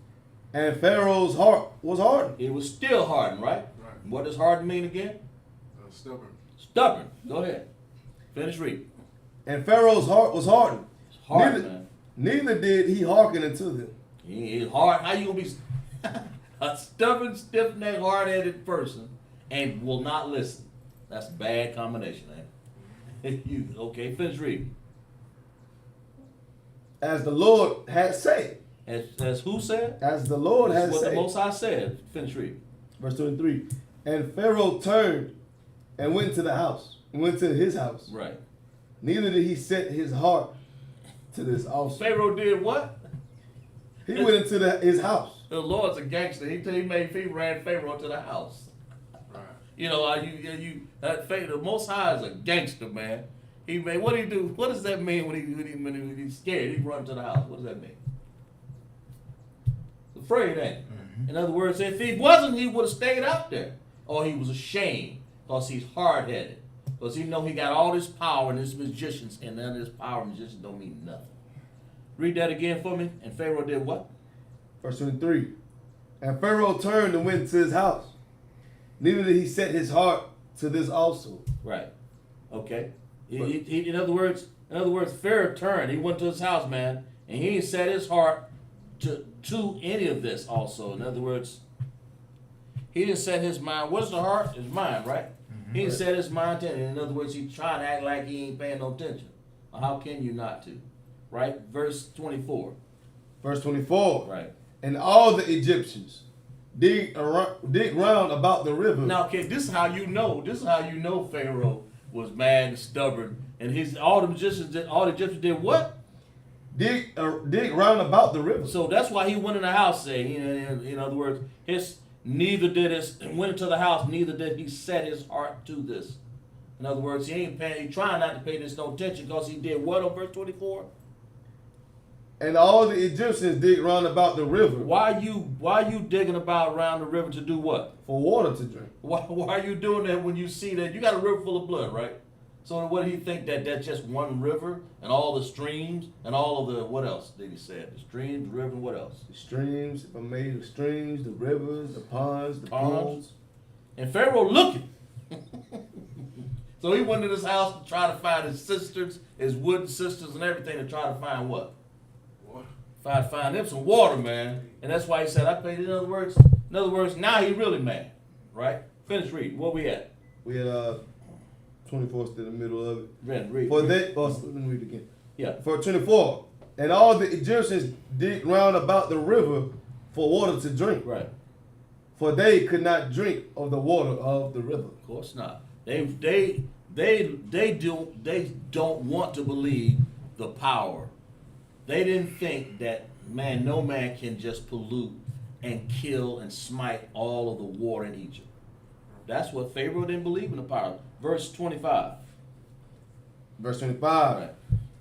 And Pharaoh's heart was hardened. It was still hardened, right? Right. What does hardened mean again? Stubborn. Stubborn. Go ahead. Finish reading. And Pharaoh's heart was hardened. It's hard, man. Neither did he hearken unto them. It's hard. How you gonna be a stubborn, stiff-necked, hard-headed person and will not listen? That's a bad combination, man. You okay? Finish reading. As the Lord had said. As who said? As the Lord That's had what said. the Most High said. Finish reading. Verse 23. And Pharaoh turned and went to the house. Went to his house. Right. Neither did he set his heart to this also. Pharaoh did what? He went into his house. The Lord's a gangster. He ran Pharaoh to the house. Right. You know, the Most High is a gangster, man. What do he do? What does that mean when he's scared? He run to the house. What does that mean? Afraid, ain't it? In other words, if he wasn't, he would have stayed out there. Or he was ashamed because he's hard-headed. Because he know he got all this power and his magicians, and none of this power and magicians don't mean nothing. Read that again for me. And Pharaoh did what? Verse 23. And Pharaoh turned and went to his house. Neither did he set his heart to this also. Right. Okay. In other words, Pharaoh turned. He went to his house, man, and he didn't set his heart to any of this also. In other words, he didn't set his mind. What's the heart? His mind, right? He didn't set his mind to it. In other words, he tried to act like he ain't paying no attention. Well, how can you not to? Right? Verse 24. Verse 24. Right. And all the Egyptians dig round about the river. Now, okay, this is how you know. This is how you know Pharaoh was mad and stubborn. And all the Egyptians did what? Dig round about the river. So that's why he went in the house, saying, in other words, neither did he set his heart to this. In other words, he trying not to pay this no attention because he did what on verse 24? And all the Egyptians dig round about the river. Why you digging about around the river to do what? For water to drink. Why are you doing that when you see that you got a river full of blood, right? So what do you think that's just one river and all the streams and all of the, what else did he say? The streams, the river, what else? The streams, if I made the streams, the rivers, the ponds, the pools. And Pharaoh looking. So he went to this house to try to find his sisters, his wooden sisters and everything to try to find what? Water. Find them some water, man. And that's why he said, I paid. In other words, now he really mad, right? Finish reading. Where we at? We had 24 still in the middle of it. Read. Let me read it again. Yeah. For 24. And all the Egyptians dig round about the river for water to drink. Right. For they could not drink of the water of the river. Of course not. They don't want to believe the power. They didn't think that no man can just pollute and kill and smite all of the water in Egypt. That's what Pharaoh didn't believe in the power. Verse 25. Verse 25. Right.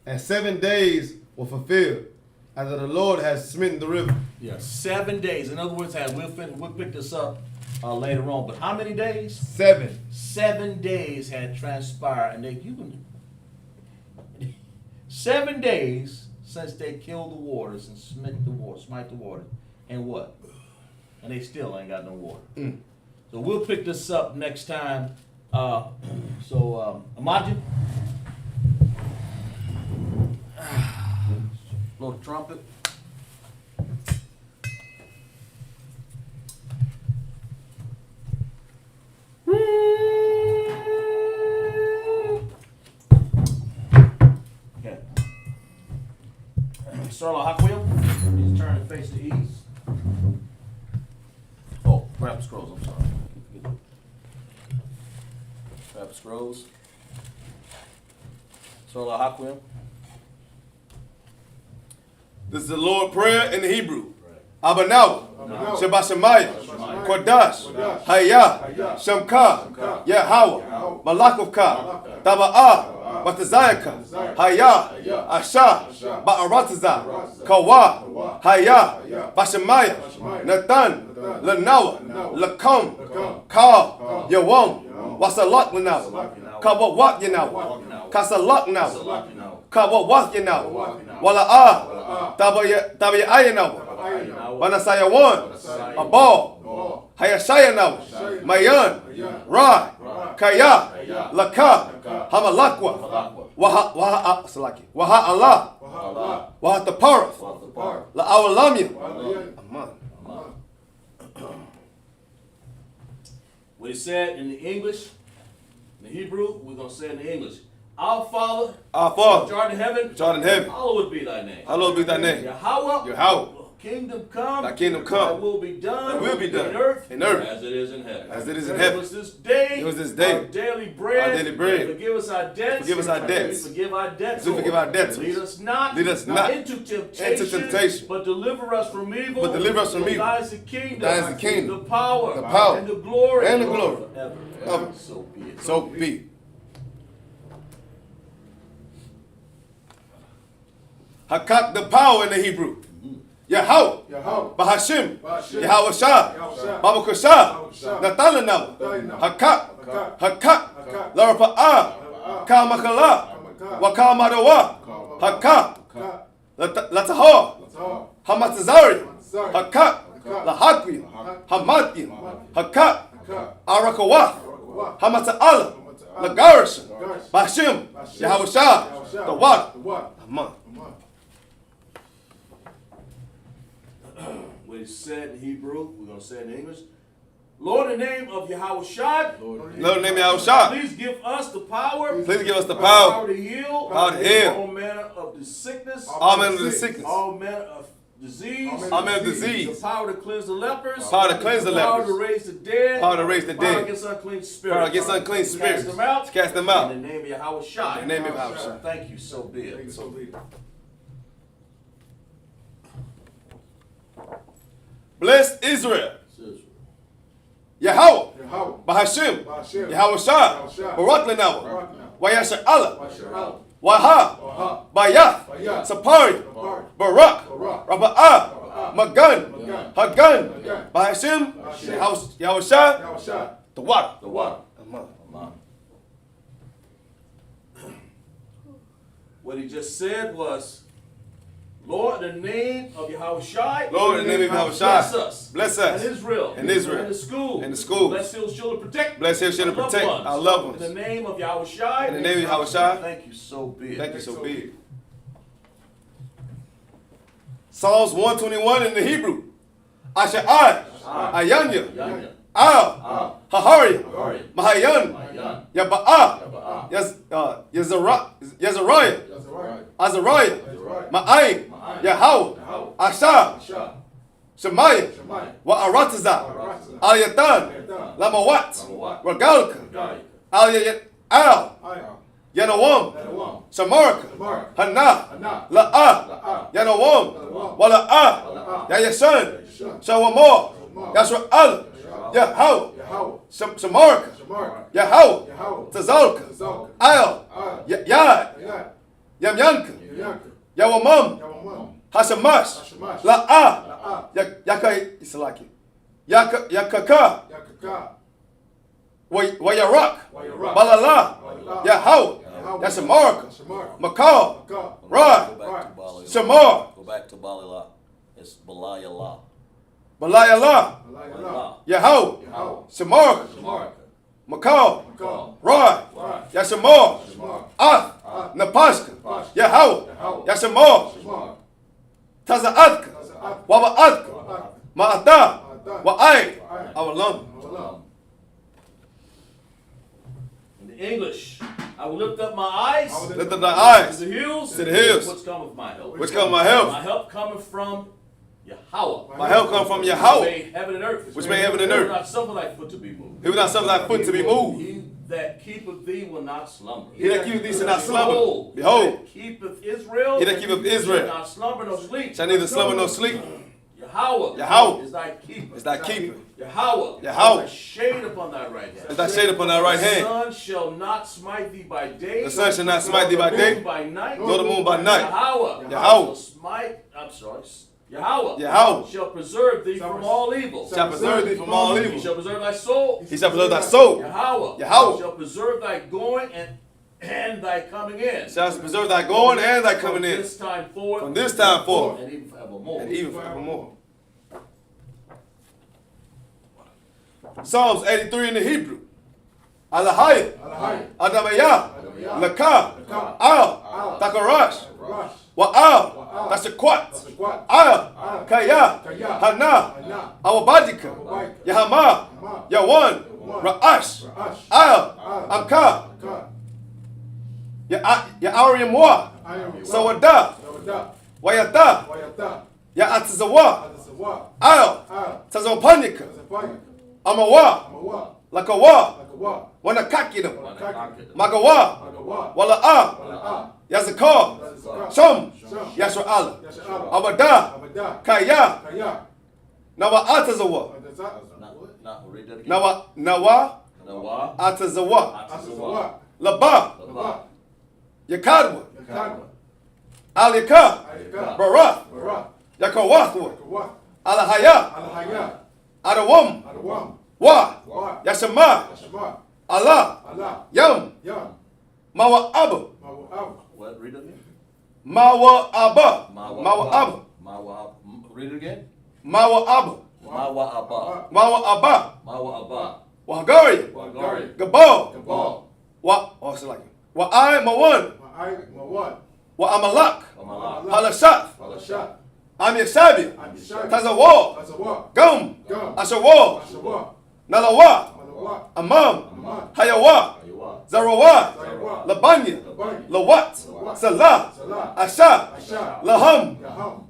And 7 days were fulfilled after the Lord has smitten the river. Yeah, 7 days. In other words, we'll pick this up later on. But how many days? 7. 7 days had transpired, and 7 days since they killed the waters and smite the water, and what? And they still ain't got no water. So we'll pick this up next time. Imagine. Blow the trumpet. Okay. Sarla Hawkwheel. He's turning to face the east. Oh, grab the scrolls, I'm sorry. Grab the scrolls. Sarla Hawkwheel. This is the Lord prayer in the Hebrew. Abba now. Shabbat Shemaya, Kodash, Hayah, Shemka, Yahweh, Malakovka, Taba'ah, Batazayaka, Hayah, Asha, Ba'arataza, Kawa, Hayah, Bashemaya, Nathan, Lanawa, Lakom, Ka, Yawam, Wasalak Lanawa, Kabawak Yanawa, Kasalak Nawa, Kabawak Yanawa, Wala'ah, Tabaya Ayanawa, Banasaya one, Abal, Hayashaya Nawa, Mayan, Ra, Kaya, Laka, Hamalakwa, Waha Allah, Waha Taparth, La'awalamia. What he said in the English, in the Hebrew, we're going to say it in the English. Our Father, which art in heaven, hallowed be thy name. Hallowed be thy name. Yahweh, kingdom come, thy kingdom come, thy will be done, in earth, as it is in heaven. As it is in heaven. Give us this day, our daily bread, forgive us our debts, we forgive our debts, lead us not into temptation, but deliver us from evil, For thine is the kingdom, the power, power, and the glory, forever. So be it. So be it. Hakak, the power in the Hebrew. Yahweh, Bahashim, Yahweh Shah, Baba Kushah, Nathalanawa, Hakak, Larapa'ah, Kamakala, Wakamadawa, Hakak, Latahar, Hamatzazari, Hakak, Lahakwi, Hamatki, Hakak, Arakawah, Hamatza'ala, Lagarish, Bashim, Yahweh Shah, the water. Aman. What is said in Hebrew, we're going to say it in English. Lord, in the name of Yahweh Shah, Lord, in the name of Yahweh Shah, please give us the power. Please give us the power to heal. Power to heal. All manner of the sickness. All manner of the sickness. All manner of disease. All manner of disease. The power to cleanse the lepers. Power to cleanse the Power lepers. to raise the dead. Power to raise the Power dead. against unclean spirits. Power against unclean spirits. Cast them out. Cast them out. In the name of Yahweh Shah. In the name of Yahweh Shah. Thank you, so be it. So be it. Bless Israel. Yahweh, Bahashim, Yahweh Shah, Barak Lanawa, Wayasha Allah, Waha, Bayath, Sapari, Barak, Raba'ah, Magan, Hagan, Bahashim, Yahweh Shah, the water. Amen. What he just said was, Lord, in the name of Yahweh Shai, Lord, in the name of Yahweh bless Shai, us. bless us. And Israel. And Israel. And the school. And the schools. Bless Him, shield and protect. Bless Him, shield and protect our loved ones. In the name of Yahweh Shai. In the name of Yahweh Shai. Thank you, so be it. Thank you, so be it. Psalms 121 in the Hebrew. Asha'ai, Ayanya, Al, Hahari, Mahayan, Yaba'ah, Yazariah, Azariah, Ma'aim, Yahweh, Asha, Shemaiah, Wa'arataza, Aliyatan, Lamawat, Ragalka, Al, Yanawam, Samarka, Hana, La'ah, Yanawam, Wala'ah, Yayashan, Shawamor, Yasra'al, Yahweh, Samarka, Yahweh, Tazalka, Al, Yad, Yamyanka, Yawamam, Hashamash, La'ah, Yaka, Isalaki, Yakaka, Wayarak, Balala, Yahweh, Yasamarka, Makal, Ra, Shamar, Go back to Balala. It's Balayala. Balayala, Yahweh, Shamarka, Makal, Ra, Yasamar, Ah, Napashka, Yahweh, Yasamar, Taza'atka, Waba'atka, Ma'ata, Wa'ai, our lung. In English, I will lift up my eyes. Lift up thy eyes To the hills. To the hills. Which cometh my help. Which cometh my help. My help cometh from Yahweh. My help comes from Which Yahweh, made heaven and earth. which made heaven and He will earth. not suffer thy foot to be moved. He will not suffer thy foot to be moved. He that keepeth thee will not slumber. He that keepeth thee shall not slumber. Behold, Behold, he that keepeth Israel. he that keepeth Israel shall not slumber nor sleep. shall neither slumber nor sleep. Yahweh is thy keeper. Is thy keeper. Yahweh Yahweh. is thy shade upon thy right hand. Is thy shade upon thy right The hand. sun shall not smite thee by day. The sun shall not smite thee by nor day, the moon by night. nor the moon by night. Yahweh Yahweh. Yahweh Yahweh shall preserve thee from all evil. shall preserve thee from all He evil. shall preserve thy soul. He shall preserve thy soul. Yahweh Yahweh. shall preserve thy going and thy coming in. Shall preserve thy going and thy coming in. From this time forth. From this time forth. And even forevermore. And even forevermore. Psalms 83 in the Hebrew. Alahaya. Adamaya. Lakah. Al. Takarash. Wa'al. Tashakwat. Al. Kaya. Hana. Awabadika. Yahama. Yawan. Ra'ash. Al. Amka. Ya'arim wa. Sawada. Wayata. Ya'atzawa. Al. Tazopanika. Amawa. Lakawa. Wanakakidam. Magawa. Wala'a. Yazakar. Shom. Yashra Allah. Abada. Kaya. Nawa Atazawa. Read that again. Nawa Nawa. Atazawa. Laba. Yakadwa. Alika. Barath. Yakawathwa. Alahaya. Adawam. Wa. Yashama. Allah. Yam. Mawa Abba. What? Read it again. Mawa Abba. Mawa Abba. Mawa. Read it again. Mawa Abba. Mawa Abba. Mawa Abba. Mawa Abba. Wahagari. Wagari. Gabal. Oh, it's like Wa I Mawan. Wa Amalak. Amalak. Halashat. I'm Yasabi. Tazawa. Gum. Ashawa. Nalawa. Amam. Hayawa. Zarawa. Labanya. Lawat. Salah. Asha. Laham.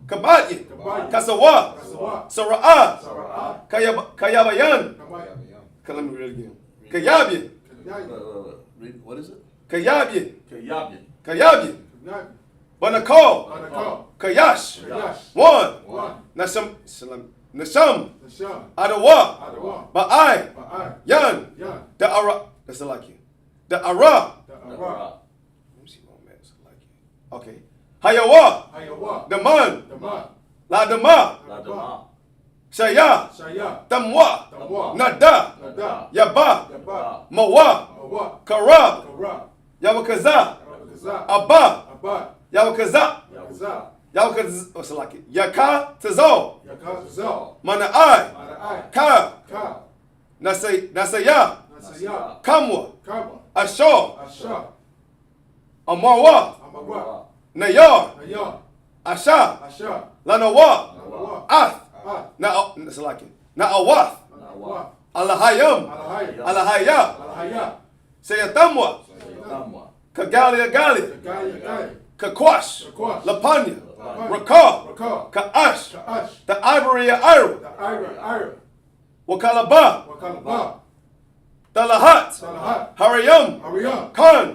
Kabati. Kasawa. Sara'a. Kayabayan. Let me read it again. Kayabi. Read. What is it? Kayabi. Kayabian. Kayabi. Banakal. Kayash. One. Nasham. Nasham. Adawa. Ba'ai. Yan. The Ara. That's like you. The Ara. Let me see my man. Like you. Okay. Hayawa. The man. La Dama. Ladama. Shaya. Tamwa. Nada. Yaba. Mawa. Karab. Yawakaza. Abba. Yawakaza. Yawakaza. What's it like it? Yaka Tazo. Mana'ai. Ka. Nasaya. Kamwa. Asho. Amawa. Nayar. Asha. Lanawa. Ath. It's like it. Na'awath. Alahayam. Alahaya. Sayatamwa. Kagalia. Kakwash. Lapanya. Rakar. Ka'ash. The ivory Ira. Wakalaba. Talahat. Harayam. Khan.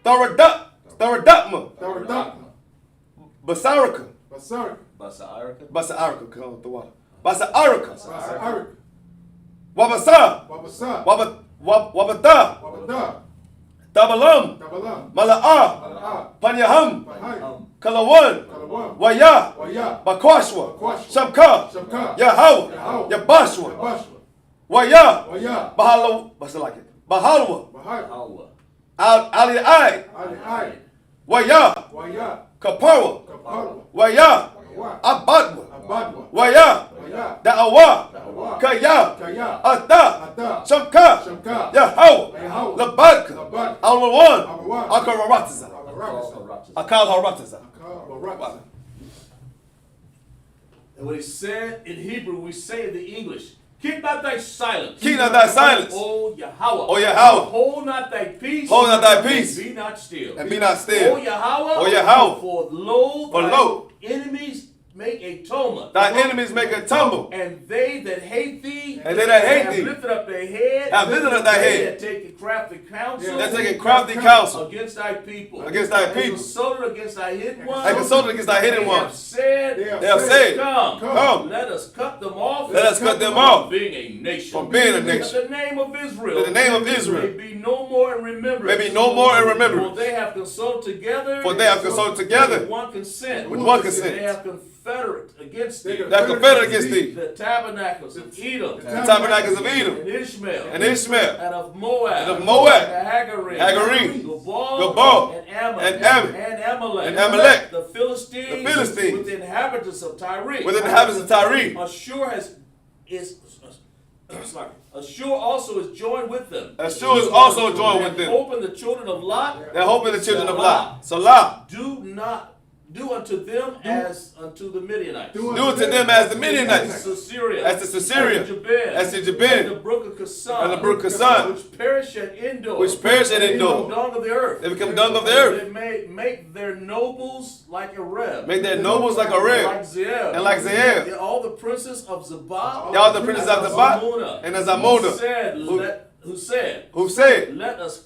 Tharadatma. Basaraka. Basaraka. Come on, the water. Basaraka. Wabasa. Wabata. Tabalam. Mala'a. Panyaham. Kalawan. Waya. Bakwashwa. Shamka. Yahawa. Yabashwa. Waya. Bahala. What's it like it? Bahalwa. Ali. Waya. Kapara. Waya. Abadwa. Waya. Da'awa. Kaya. Ata. Shamka. Yahawa. Labadka. Alwan. Akararataza. Akal Harataza. And what he said in Hebrew, we say in the English. Keep not thy silence. Keep not thy silence. O Yahweh. O Yahweh. Hold not thy peace. Hold not thy peace. Be not still. And be not still. O Yahweh. O Yahweh. For lo, For thy lo. enemies make a tumult. Thy enemies make a tumble. And they that hate thee, And they that hate have thee, lifted up their head, have lifted up thy they head. have taken crafty counsel, They're taking crafty counsel against thy people, against thy and people. consulted against thy hidden ones, And consulted against thy hidden They have ones. said, They have said, Come, let us cut them off. Let us cut them off. From being a nation. From being a That nation. the name of Israel. That the name of Israel may be no more in remembrance. may be no more in remembrance. For they have consulted together. For they have consulted together with one consent. with one consent. They have confederate against thee. They are confederate against thee. The tabernacles of Edom. The tabernacles of Edom. And Ishmael. And Ishmael. And of Moab. And of Moab. And Hagarim. Hagarim. Gabal. And Ammon. And Ammon. And Amalek. And Amalek. The Philistines. The Philistines. With the inhabitants of Tyre. With the inhabitants of Tyre. Ashur also is joined with them. Ashur is also joined with them. Open the children of Lot. They're hoping the children of Lot. Salah. Do unto them as unto the Midianites. Do unto them as the Midianites. As to Syria. As to Syria. As to As to Jabin. And the brook of Kasan. And the brook Kasan. Which perish at Endor. Which perish at They Endor. become dung of the earth. They become dung of the earth. They may make their nobles like a Reb. Make their nobles like a Reb. Like Zeb. And like Zeb. All the princes of Zabah. All the princes of Zabah. And of Zamunah. Who said, let us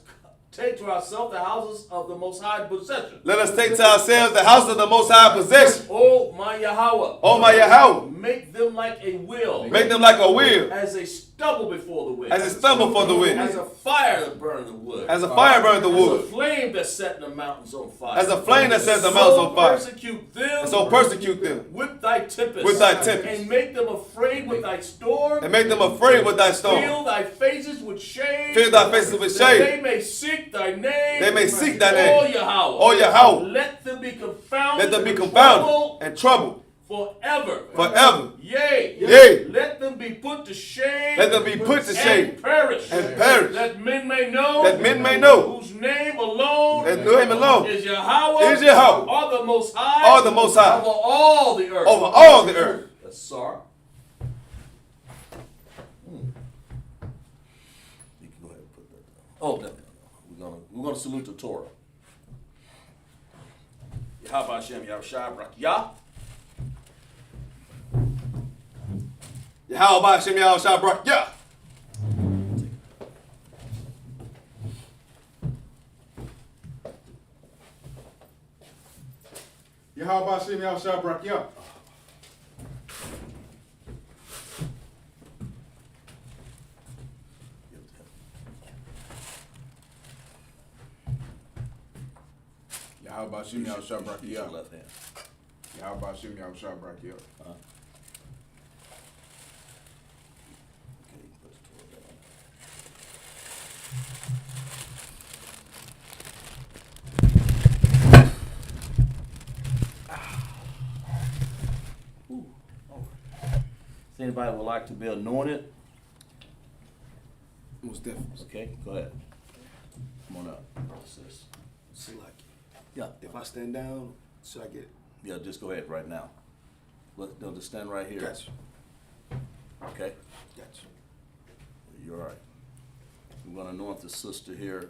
take to ourselves the houses of the Most High possession. Let us take to ourselves the house of the Most High possession. Oh my Yahweh. Oh my Yahweh. Make them like a wheel. Make them like a wheel. As a stubble before the wind. As a stubble for the wind. As a fire that burns the wood. As a fire burns the As wood. a flame that set the mountains on fire. As a flame that sets the mountains on fire. Persecute them. And so persecute them. With thy tempest. With thy tempest. And make them afraid with thy storm. And make them afraid with thy storm. Fill thy faces with shame. Fill thy faces with That shame. they may seek thy name. They may seek thy name. Oh Yahweh. Oh Yahweh. Let them be confounded. Let them be confounded and troubled forever. forever. Yea. Let them be put to shame. Let them be put to shame. And perish. And perish. That men may know. That men may know. Whose name alone. That name alone. Is Yahweh. Is Yahweh. Or the Most High. Or the Most High. Over all the earth. Over all the earth. That's Shar. You can go ahead and put that down. Oh, no. We're gonna salute the Torah. Yahweh Hashem Yahushua Barak Yah. Yahweh Hashem Yahushua Barak Yah. Yahweh Hashem Yahushua Barak Yah. Yahweh Hashem Yahushua Barak Use Yah. your left hand. Yahweh Hashem Yahushua Barak Yah. Okay, you can put the Torah down. Ooh, all right. If anybody would like to be anointed, Most definitely. okay, go ahead. Come on up. Sis. See, like, Yeah, if I stand down, should I get? yeah, just go ahead right now. They'll just stand right here. Got you. Okay, Got you. you're all right. We're gonna anoint the sister here.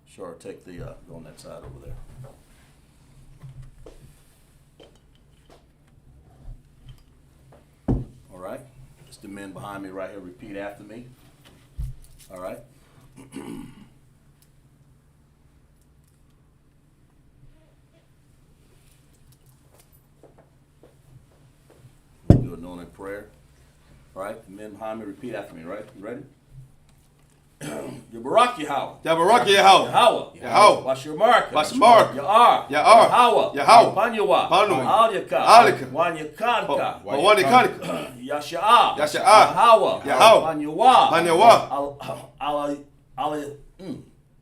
Shar, take the go on that side over there. All right. It's the men behind me right here. Repeat after me. All right. Do a anointing prayer. All right. The men behind me, repeat after me. Right? You ready? Barak Yahweh. Yabarak Yahweh. Yahweh. Yahweh. Washamarka. Washamarka. Ya'ar. Ya'ar. Yahweh. Yahweh. Panyawa. Panyawa. Aliyaka. Aliyaka. Wanyakanka. Wanyakanika. Yasha'a. Yasha'a. Yahweh. Yahweh. Panyawa. Panyawa.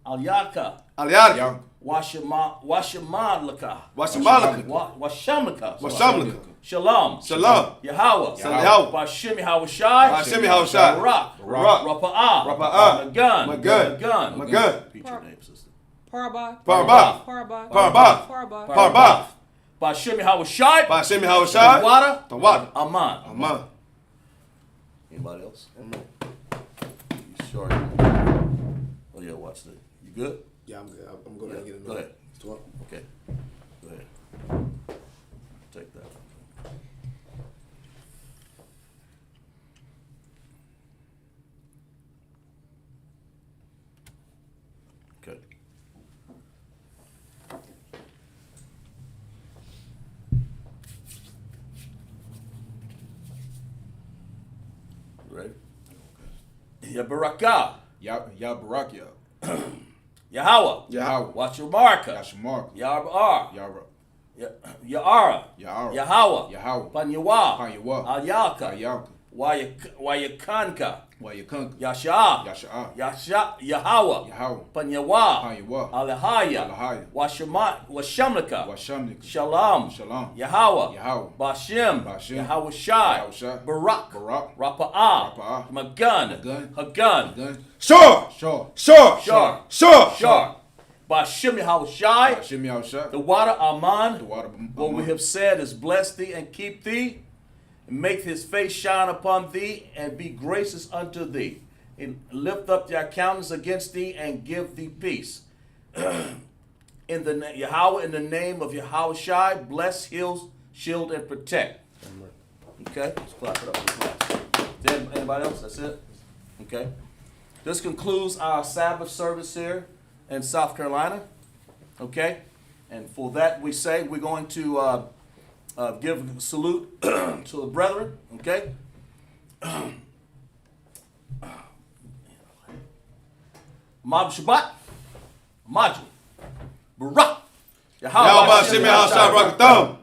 Aliyaka. Aliyad. Washamalaka. Washamalaka. Washamlaka. Washamlaka. Shalom. Shalom. Yahweh. Yahweh. Bashim Yahushai. Hashem Yahushua. Barak. Barak. Rapa'ah. Rapa'ah. Magun. Magun. Magun. Magun. Repeat your name, sister. Parabah. Parabah. Parabah. Parabah. Parabah. Parabah. Bashim Yahushai. Hashem Yahushua. Water. Tawada. Aman. Aman. Anybody else? Amen. You sure? Oh yeah, watch this. You good? Yeah, I'm good. I'm going to get Go another. ahead. Okay. Go ahead. Take that. Ready? Ya Barakah. Ya Barak Ya. Yahweh. Yahweh. Washamarka. Yashamark. Ya'ar. Yara. Ya'ara. Yahweh. Yahweh. Yahweh. Panyawa. Panyawa. Al-Yalka. Yalka. Wayakanka. Wayakanka. Yasha. Yasha'a. Yahweh. Yahweh. Panyawa. Panyawa. Alahaya. Alahaya. Washamlika. Washamnika. Shalom. Shalom. Yahweh. Yahweh. Bashem. Bashem. Yahweh Shai. Yahweh Shai. Barak. Barak. Rapa'ah. Rapa'ah. Magun. Magun. Hagun. Sure. Sure. Sure. Shar. Sure. Shar. Bashem Yahweh Shai. Shimmy out shot. The water Aman. The water. What we have said is bless thee and keep thee, and make his face shine upon thee, and be gracious unto thee, and lift up their countenance against thee, and give thee peace. In the Yahweh, in the name of Yahweh Shai, bless, heal, shield, and protect. Okay, let's clap it up. Anybody else? That's it. Okay. This concludes our Sabbath service here in South Carolina. Okay. And for that, we say we're going to give a salute to the brethren, okay? Mab Shabbat, Maju, Barak, Yahweh Shem Yahweh Shai Barakatham.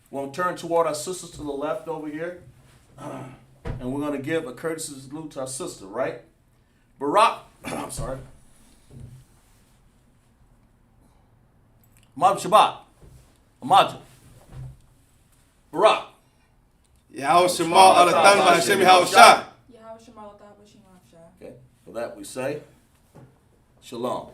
We're going to turn toward our sisters to the left over here. And we're going to give a courtesy salute to our sister, right? Barak, I'm sorry. Mab Shabbat, Maju, Barak. Yahweh Shema Alatham Hashem Yahweh Shai. Yahweh Shema Alatham Hashem Yahweh Shai. Okay, for that we say, Shalom.